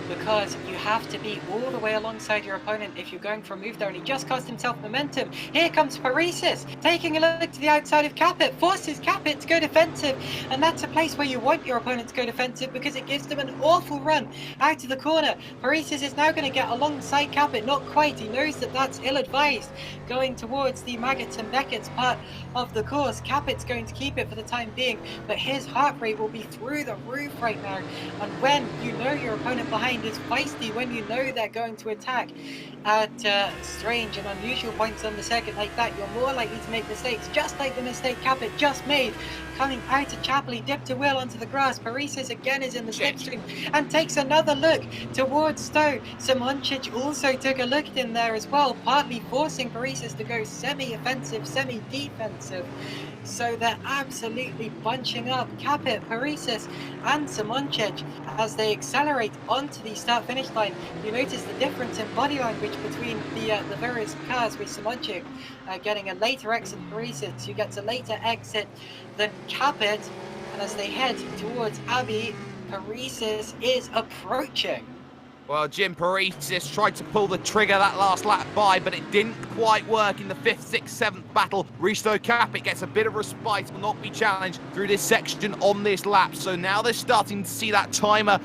because you have to be all the way alongside your opponent if you're going for a move there, and he just cost himself momentum. Here comes Parisis, taking a look to the outside of Capit, forces Capit to go defensive, and that's a place where you want your opponent to go defensive because it gives them an awful run out of the corner. Parisis is now going to get alongside Capit, not quite, he knows that that's ill-advised, going towards the Maggots and Beckett's part of the course. Capit's going to keep it for the time being, but his heart rate will be through the roof right now, and when you know your opponent behind is feisty, when you know they're going to attack at strange and unusual points on the circuit like that, you're more likely to make mistakes, just like the mistake Capit just made. Coming out of Chapel, he dipped a wheel onto the grass. Parisis again is in the slipstream and takes another look towards Stowe. Simoncic also took a look in there as well, partly forcing Parisis to go semi-offensive, semi-defensive. So they're absolutely bunching up Capit, Parisis and Simoncic as they accelerate onto the start-finish line. You notice the difference in body language between the various cars, with Simoncic getting a later exit, Parisis who gets a later exit than Capit, and as they head towards Abbey, Parisis is approaching. Well, Jim Parisis tried to pull the trigger that last lap by, but it didn't quite work in the 5th, 6th, 7th battle. Risto Capit gets a bit of respite, will not be challenged through this section on this lap. So now they're starting to see that timer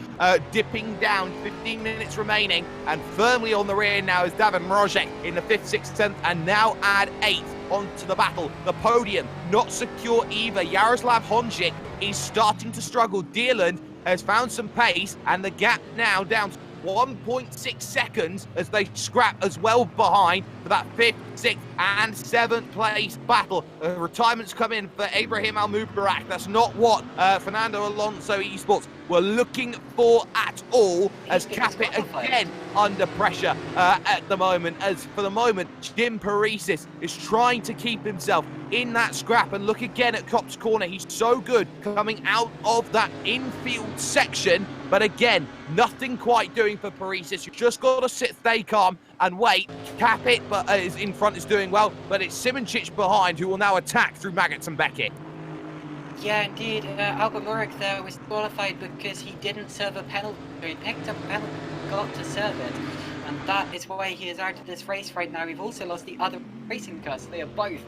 dipping down, 15 minutes remaining, and firmly on the rear now is David Mrozek in the 5th, 6th, 7th, and now add 8th onto the battle. The podium not secure either. Jaroslav Honzik is starting to struggle. Dearland has found some pace, and the gap now down to 1.6 seconds as they scrap as well behind for that 5th, 6th and 7th place battle. Retirements come in for Ibrahim Al-Mubarak. That's not what Fernando Alonso Esports were looking for at all, as Capit again under pressure at the moment. As for the moment, Jim Parisis is trying to keep himself in that scrap, and look again at Copse corner. He's so good coming out of that infield section, but again, nothing quite doing for Parisis. You've just got to stay calm and wait. Capit is in front, is doing well, but it's Simoncic behind who will now attack through Maggots and Beckett. Yeah, indeed. Albert Murek there was qualified because he didn't serve a penalty. He picked up a penalty, got to serve it, and that is why he is out of this race right now. We've also lost the other racing cars. They are both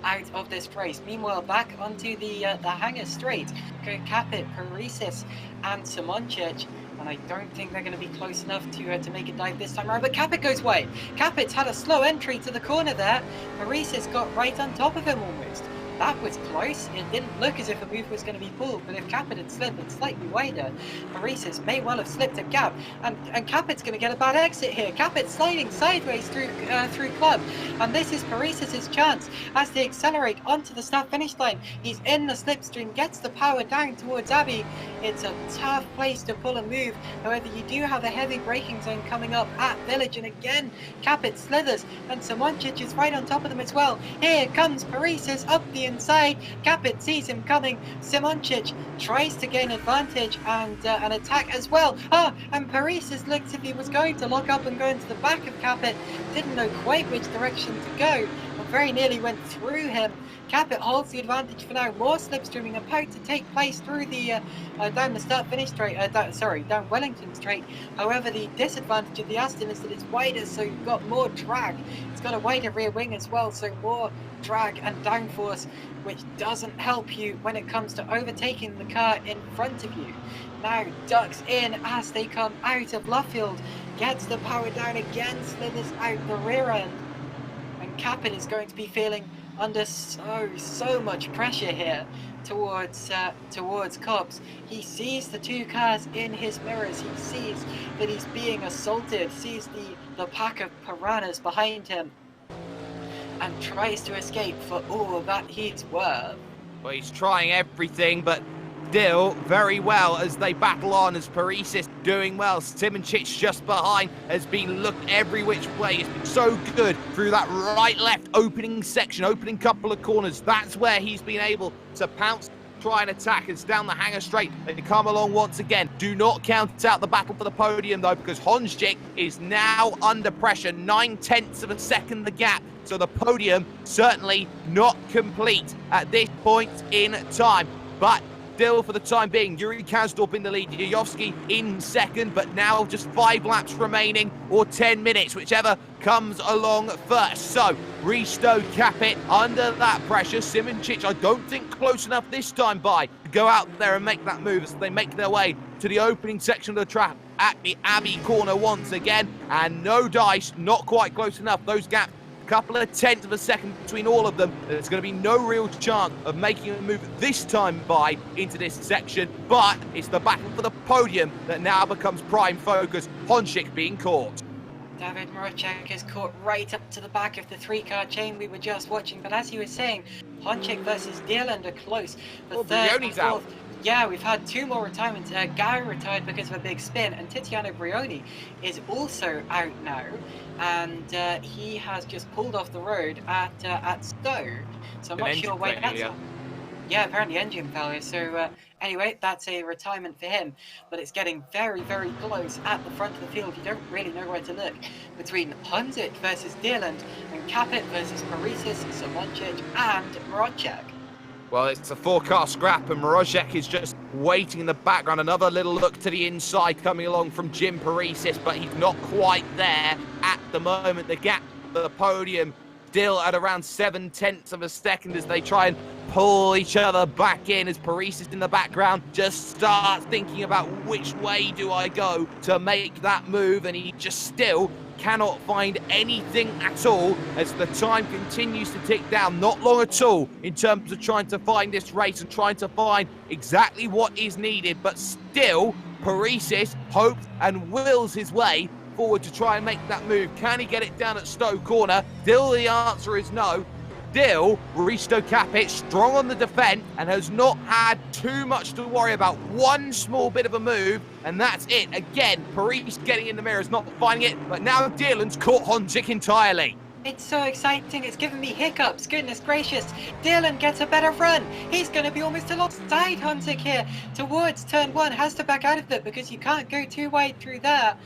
out of this race. Meanwhile, back onto the hangar straight, Capit, Parisis and Simoncic. And I don't think they're going to be close enough to make a dive this time around. But Capit goes wide. Capit's had a slow entry to the corner there. Parisis got right on top of him almost. That was close. It didn't look as if a move was going to be pulled, but if Capit had slipped it slightly wider, Parisis may well have slipped a gap, and Capit's going to get a bad exit here. Capit sliding sideways through Club, and this is Parisis' chance as they accelerate onto the start-finish line. He's in the slipstream, gets the power down towards Abbey. It's a tough place to pull a move. However, you do have a heavy braking zone coming up at Village, and again, Capit slithers, and Simoncic is right on top of them as well. Here comes Parisis up the inside. Capit sees him coming. Simoncic tries to gain advantage and an attack as well. And Parisis looked as if he was going to lock up and go into the back of Capit. Didn't know quite which direction to go, and very nearly went through him. Capit holds the advantage for now. More slipstreaming about to take place through the down the start-finish straight. Down Wellington Straight. However, the disadvantage of the Aston is that it's wider, so you've got more drag. It's got a wider rear wing as well, so more drag and downforce, which doesn't help you when it comes to overtaking the car in front of you. Now ducks in as they come out of Luffield, gets the power down again, slithers out the rear end, and Capit is going to be feeling under so much pressure here towards Cobbs. He sees the two cars in his mirrors. He sees that he's being assaulted, sees the pack of piranhas behind him, and tries to escape for all that he's worth. Well, he's trying everything, but still very well as they battle on, as Parisis doing well. Simoncic just behind has been looked every which way. It's been so good through that right-left opening section, opening couple of corners. That's where he's been able to pounce, try and attack. It's down the hanger straight. They come along once again. Do not count out the battle for the podium, though, because Honchik is now under pressure. 9/10 of a second the gap. So the podium certainly not complete at this point in time. But still, for the time being, Yuri Kasdorp in the lead, Yuyovsky in second, but now just 5 laps remaining, or 10 minutes, whichever comes along first. So, Risto Capit under that pressure. Simoncic, I don't think close enough this time by to go out there and make that move as they make their way to the opening section of the track at the Abbey corner once again. And no dice, not quite close enough. Those gaps, couple of tenths of a second between all of them. There's going to be no real chance of making a move this time by into this section, but it's the battle for the podium that now becomes prime focus. Honchik being caught. David Marocek is caught right up to the back of the 3-car chain we were just watching, but as you were saying, Honchik versus Dearland are close. The third and fourth. Out. Yeah, we've had 2 more retirements. Gary retired because of a big spin, and Tiziano Brioni is also out now, and he has just pulled off the road at Stowe. So I'm not sure why that's. Yeah, apparently engine failure. So anyway, that's a retirement for him. But it's getting very, very close at the front of the field. You don't really know where to look between Honzik versus Dearland and Capit versus Parisis, Simoncic and Marocek. Well, it's a 4-car scrap, and Marocek is just waiting in the background. Another little look to the inside coming along from Jim Parisis, but he's not quite there at the moment. The gap for the podium still at around 7/10 of a second as they try and pull each other back in, as Parisis in the background just starts thinking about which way do I go to make that move, and he just still cannot find anything at all as the time continues to tick down. Not long at all in terms of trying to find this race and trying to find exactly what is needed, but still Parisis hopes and wills his way forward to try and make that move. Can he get it down at Stowe Corner? Still the answer is no. Still, Risto Capit strong on the defence and has not had too much to worry about. One small bit of a move, and that's it. Again, Paris getting in the mirrors, not finding it, but now Dearland's caught Honzik entirely. It's so exciting, it's giving me hiccups, goodness gracious. Dearland gets a better run. He's going to be almost alongside Honzik here towards turn 1. Has to back out of it because you can't go too wide through there.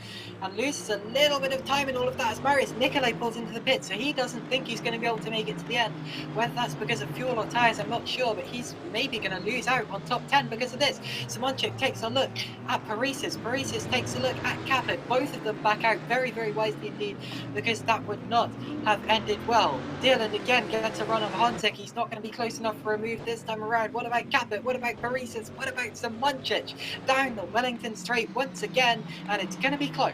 And loses a little bit of time in all of that as Marius Nicolai pulls into the pit, so he doesn't think he's going to be able to make it to the end. Whether that's because of fuel or tyres, I'm not sure, but he's maybe going to lose out on top 10 because of this. Simoncic takes a look at Parisis. Parisis takes a look at Capit. Both of them back out very, very wisely indeed, because that would not have ended well. Dearland again gets a run of Honzik. He's not going to be close enough for a move this time around. What about Capit? What about Parisis? What about Simoncic? Down the Wellington Straight once again, and it's going to be close.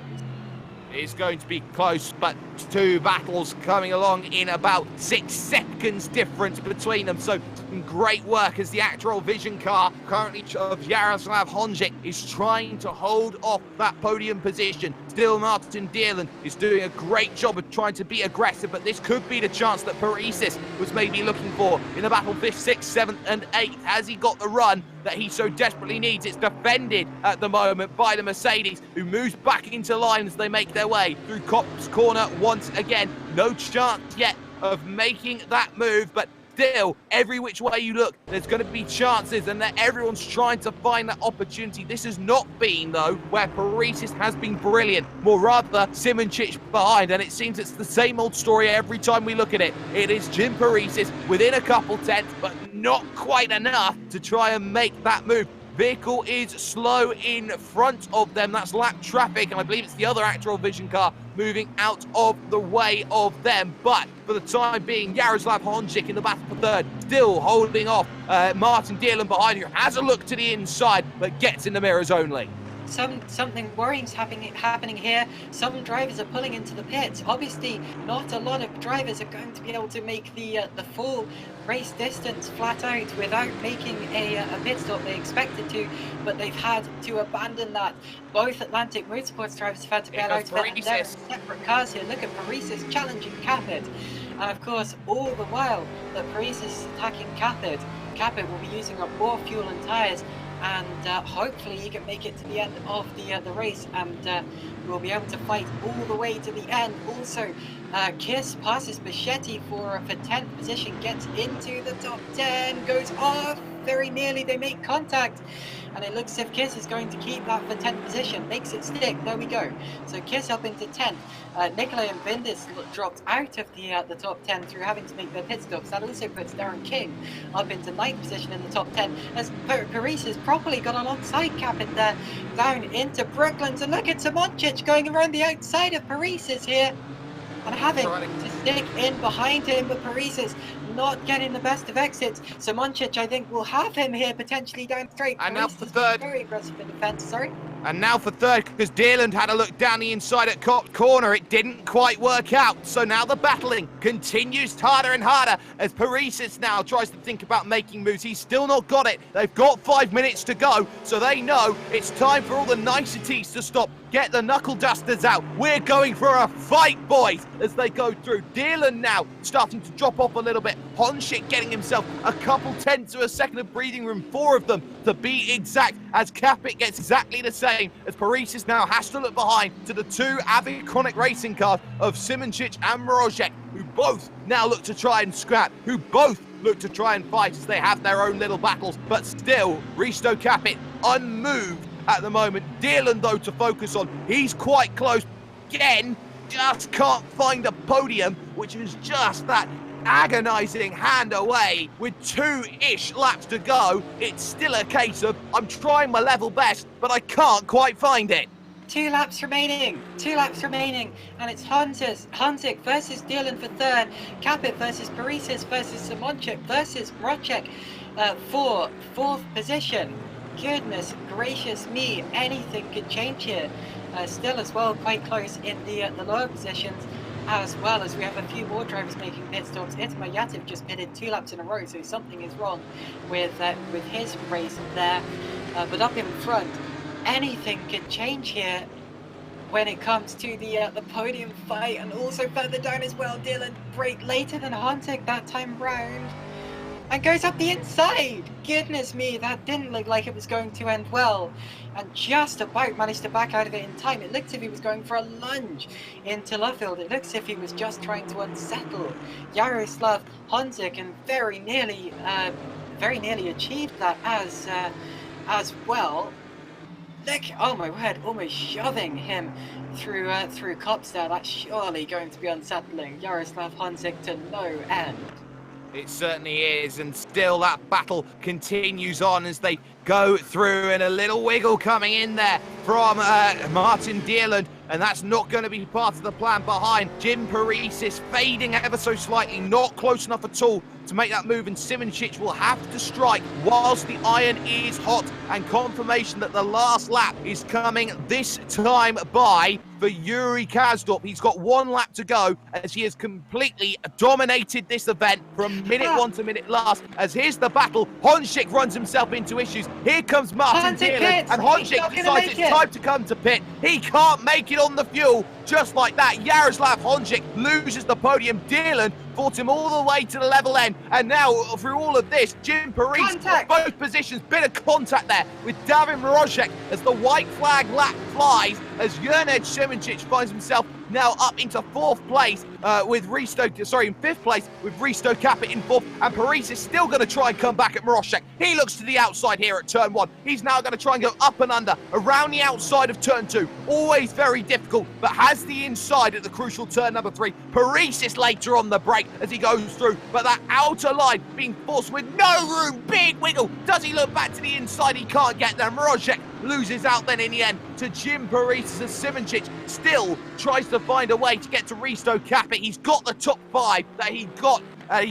It's going to be close, but 2 battles coming along in about 6 seconds difference between them. So great work as the Actral Vision car, currently of Jaroslav Honzik, is trying to hold off that podium position. Still, Martin Dearland is doing a great job of trying to be aggressive, but this could be the chance that Parisis was maybe looking for in the battle 5th, 6th, 7th and 8th. Has he got the run that he so desperately needs? It's defended at the moment by the Mercedes, who moves back into line as they make their way through Cops Corner once again. No chance yet of making that move, but still, every which way you look, there's going to be chances, and that everyone's trying to find that opportunity. This has not been, though, where Paresis has been brilliant. More rather, Simoncic behind, and it seems it's the same old story every time we look at it. It is Jim Paresis within a couple tenths, but not quite enough to try and make that move. Vehicle is slow in front of them. That's lap traffic, and I believe it's the other actual vision car moving out of the way of them. But for the time being, Jaroslav Honzik in the battle for third, still holding off Martin Dierland behind, who has a look to the inside, but gets in the mirrors only. Something worrying's happening here. Some drivers are pulling into the pits. Obviously, not a lot of drivers are going to be able to make the full race distance flat out without making a pit stop. They expected to, but they've had to abandon that. Both Atlantic Motorsports drivers have had to bail out of it, and they're in separate cars here. Look at Paresis challenging Capit. And of course, all the while that Paresis is attacking Capit, Capit will be using up more fuel and tyres, and hopefully he can make it to the end of the race, and we'll be able to fight all the way to the end. Also, Kiss passes Bichetti for 10th position, gets into the top 10, goes off very nearly. They make contact, and it looks as if Kiss is going to keep that for 10th position. Makes it stick. There we go. So Kiss up into 10th. Nikolai and Vindis dropped out of the top 10 through having to make their pit stops. That also puts Darren King up into 9th position in the top 10, as Paris has properly got alongside Capit there, down into Brooklands. And look at Simoncic going around the outside of Paresis here and having to stick in behind him, but Paresis not getting the best of exits. Simoncic, I think, will have him here potentially down straight. And now for third. Very aggressive in defence, sorry. And now for third, because Dierland had a look down the inside at corner. It didn't quite work out. So now the battling continues harder and harder as Paresis now tries to think about making moves. He's still not got it. They've got 5 minutes to go, so they know it's time for all the niceties to stop. Get the knuckle dusters out. We're going for a fight, boys, as they go through. Dierland now starting to drop off a little bit. Honchik getting himself a couple tenths of a second of breathing room, 4 of them to be exact, as Capit gets exactly the same, as Paresis now has to look behind to the 2 Aviconic racing cars of Simoncic and Mrozek, who both now look to try and scrap, who both look to try and fight as they have their own little battles, but still, Risto Capit unmoved at the moment. Dierland, though, to focus on. He's quite close. Again, just can't find a podium, which is just that agonising hand away with 2-ish laps to go. It's still a case of I'm trying my level best, but I can't quite find it. 2 laps remaining, and it's Honzik versus Dierland for third, Capit versus Paresis versus Simoncic versus Mrozek for 4th position. Goodness gracious me, anything could change here. Still as well quite close in the lower positions, as well as we have a few more drivers making pit stops. Itmar Yativ just pitted 2 laps in a row, so something is wrong with his race there. But up in front, anything could change here when it comes to the podium fight, and also further down as well. Dierland brake later than Honzik that time round, and goes up the inside. Goodness me, that didn't look like it was going to end well, and just about managed to back out of it in time. It looked as if he was going for a lunge into Luffield. It looks as if he was just trying to unsettle Jaroslav Honzik, and very nearly achieved that as well. Look, oh my word, almost shoving him through cops there. That's surely going to be unsettling Jaroslav Honzik to no end. It certainly is, and still that battle continues on as they go through, and a little wiggle coming in there from Martin Dierland, and that's not going to be part of the plan behind. Jim Paresis fading ever so slightly, not close enough at all to make that move, and Simoncic will have to strike whilst the iron is hot, and confirmation that the last lap is coming this time by for Yuri Kazdorp. He's got 1 lap to go as he has completely dominated this event from minute 1 to minute last, as here's the battle. Honchik runs himself into issues. Here comes Martin Dierland, and Honchik decides it's time to come to pit. He can't make it on the fuel. Just like that, Jaroslav Honchik loses the podium. Dierland fought him all the way to the level end, and now through all of this, Jim Paresis, both positions, bit of contact there with Davin Mrozek as the white flag lap flies as Enemed Simoncic finds himself now up into fourth place with in fifth place with Risto Capit in fourth, and Paris is still going to try and come back at Mroshek. He looks to the outside here at turn one. He's now going to try and go up and under around the outside of turn two. Always very difficult, but has the inside at the crucial turn number three. Paris is later on the break as he goes through, but that outer line being forced with no room. Big wiggle. Does he look back to the inside? He can't get there. Mroshek loses out then in the end to Jim Paris as Simoncic still tries to find a way to get to Risto Capit. He's got the top five that he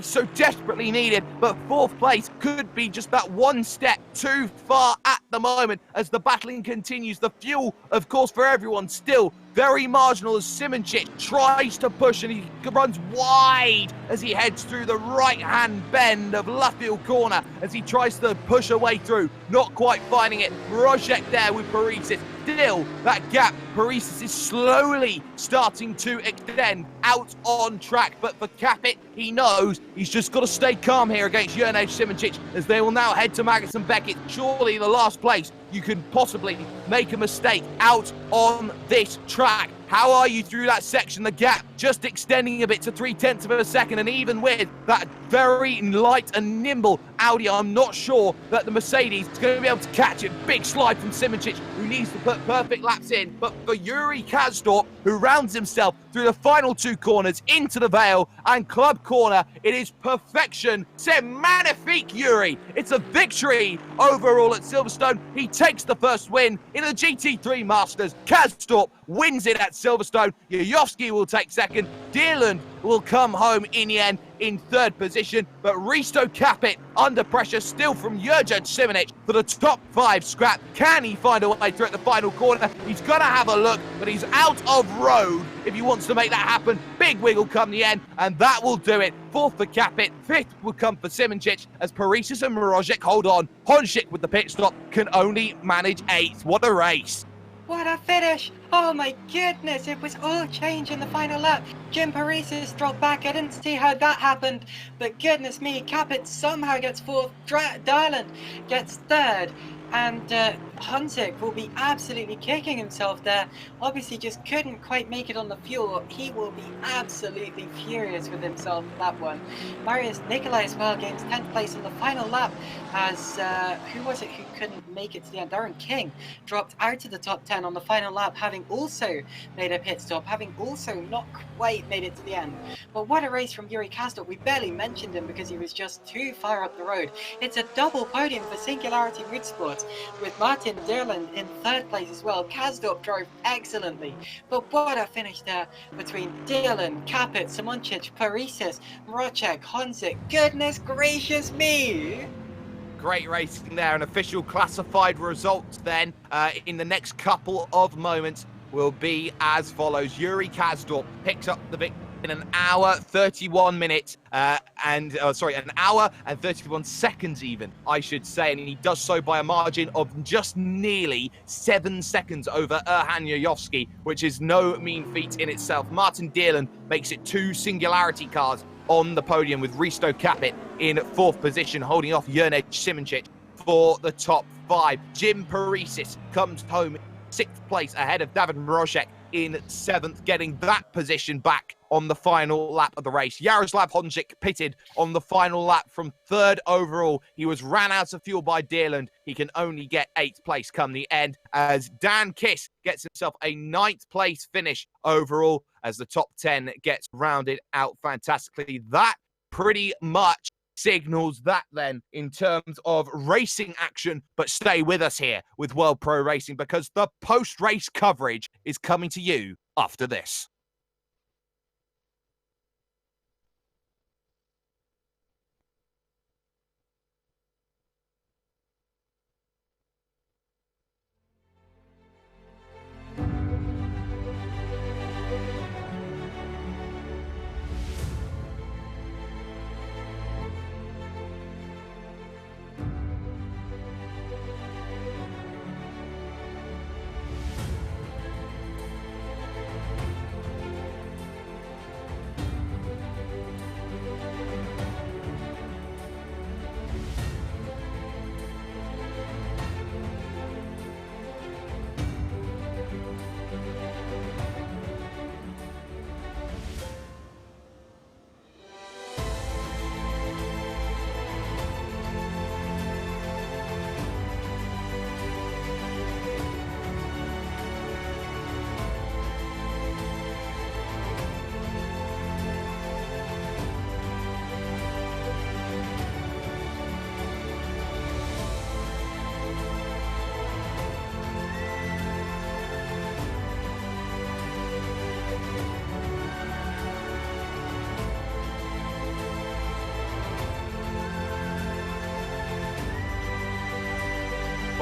so desperately needed, but fourth place could be just that one step too far at the moment as the battling continues. The fuel, of course, for everyone still very marginal as Simoncic tries to push and he runs wide as he heads through the right-hand bend of Luffield Corner as he tries to push a way through, not quite finding it. Mroshek there with Parisis. Still, that gap, Parisis is slowly starting to extend out on track, but for Capit, he knows he's just got to stay calm here against Enemed Simoncic as they will now head to Magnus and Beckett. Surely the last place you can possibly make a mistake out on this track. How are you through that section? The gap just extending a bit to 0.3 of a second, and even with that very light and nimble Audi, I'm not sure that the Mercedes is going to be able to catch it. Big slide from Simoncic, who needs to put perfect laps in. But for Yuri Kasdorp, who rounds himself through the final two corners into the Vale and Club Corner, it is perfection. C'est magnifique, Yuri. It's a victory overall at Silverstone. He takes the first win in the GT3 Masters. Kasdorp wins it at Silverstone. Yayovsky will take second. Dearland will come home in the end in third position, but Risto Capit under pressure still from Jurgen Simoncic for the top five scrap. Can he find a way through at the final corner? He's going to have a look, but he's out of road if he wants to make that happen. Big wiggle come the end, and that will do it. Fourth for Capit, fifth will come for Simoncic as Parisis and Mroshek hold on. Honchik with the pit stop can only manage eighth. What a race. What a finish! Oh my goodness, it was all change in the final lap. Jim Parisis dropped back. I didn't see how that happened, but goodness me, Capit somehow gets fourth, Dylan gets third, and Hunsick will be absolutely kicking himself there. Obviously just couldn't quite make it on the fuel. He will be absolutely furious with himself for that one. Marius Nikolai as well gains 10th place on the final lap as, who was it who couldn't make it to the end? Darren King dropped out of the top 10 on the final lap, having also made a pit stop, having also not quite made it to the end. But what a race from Yuri Kasdorp. We barely mentioned him because he was just too far up the road. It's a double podium for Singularity Motorsports with Martin Dearland in third place as well. Kasdorp drove excellently, but what a finish there between Dearland, Capit, Simoncic, Parisis, Mroshek, Honzik. Goodness gracious me! Great racing there, and official classified results then in the next couple of moments will be as follows. Yuri Kasdorp picks up the victory in an hour 31 minutes an hour and 31 seconds even, I should say, and he does so by a margin of just nearly 7 seconds over Erhan Yayovsky, which is no mean feat in itself. Martin Dearland makes it 2 Singularity cars on the podium with Risto Capit in fourth position, holding off Enemed Simoncic for the top 5. Jim Parisis comes home 6th place ahead of David Mroshek in 7th, getting that position back on the final lap of the race. Jaroslav Honchik pitted on the final lap from 3rd overall. He was ran out of fuel by Dearland. He can only get 8th place come the end as Dan Kiss gets himself a 9th place finish overall as the top 10 gets rounded out fantastically. That pretty much signals that then in terms of racing action, but stay with us here with World Pro Racing because the post-race coverage is coming to you after this.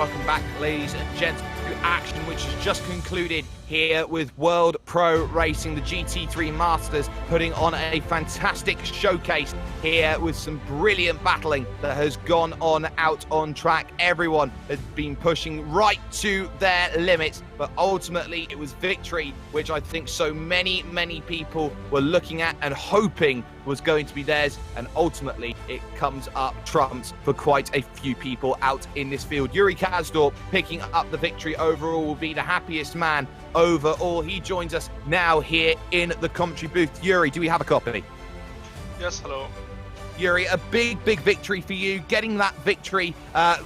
Welcome back, ladies and gents, to action which has just concluded here with World Pro Racing, the GT3 Masters, putting on a fantastic showcase here with some brilliant battling that has gone on out on track. Everyone has been pushing right to their limits, but ultimately it was victory, which I think so many people were looking at and hoping was going to be theirs, and ultimately it comes up trumps for quite a few people out in this field. Yuri Kazdorp picking up the victory overall, will be the happiest man overall. He joins us now here in the commentary booth. Yuri, do we have a copy? Yes, hello. Yuri, a big victory for you, getting that victory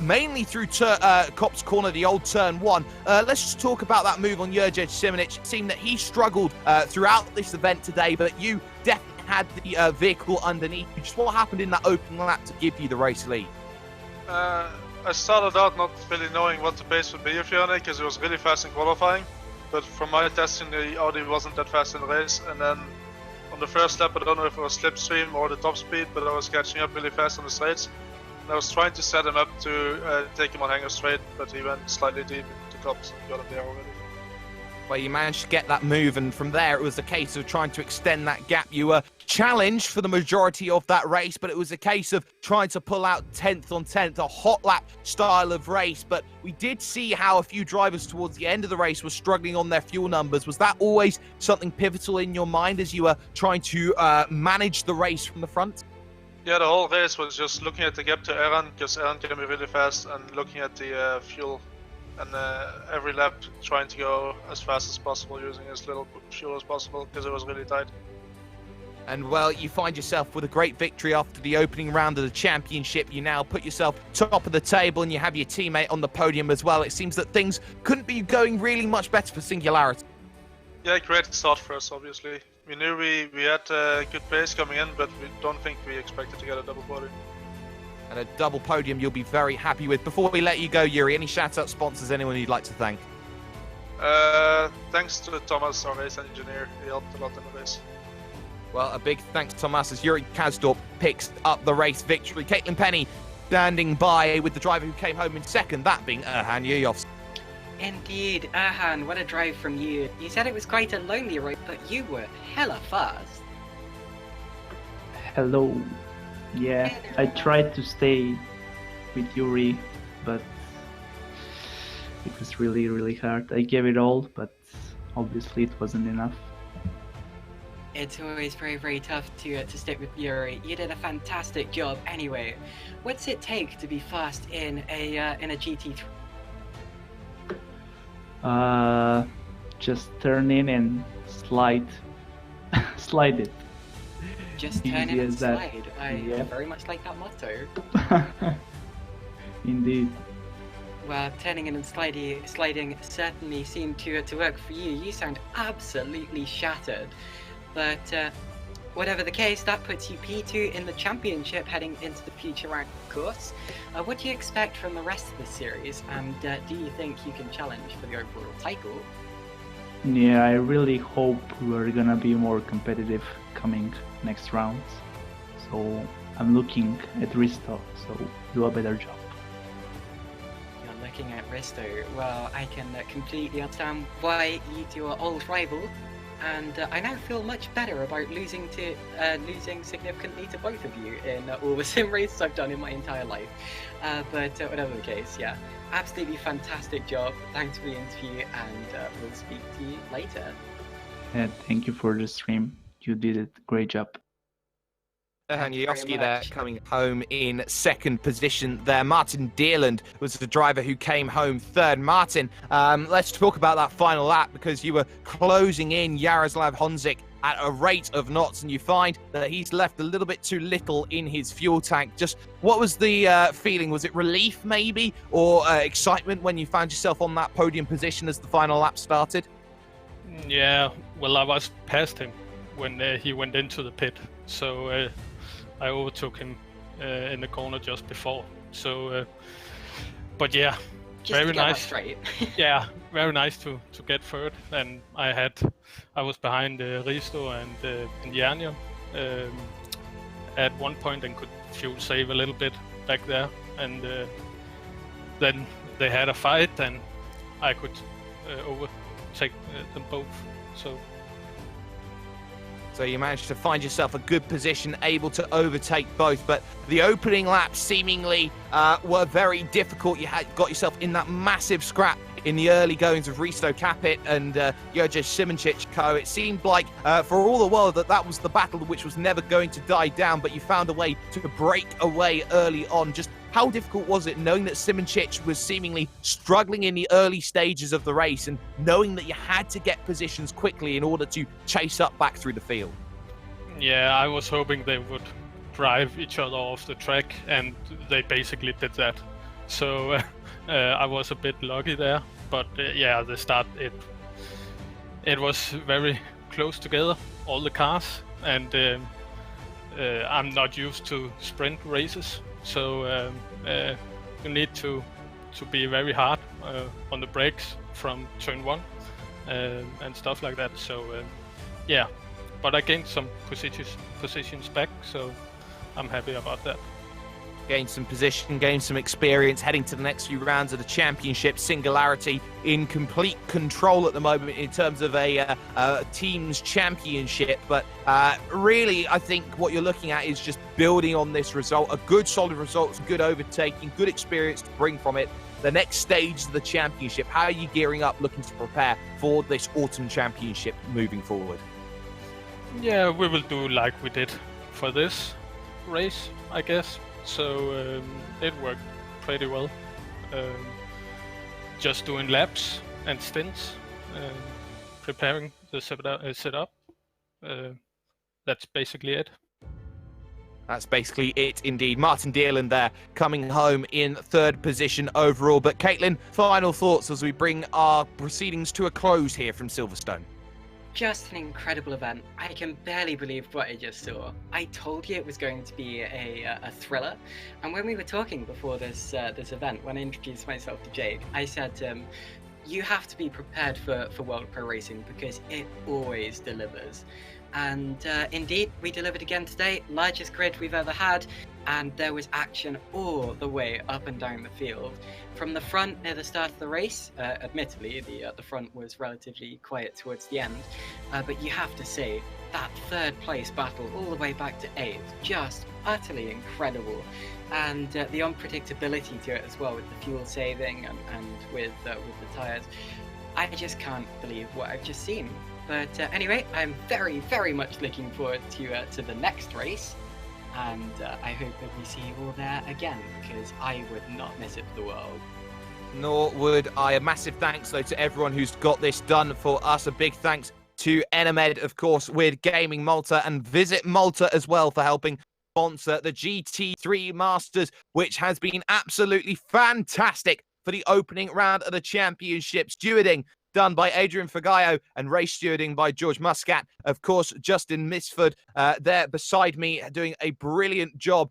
mainly through Cop's Corner, the old turn one. Let's just talk about that move on Juraj Simonic. It seemed that he struggled throughout this event today, but you definitely had the vehicle underneath. Just what happened in that opening lap to give you the race lead? I started out not really knowing what the pace would be of Yannick, because it was really fast in qualifying. But from my testing, the Audi wasn't that fast in the race. And then on the first lap, I don't know if it was slipstream or the top speed, but I was catching up really fast on the straights. And I was trying to set him up to take him on hanger straight, but he went slightly deep into tops and got him there already. Well, you managed to get that move, and from there it was a case of trying to extend that gap. You were challenged for the majority of that race, but it was a case of trying to pull out 10th on 10th, a hot lap style of race. But we did see how a few drivers towards the end of the race were struggling on their fuel numbers. Was that always something pivotal in your mind as you were trying to manage the race from the front? Yeah, the whole race was just looking at the gap to Aaron, because Aaron can be really fast, and looking at the fuel. And every lap trying to go as fast as possible, using as little fuel as possible, because it was really tight. And well, you find yourself with a great victory after the opening round of the championship. You now put yourself top of the table, and you have your teammate on the podium as well. It seems that things couldn't be going really much better for Singularity. Yeah, great start for us, obviously. We knew we had a good pace coming in, but we don't think we expected to get a double podium. And a double podium you'll be very happy with. Before we let you go, Yuri, any shout-out sponsors, anyone you'd like to thank? Thanks to Thomas, our race engineer. He helped a lot in the race. Well, a big thanks to Thomas as Yuri Kazdorp picks up the race victory. Caitlin Penny standing by with the driver who came home in second, that being Erhan Yuyovs. Indeed, Erhan, what a drive from you. You said it was quite a lonely ride, but you were hella fast. Hello. Yeah, I tried to stay with Yuri, but it was really hard. I gave it all, but obviously it wasn't enough. It's always very tough to stick with Yuri. You did a fantastic job anyway. What's it take to be fast in a GT3? Just turn in and slide it. Just turn in and slide. I very much like that motto. Indeed. Well, turning in and sliding certainly seemed to work for you. You sound absolutely shattered. But whatever the case, that puts you P2 in the championship heading into the future rank course. What do you expect from the rest of the series? And do you think you can challenge for the overall title? Yeah, I really hope we're gonna be more competitive coming next rounds. So I'm looking at Risto, so do a better job. You're looking at Risto. Well, I can completely understand why you two are old rivals, and I now feel much better about losing significantly to both of you in all the sim races I've done in my entire life. But whatever the case, yeah, absolutely fantastic job. Thanks for the interview, and we'll speak to you later. Yeah, thank you for the stream. You did a great job. Erhan Yuyovs there coming home in second position there. Martin Dearland was the driver who came home third. Martin, let's talk about that final lap, because you were closing in Jaroslav Honzik at a rate of knots, and you find that he's left a little bit too little in his fuel tank. Just what was the feeling? Was it relief maybe, or excitement when you found yourself on that podium position as the final lap started? Yeah, well, I was past him when he went into the pit, so I overtook him in the corner just before. So, but yeah, just very nice. Straight. Yeah, very nice to get third, and I was behind Risto and Janjo at one point and could fuel save a little bit back there, and then they had a fight, and I could overtake them both. So you managed to find yourself a good position, able to overtake both. But the opening laps seemingly were very difficult. You had got yourself in that massive scrap in the early goings of Risto Capit and Jože Simoncic co. It seemed like, for all the world, that was the battle which was never going to die down, but you found a way to break away early on. Just how difficult was it knowing that Simoncic was seemingly struggling in the early stages of the race and knowing that you had to get positions quickly in order to chase up back through the field? Yeah, I was hoping they would drive each other off the track, and they basically did that. So I was a bit lucky there. But yeah, the start, it was very close together, all the cars, and I'm not used to sprint races. So you need to be very hard on the brakes from turn 1 and stuff like that. So yeah, but I gained some positions back, so I'm happy about that. Gain some position, gain some experience, heading to the next few rounds of the championship. Singularity in complete control at the moment in terms of a team's championship. But really, I think what you're looking at is just building on this result. A good, solid result, good overtaking, good experience to bring from it. The next stage of the championship, how are you gearing up, looking to prepare for this autumn championship moving forward? Yeah, we will do like we did for this race, I guess. So it worked pretty well. Just doing laps and stints, preparing the setup. That's basically it. That's basically it indeed. Martin Dearland there, coming home in 3rd position overall. But Caitlin, final thoughts as we bring our proceedings to a close here from Silverstone. Just an incredible event. I can barely believe what I just saw. I told you it was going to be a thriller, and when we were talking before this event, when I introduced myself to Jake, I said to him, you have to be prepared for World Pro Racing because it always delivers. And indeed, we delivered again today, largest grid we've ever had, and there was action all the way up and down the field. From the front near the start of the race, admittedly, the front was relatively quiet towards the end, but you have to say, that 3rd place battle all the way back to 8th, just utterly incredible. And the unpredictability to it as well, with the fuel saving and with the tyres. I just can't believe what I've just seen. But anyway, I'm very, very much looking forward to the next race. And I hope that we see you all there again, because I would not miss it for the world. Nor would I. A massive thanks, though, to everyone who's got this done for us. A big thanks to Enemed, of course, with Gaming Malta, and Visit Malta as well for helping sponsor the GT3 Masters, which has been absolutely fantastic for the opening round of the championship. Stewarding done by Adrian Fagayo and race stewarding by George Muscat. Of course, Justin Misford there beside me doing a brilliant job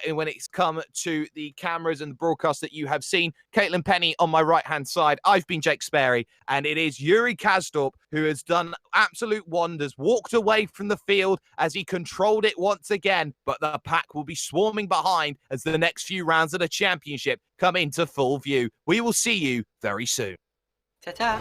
when it's come to the cameras and the broadcast that you have seen. Caitlin Penny on my right-hand side. I've been Jake Sperry, and it is Yuri Kasdorp who has done absolute wonders, walked away from the field as he controlled it once again, but the pack will be swarming behind as the next few rounds of the championship come into full view. We will see you very soon. Ta-ta!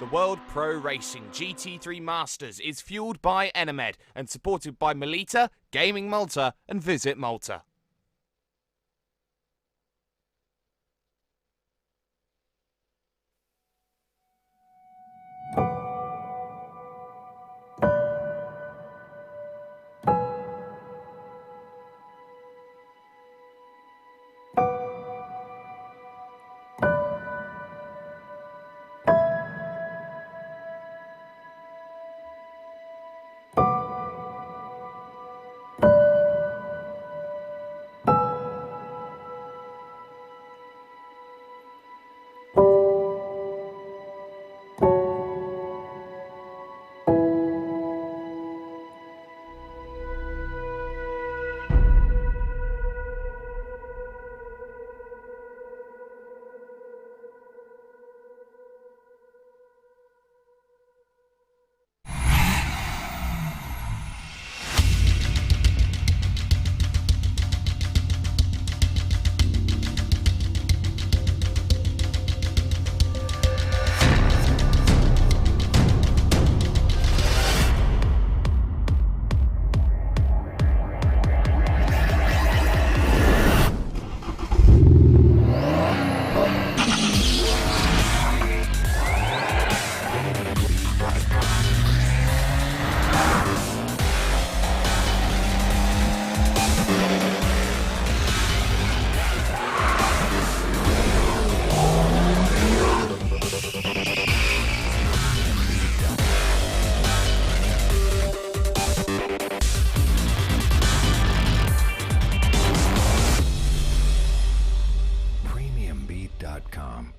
The World Pro Racing GT3 Masters is fueled by Enemed and supported by Melita, Gaming Malta and Visit Malta. Premiumbeat.com.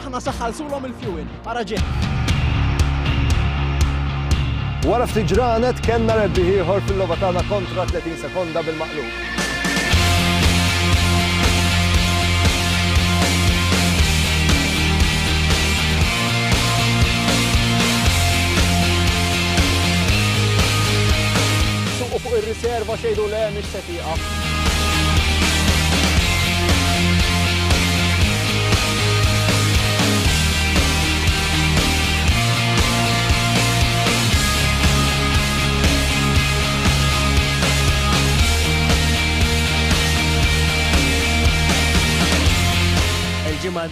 aħna saħħalsulhom il-fuel ara ġej. Wara ftit ġranet kellna rebbieħ ieħor fil-logħba tagħna kontra 30 sekonda bil-maqlub. Suqu fuq ir-riserva xejdu le mhix se tieqaf.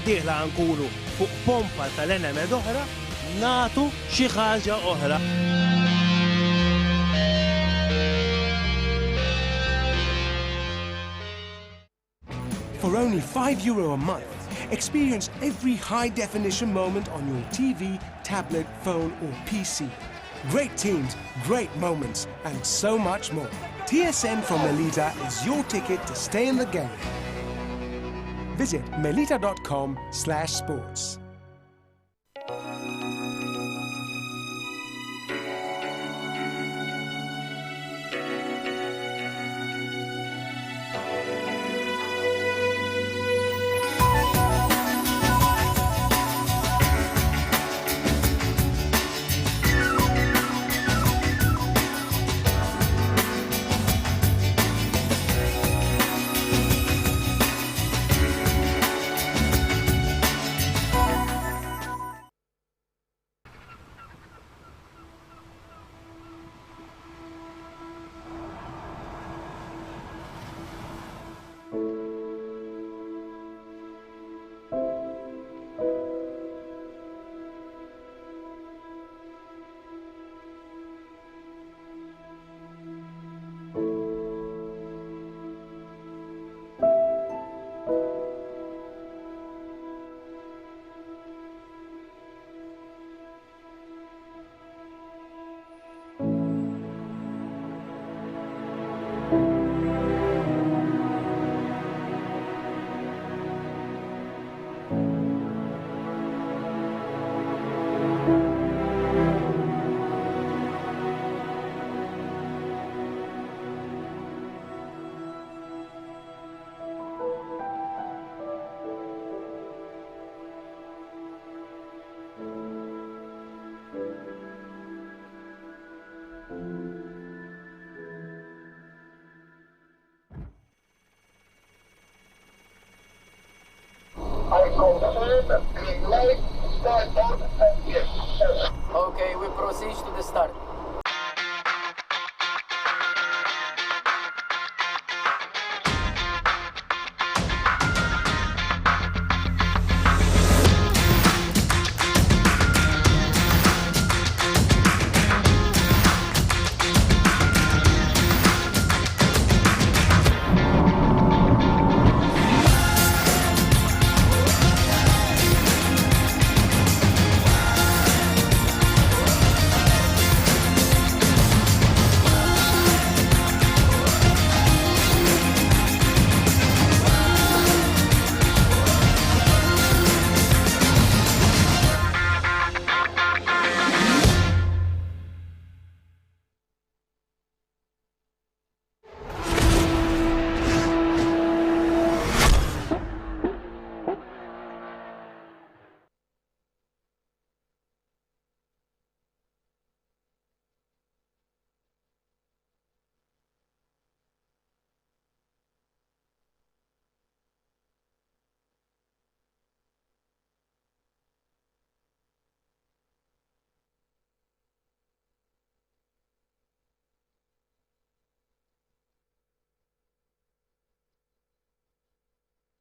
d-dieħla nkunu fuq pompa tal-Enemed oħra, natu xi ħaġa oħra. For only €5 a month, experience every high-definition moment on your TV, tablet, phone or PC. Great teams, great moments, and so much more. TSN from Melita is your ticket to stay in the game. Visit melita.com/sports. Okay, we proceed to the start.